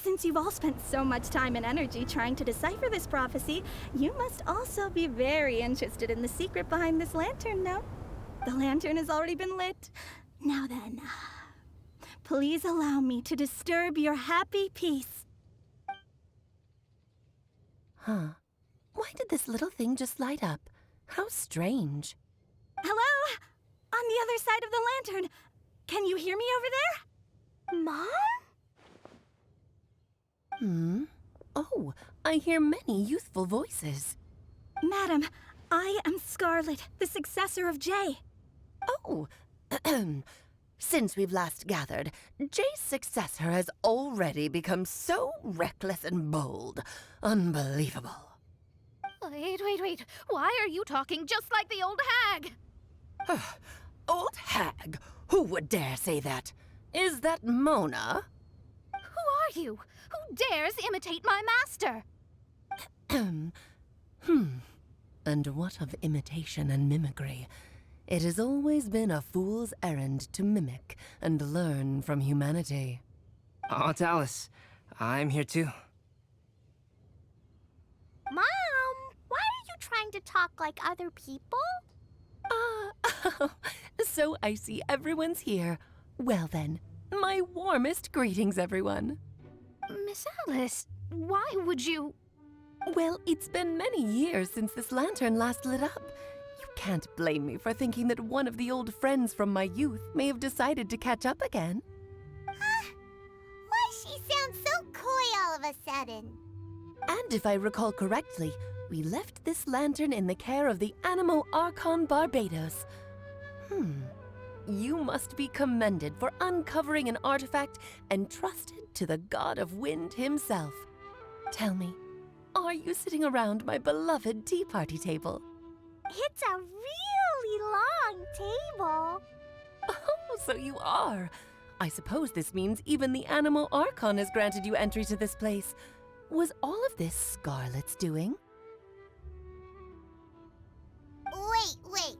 Speaker 17: Since you've all spent so much time and energy trying to decipher this prophecy, you must also be very interested in the secret behind this lantern, no? The lantern has already been lit. Now then, Please allow me to disturb your happy peace.
Speaker 19: Huh. Why did this little thing just light up? How strange.
Speaker 17: Hello? On the other side of the lantern. Can you hear me over there?
Speaker 19: Mom? Oh, I hear many youthful voices.
Speaker 17: Madam, I am Scarlet, the successor of Jay.
Speaker 19: Oh, since we've last gathered, Jay's successor has already become so reckless and bold. Unbelievable.
Speaker 14: Wait. Why are you talking just like the old hag?
Speaker 19: Old hag? Who would dare say that? Is that Mona?
Speaker 14: Who are you? Who dares imitate my master?
Speaker 19: And what of imitation and mimicry? It has always been a fool's errand to mimic and learn from humanity.
Speaker 8: Aunt Alice, I'm here too.
Speaker 1: Mom, why are you trying to talk like other people?
Speaker 19: So I see everyone's here. Well then, my warmest greetings, everyone.
Speaker 14: Miss Alice, why would you...
Speaker 19: Well, it's been many years since this lantern last lit up. You can't blame me for thinking that one of the old friends from my youth may have decided to catch up again.
Speaker 1: Why she sounds so coy all of a sudden?
Speaker 19: And if I recall correctly, we left this lantern in the care of the Animo Archon Barbados. You must be commended for uncovering an artifact entrusted to the god of wind himself. Tell me, are you sitting around my beloved tea party table?
Speaker 1: It's a really long table.
Speaker 19: Oh, so you are. I suppose this means even the Animo Archon has granted you entry to this place. Was all of this Scarlet's doing?
Speaker 1: Wait.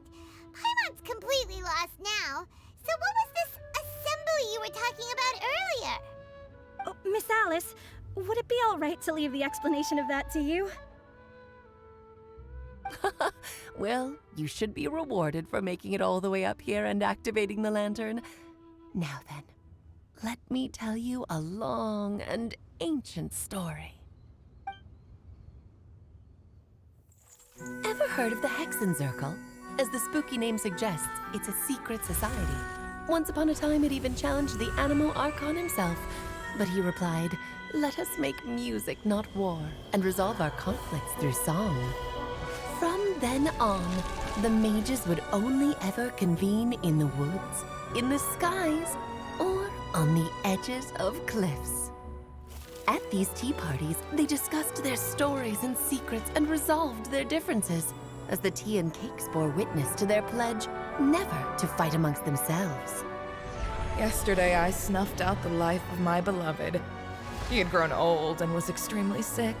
Speaker 1: Paimon's completely lost now. So what was this assembly you were talking about earlier?
Speaker 17: Oh, Miss Alice, would it be all right to leave the explanation of that to you?
Speaker 19: Well, you should be rewarded for making it all the way up here and activating the lantern. Now then, let me tell you a long and ancient story. Ever heard of the Hexenzirkel? As the spooky name suggests, it's a secret society. Once upon a time, it even challenged the Animo Archon himself. But he replied, "Let us make music, not war, and resolve our conflicts through song." From then on, the mages would only ever convene in the woods, in the skies, or on the edges of cliffs. At these tea parties, they discussed their stories and secrets and resolved their differences, as the tea and cakes bore witness to their pledge never to fight amongst themselves.
Speaker 20: Yesterday, I snuffed out the life of my beloved. He had grown old and was extremely sick.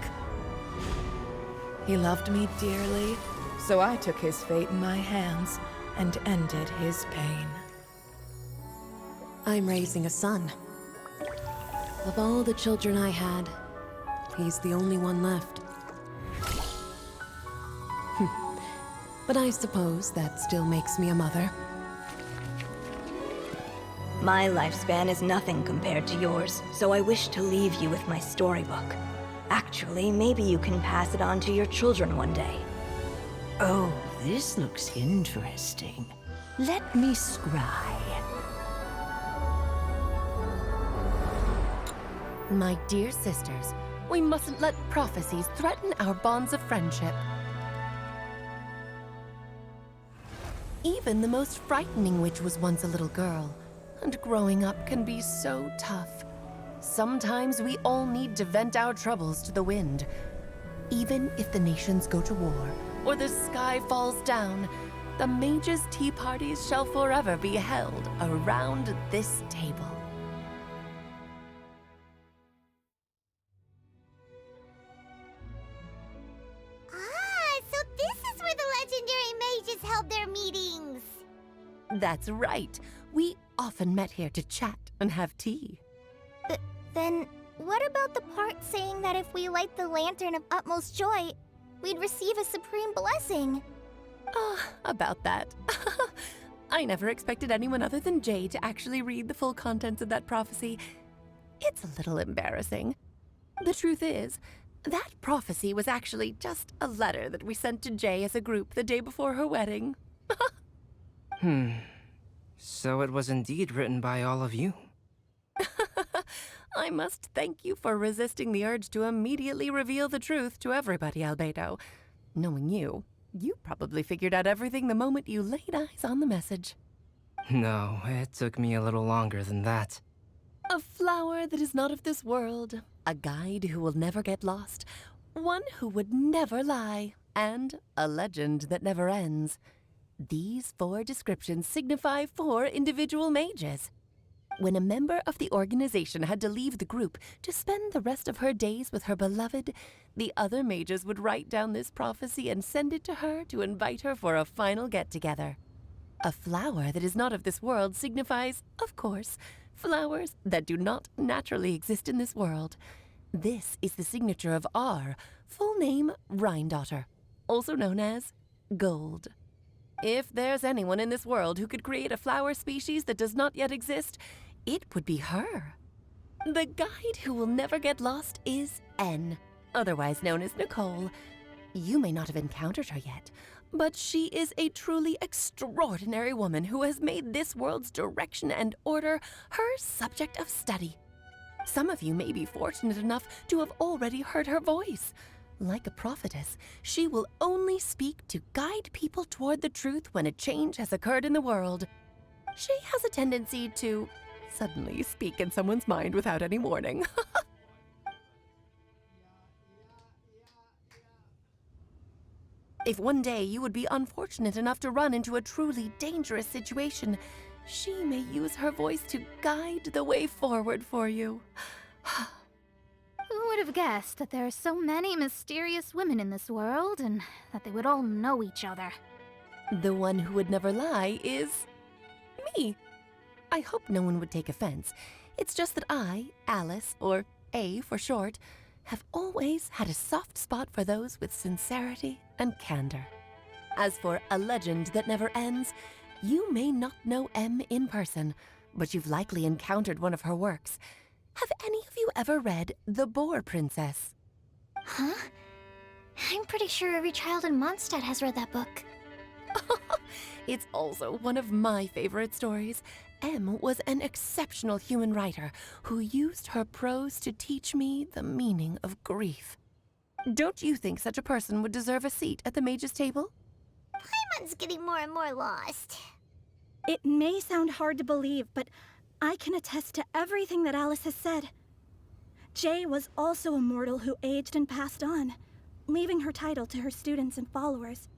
Speaker 20: He loved me dearly, so I took his fate in my hands and ended his pain.
Speaker 12: I'm raising a son. Of all the children I had, he's the only one left. But I suppose that still makes me a mother.
Speaker 21: My lifespan is nothing compared to yours, so I wish to leave you with my storybook. Actually, maybe you can pass it on to your children one day.
Speaker 22: Oh, this looks interesting. Let me scry.
Speaker 19: My dear sisters, we mustn't let prophecies threaten our bonds of friendship. Even the most frightening witch was once a little girl, and growing up can be so tough. Sometimes we all need to vent our troubles to the wind. Even if the nations go to war, or the sky falls down, the mages' tea parties shall forever be held around this table.
Speaker 1: So this is where the legendary mages held their meetings.
Speaker 19: That's right. We often met here to chat and have tea.
Speaker 3: Then, what about the part saying that if we light the lantern of utmost joy, we'd receive a supreme blessing?
Speaker 19: About that. I never expected anyone other than Jay to actually read the full contents of that prophecy. It's a little embarrassing. The truth is, that prophecy was actually just a letter that we sent to Jay as a group the day before her wedding.
Speaker 8: So it was indeed written by all of you.
Speaker 19: I must thank you for resisting the urge to immediately reveal the truth to everybody, Albedo. Knowing you, you probably figured out everything the moment you laid eyes on the message.
Speaker 8: No, it took me a little longer than that.
Speaker 19: A flower that is not of this world, a guide who will never get lost, one who would never lie, and a legend that never ends. These 4 descriptions signify 4 individual mages. When a member of the organization had to leave the group to spend the rest of her days with her beloved, the other mages would write down this prophecy and send it to her to invite her for a final get-together. A flower that is not of this world signifies, of course, flowers that do not naturally exist in this world. This is the signature of our full name, Rhine-daughter, also known as Gold. If there's anyone in this world who could create a flower species that does not yet exist, it would be her. The guide who will never get lost is N, otherwise known as Nicole. You may not have encountered her yet, but she is a truly extraordinary woman who has made this world's direction and order her subject of study. Some of you may be fortunate enough to have already heard her voice. Like a prophetess, she will only speak to guide people toward the truth when a change has occurred in the world. She has a tendency to suddenly speak in someone's mind without any warning. If one day you would be unfortunate enough to run into a truly dangerous situation, she may use her voice to guide the way forward for you.
Speaker 14: Who would have guessed that there are so many mysterious women in this world and that they would all know each other?
Speaker 19: The one who would never lie is me. I hope no one would take offense. It's just that I, Alice, or A for short, have always had a soft spot for those with sincerity and candor. As for a legend that never ends, you may not know M in person, but you've likely encountered one of her works. Have any of you ever read The Boar Princess?
Speaker 3: Huh? I'm pretty sure every child in Mondstadt has read that book.
Speaker 19: It's also one of my favorite stories. M was an exceptional human writer who used her prose to teach me the meaning of grief. Don't you think such a person would deserve a seat at the mage's table?
Speaker 1: Paimon's getting more and more lost.
Speaker 17: It may sound hard to believe, but I can attest to everything that Alice has said. Jay was also a mortal who aged and passed on, leaving her title to her students and followers.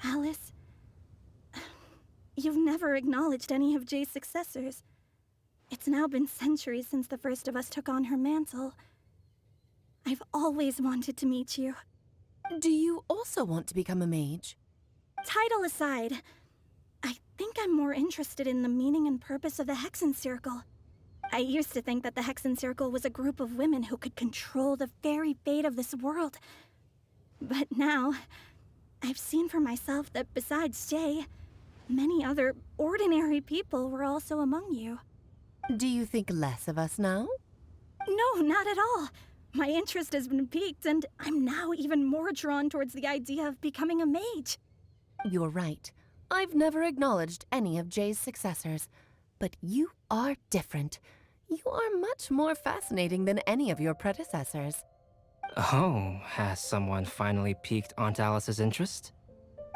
Speaker 17: Alice, you've never acknowledged any of Jay's successors. It's now been centuries since the first of us took on her mantle. I've always wanted to meet you.
Speaker 19: Do you also want to become a mage?
Speaker 17: Title aside, I think I'm more interested in the meaning and purpose of the Hexen Circle. I used to think that the Hexen Circle was a group of women who could control the very fate of this world. But now, I've seen for myself that besides Jay, many other ordinary people were also among you.
Speaker 19: Do you think less of us now?
Speaker 17: No, not at all. My interest has been piqued, and I'm now even more drawn towards the idea of becoming a mage.
Speaker 19: You're right. I've never acknowledged any of Jay's successors, but you are different. You are much more fascinating than any of your predecessors.
Speaker 8: Oh, has someone finally piqued Aunt Alice's interest?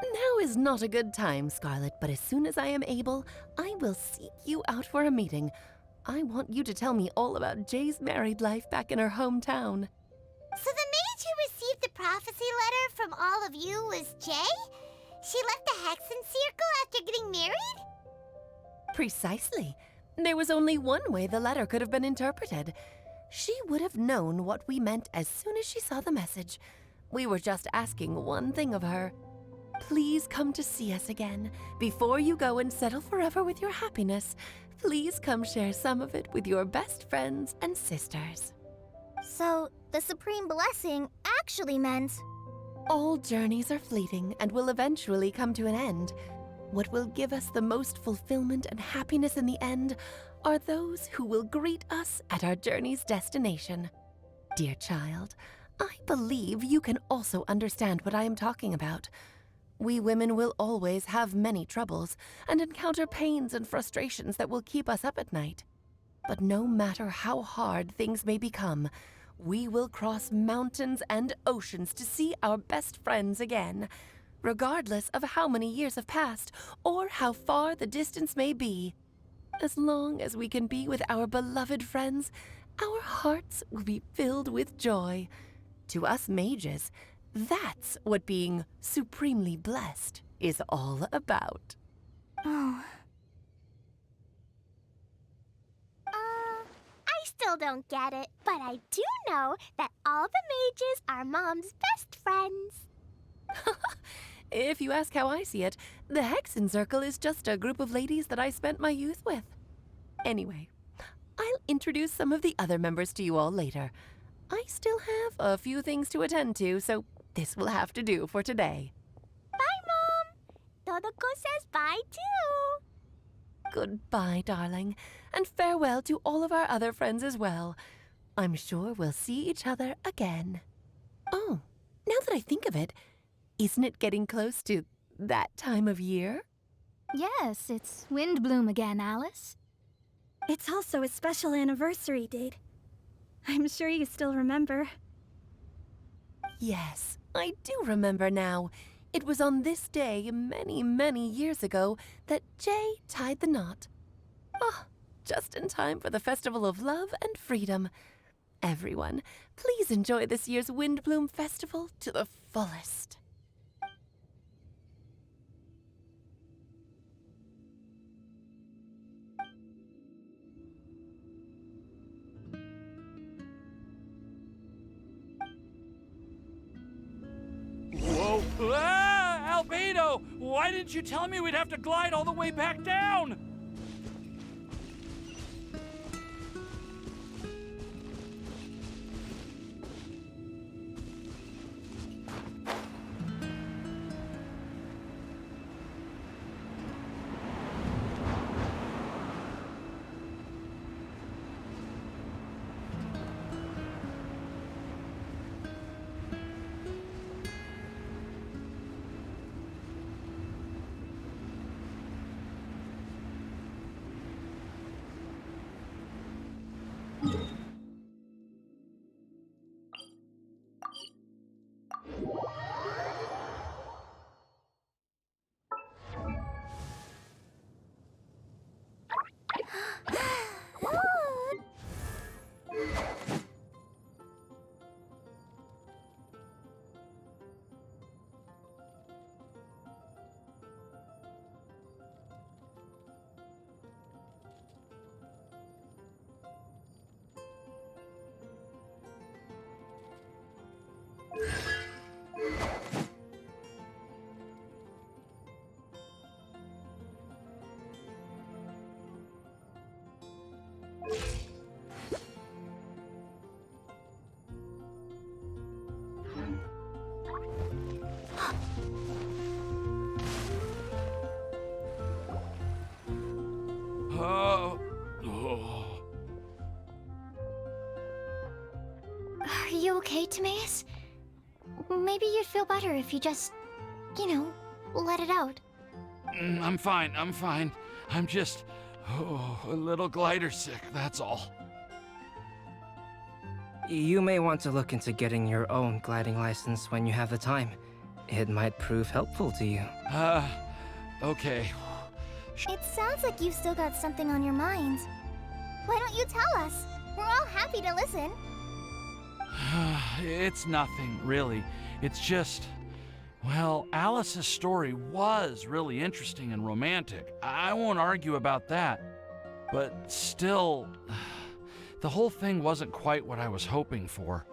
Speaker 19: Now is not a good time, Scarlet, but as soon as I am able, I will seek you out for a meeting. I want you to tell me all about Jay's married life back in her hometown.
Speaker 1: So the mage who received the prophecy letter from all of you was Jay? She left the Hexen Circle after getting married?
Speaker 19: Precisely. There was only one way the letter could have been interpreted. She would have known what we meant as soon as she saw the message. We were just asking one thing of her. Please come to see us again. Before you go and settle forever with your happiness, please come share some of it with your best friends and sisters.
Speaker 3: So, the Supreme Blessing actually meant...
Speaker 19: All journeys are fleeting and will eventually come to an end. What will give us the most fulfillment and happiness in the end are those who will greet us at our journey's destination. Dear child, I believe you can also understand what I am talking about. We women will always have many troubles and encounter pains and frustrations that will keep us up at night. But no matter how hard things may become, we will cross mountains and oceans to see our best friends again, regardless of how many years have passed or how far the distance may be. As long as we can be with our beloved friends, our hearts will be filled with joy. To us mages, that's what being supremely blessed is all about.
Speaker 3: Oh.
Speaker 1: I still don't get it, but I do know that all the mages are Mom's best friends.
Speaker 19: If you ask how I see it, the Hexen Circle is just a group of ladies that I spent my youth with. Anyway, I'll introduce some of the other members to you all later. I still have a few things to attend to, so this will have to do for today.
Speaker 1: Bye, Mom. Todoko says bye, too.
Speaker 19: Goodbye, darling, and farewell to all of our other friends as well. I'm sure we'll see each other again. Oh, now that I think of it, isn't it getting close to that time of year?
Speaker 14: Yes, it's Windbloom again, Alice.
Speaker 17: It's also a special anniversary date. I'm sure you still remember.
Speaker 19: Yes, I do remember now. It was on this day, many, many years ago, that Jay tied the knot. Ah, just in time for the Festival of Love and Freedom. Everyone, please enjoy this year's Windbloom Festival to the fullest.
Speaker 5: Whoa! Ah! Albedo! Why didn't you tell me we'd have to glide all the way back down?
Speaker 3: Are you okay, Timaeus? Maybe you'd feel better if you just, let it out.
Speaker 5: I'm fine, I'm fine. I'm just, a little glider sick, that's all.
Speaker 8: You may want to look into getting your own gliding license when you have the time. It might prove helpful to you.
Speaker 5: Okay.
Speaker 1: It sounds like you've still got something on your mind. Why don't you tell us? We're all happy to listen.
Speaker 5: It's nothing, really. It's just, well, Alice's story was really interesting and romantic. I won't argue about that. But still, the whole thing wasn't quite what I was hoping for.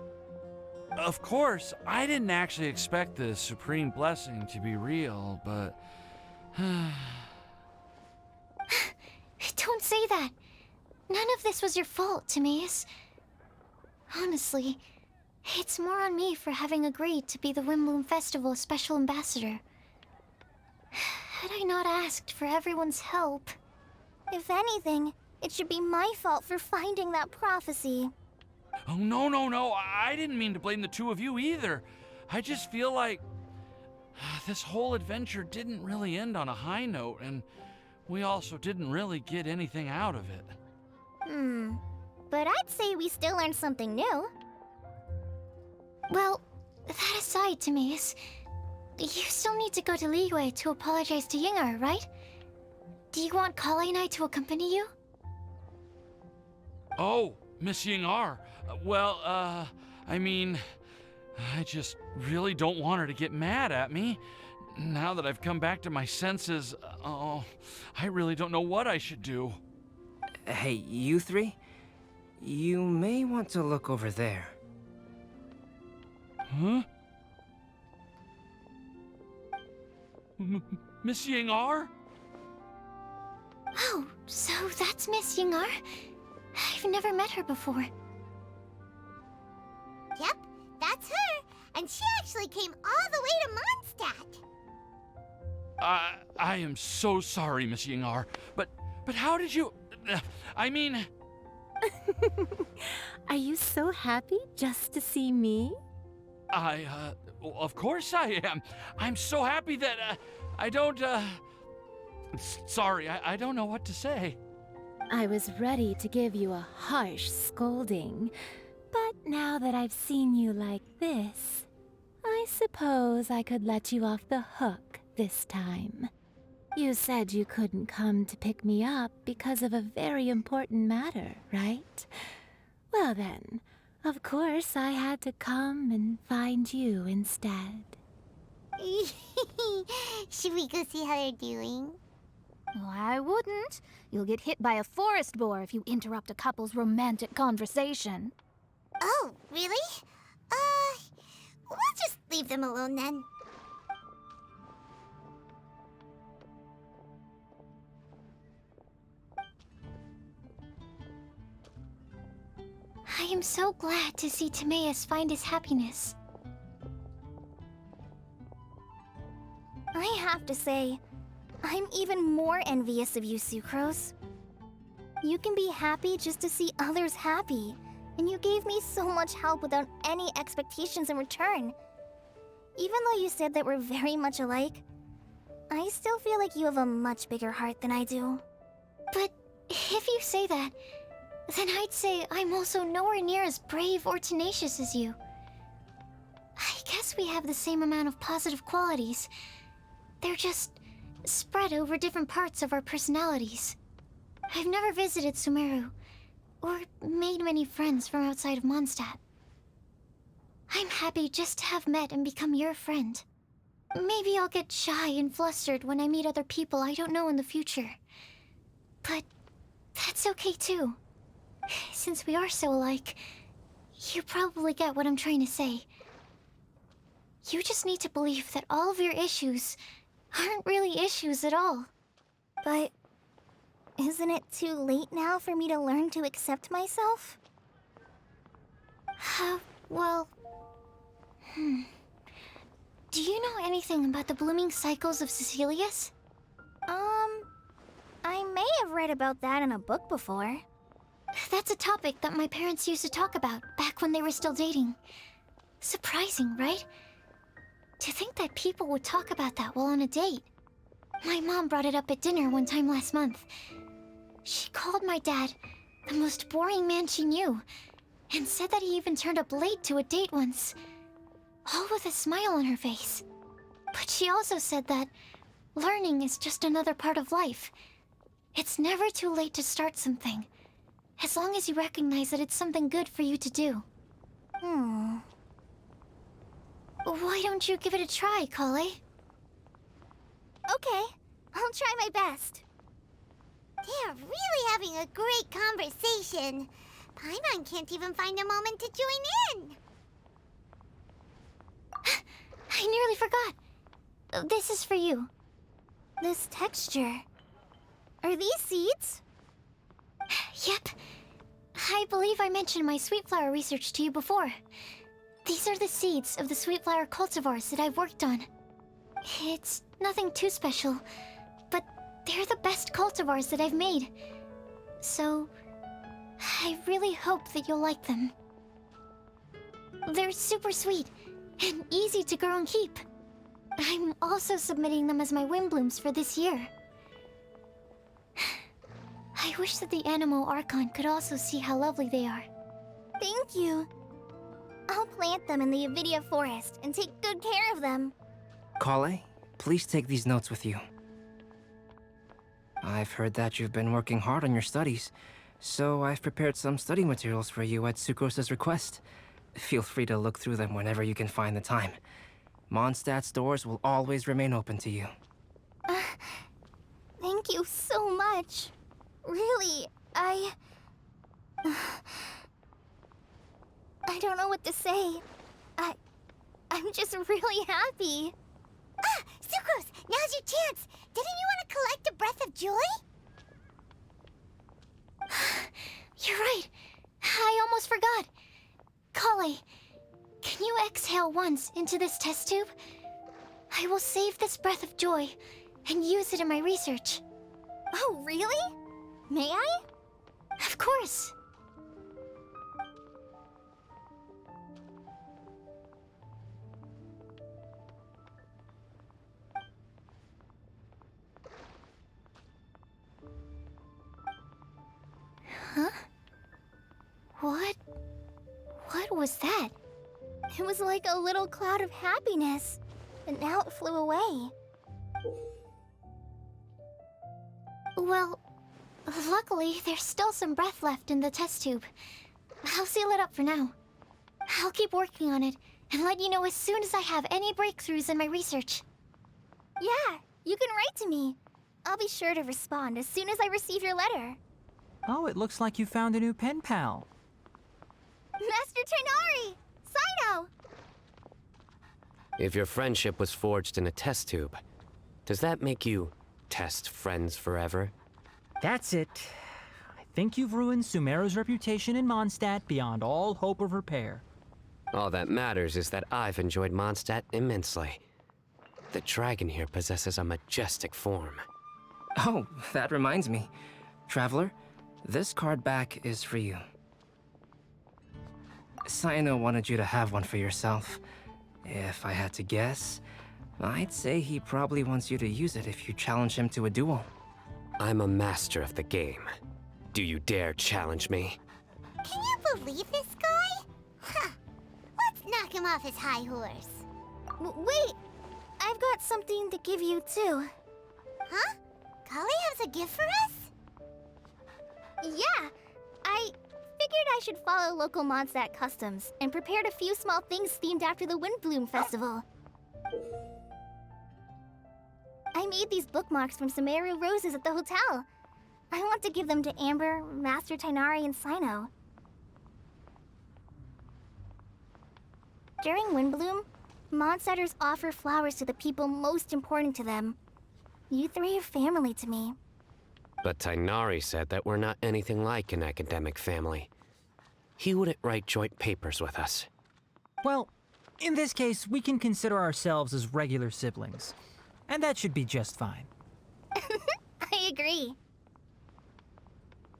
Speaker 5: Of course, I didn't actually expect the supreme blessing to be real, but...
Speaker 3: Don't say that. None of this was your fault, Timaeus. Honestly, it's more on me for having agreed to be the Windbloom Festival Special Ambassador. Had I not asked for everyone's help? If anything, it should be my fault for finding that prophecy.
Speaker 5: Oh, no, no, no. I didn't mean to blame the two of you either. I just feel like this whole adventure didn't really end on a high note, and we also didn't really get anything out of it.
Speaker 3: But I'd say we still learned something new. Well, that aside, Timaeus, you still need to go to Liyue to apologize to Yingar, right? Do you want Kale and I to accompany you?
Speaker 5: Oh, Miss Yingar. Well, I mean, I just really don't want her to get mad at me. Now that I've come back to my senses, oh, I really don't know what I should do.
Speaker 8: Hey, you three? You may want to look over there.
Speaker 5: Huh? Miss Yingar?
Speaker 3: Oh, so that's Miss Yingar? I've never met her before.
Speaker 1: Yep, that's her. And she actually came all the way to Mondstadt.
Speaker 5: I am so sorry, Miss Yingar. But how did you... I mean...
Speaker 12: Are you so happy just to see me?
Speaker 5: Well, of course I am. I'm so happy that, I don't, Sorry, I don't know what to say.
Speaker 2: I was ready to give you a harsh scolding, but now that I've seen you like this, I suppose I could let you off the hook this time. You said you couldn't come to pick me up because of a very important matter, right? Well then, of course I had to come and find you instead.
Speaker 1: Should we go see how they're doing?
Speaker 14: Oh, I wouldn't. You'll get hit by a forest boar if you interrupt a couple's romantic conversation.
Speaker 1: Oh, really? We'll just leave them alone then.
Speaker 3: I am so glad to see Timaeus find his happiness. I have to say, I'm even more envious of you, Sucrose. You can be happy just to see others happy, and you gave me so much help without any expectations in return. Even though you said that we're very much alike, I still feel like you have a much bigger heart than I do. But if you say that, then I'd say I'm also nowhere near as brave or tenacious as you. I guess we have the same amount of positive qualities. They're just spread over different parts of our personalities. I've never visited Sumeru, or made many friends from outside of Mondstadt. I'm happy just to have met and become your friend. Maybe I'll get shy and flustered when I meet other people I don't know in the future. But that's okay too. Since we are so alike, you probably get what I'm trying to say. You just need to believe that all of your issues aren't really issues at all. But isn't it too late now for me to learn to accept myself? Well... Do you know anything about the blooming cycles of Cecilius? I may have read about that in a book before. That's a topic that my parents used to talk about back when they were still dating. Surprising, right? To think that people would talk about that while on a date. My mom brought it up at dinner one time last month. She called my dad the most boring man she knew, and said that he even turned up late to a date once. All with a smile on her face. But she also said that learning is just another part of life. It's never too late to start something, as long as you recognize that it's something good for you to do. Why don't you give it a try, Kale?
Speaker 1: Okay, I'll try my best. They are really having a great conversation. Paimon can't even find a moment to join in.
Speaker 3: I nearly forgot. This is for you. This texture. Are these seeds? Yep. I believe I mentioned my sweet flower research to you before. These are the seeds of the sweet flower cultivars that I've worked on. It's nothing too special, but they're the best cultivars that I've made. So, I really hope that you'll like them. They're super sweet and easy to grow and keep. I'm also submitting them as my Windblooms for this year. I wish that the Animo Archon could also see how lovely they are.
Speaker 1: Thank you. I'll plant them in the Avidia forest and take good care of them.
Speaker 8: Kale, please take these notes with you. I've heard that you've been working hard on your studies, so I've prepared some study materials for you at Sucrose's request. Feel free to look through them whenever you can find the time. Mondstadt's doors will always remain open to you.
Speaker 1: Thank you so much. Really, I don't know what to say. I'm just really happy. Ah, Sucrose, now's your chance. Didn't you want to collect a breath of joy?
Speaker 3: You're right. I almost forgot. Kale, can you exhale once into this test tube? I will save this breath of joy and use it in my research.
Speaker 1: Oh, really? May I?
Speaker 3: Of course. Huh? What was that?
Speaker 1: It was like a little cloud of happiness, but now it flew away.
Speaker 3: Well, luckily, there's still some breath left in the test tube. I'll seal it up for now. I'll keep working on it and let you know as soon as I have any breakthroughs in my research.
Speaker 1: Yeah, you can write to me. I'll be sure to respond as soon as I receive your letter.
Speaker 6: Oh, it looks like you found a new pen pal.
Speaker 1: Master Tainari! Sino!
Speaker 7: If your friendship was forged in a test tube, does that make you test friends forever?
Speaker 6: That's it. I think you've ruined Sumeru's reputation in Mondstadt beyond all hope of repair.
Speaker 7: All that matters is that I've enjoyed Mondstadt immensely. The dragon here possesses a majestic form.
Speaker 8: Oh, that reminds me. Traveler, this card back is for you. Sino wanted you to have one for yourself. If I had to guess, I'd say he probably wants you to use it if you challenge him to a duel.
Speaker 7: I'm a master of the game. Do you dare challenge me?
Speaker 1: Can you believe this guy? Huh. Let's knock him off his high horse. Wait! I've got something to give you, too. Huh? Kale has a gift for us? Yeah! I figured I should follow local Mondstadt customs and prepared a few small things themed after the Windbloom Festival. I made these bookmarks from Sumeru roses at the hotel. I want to give them to Amber, Master Tainari, and Sino. During Windbloom, Mondstatters offer flowers to the people most important to them. You three are family to me.
Speaker 7: But Tainari said that we're not anything like an academic family. He wouldn't write joint papers with us.
Speaker 6: Well, in this case, we can consider ourselves as regular siblings. And that should be just fine.
Speaker 1: I agree.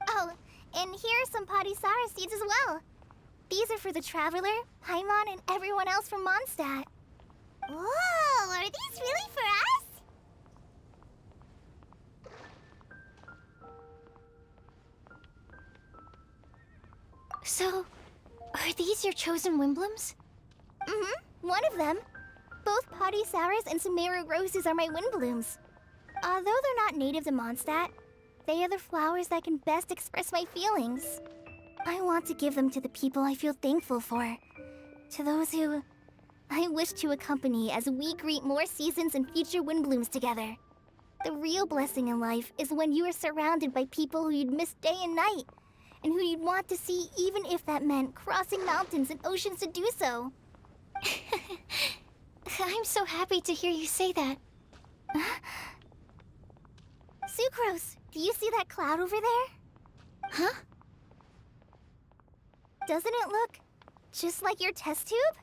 Speaker 1: Oh, and here are some Padisara seeds as well. These are for the Traveler, Paimon, and everyone else from Mondstadt. Whoa, are these really for us?
Speaker 3: So, are these your chosen Windblooms?
Speaker 1: Mm-hmm, one of them. Both Padisaras and Sumeru roses are my Windblooms. Although they're not native to Mondstadt, they are the flowers that can best express my feelings. I want to give them to the people I feel thankful for. To those who I wish to accompany as we greet more seasons and future Windblooms together. The real blessing in life is when you are surrounded by people who you'd miss day and night, and who you'd want to see even if that meant crossing mountains and oceans to do so.
Speaker 3: I'm so happy to hear you say that.
Speaker 1: Sucrose, do you see that cloud over there?
Speaker 3: Huh?
Speaker 1: Doesn't it look just like your test tube?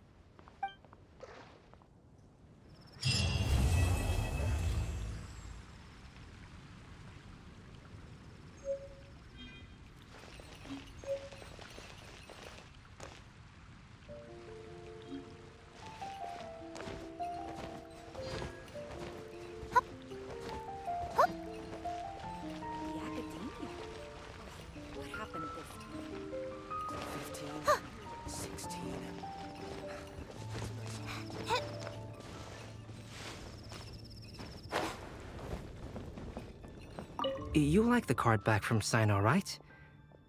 Speaker 8: You like the card back from Sino, right?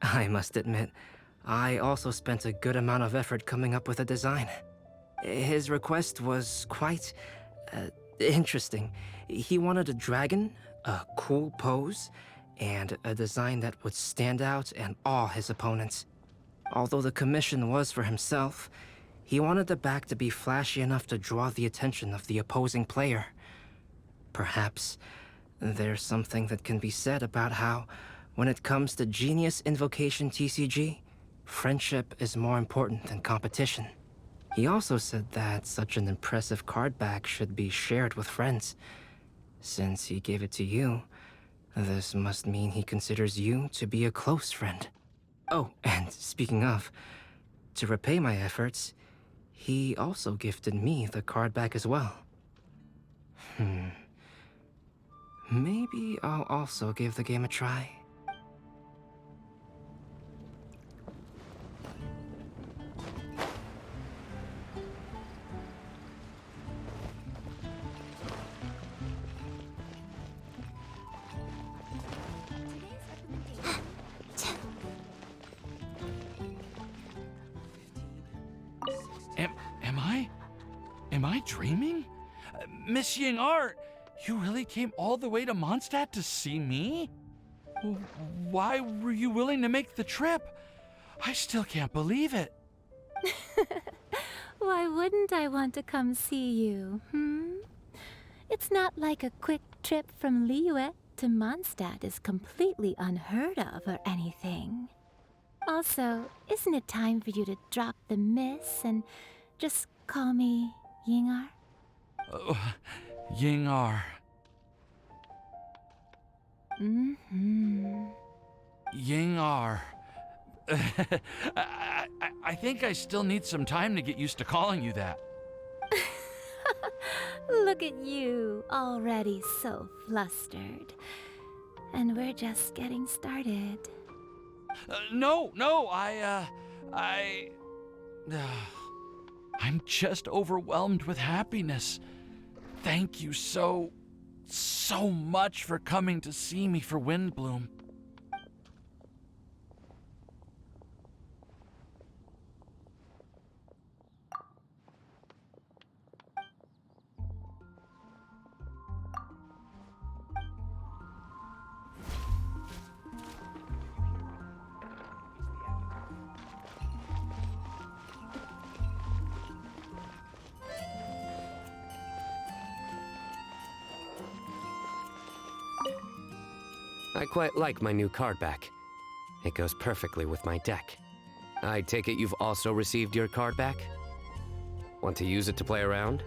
Speaker 8: I must admit, I also spent a good amount of effort coming up with a design. His request was quite interesting. He wanted a dragon, a cool pose, and a design that would stand out and awe his opponents. Although the commission was for himself, he wanted the back to be flashy enough to draw the attention of the opposing player. Perhaps there's something that can be said about how, when it comes to Genius Invocation TCG, friendship is more important than competition. He also said that such an impressive card back should be shared with friends. Since he gave it to you, this must mean he considers you to be a close friend. Oh, and speaking of, to repay my efforts, he also gifted me the card back as well. Maybe I'll also give the game a try.
Speaker 5: Am I dreaming? Miss Ying-ar, you really came all the way to Mondstadt to see me? Why were you willing to make the trip? I still can't believe it.
Speaker 2: Why wouldn't I want to come see you, It's not like a quick trip from Liyue to Mondstadt is completely unheard of or anything. Also, isn't it time for you to drop the miss and just call me Ying-ar?
Speaker 5: Ying-ar. Ying-ar. I think I still need some time to get used to calling you that.
Speaker 2: Look at you, already so flustered. And we're just getting started.
Speaker 5: No, I'm just overwhelmed with happiness. Thank you so much for coming to see me for Windbloom.
Speaker 7: I quite like my new card back. It goes perfectly with my deck. I take it you've also received your card back? Want to use it to play around?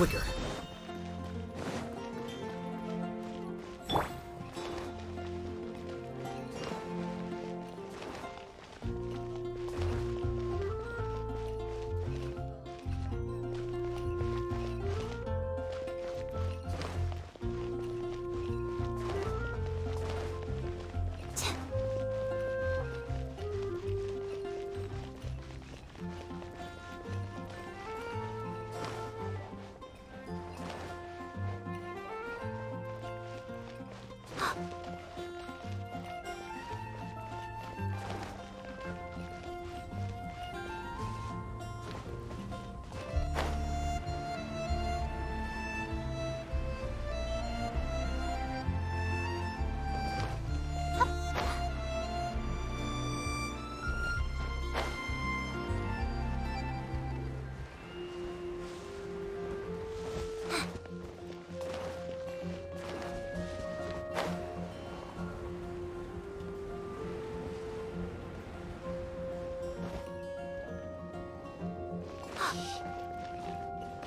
Speaker 15: flicker.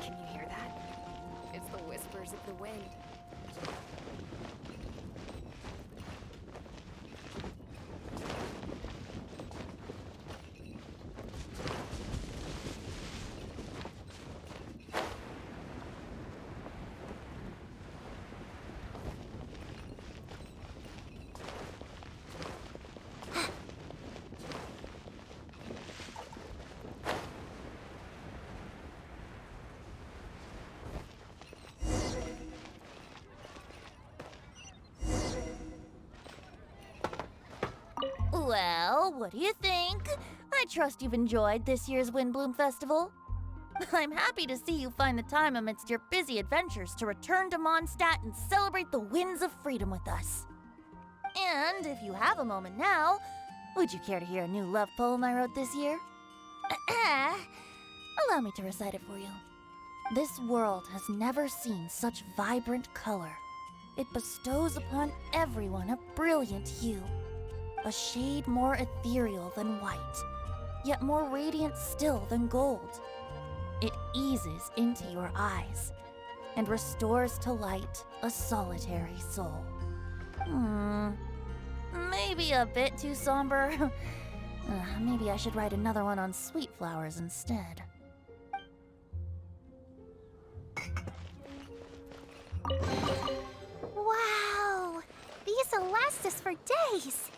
Speaker 11: Can you hear that? It's the whispers of the wind.
Speaker 9: Well, what do you think? I trust you've enjoyed this year's Windbloom Festival. I'm happy to see you find the time amidst your busy adventures to return to Mondstadt and celebrate the winds of freedom with us. And if you have a moment now, would you care to hear a new love poem I wrote this year? Allow me to recite it for you. This world has never seen such vibrant color. It bestows upon everyone a brilliant hue, a shade more ethereal than white, yet more radiant still than gold. It eases into your eyes and restores to light a solitary soul. Maybe a bit too somber. Maybe I should write another one on sweet flowers instead.
Speaker 1: Wow! These will last us for days.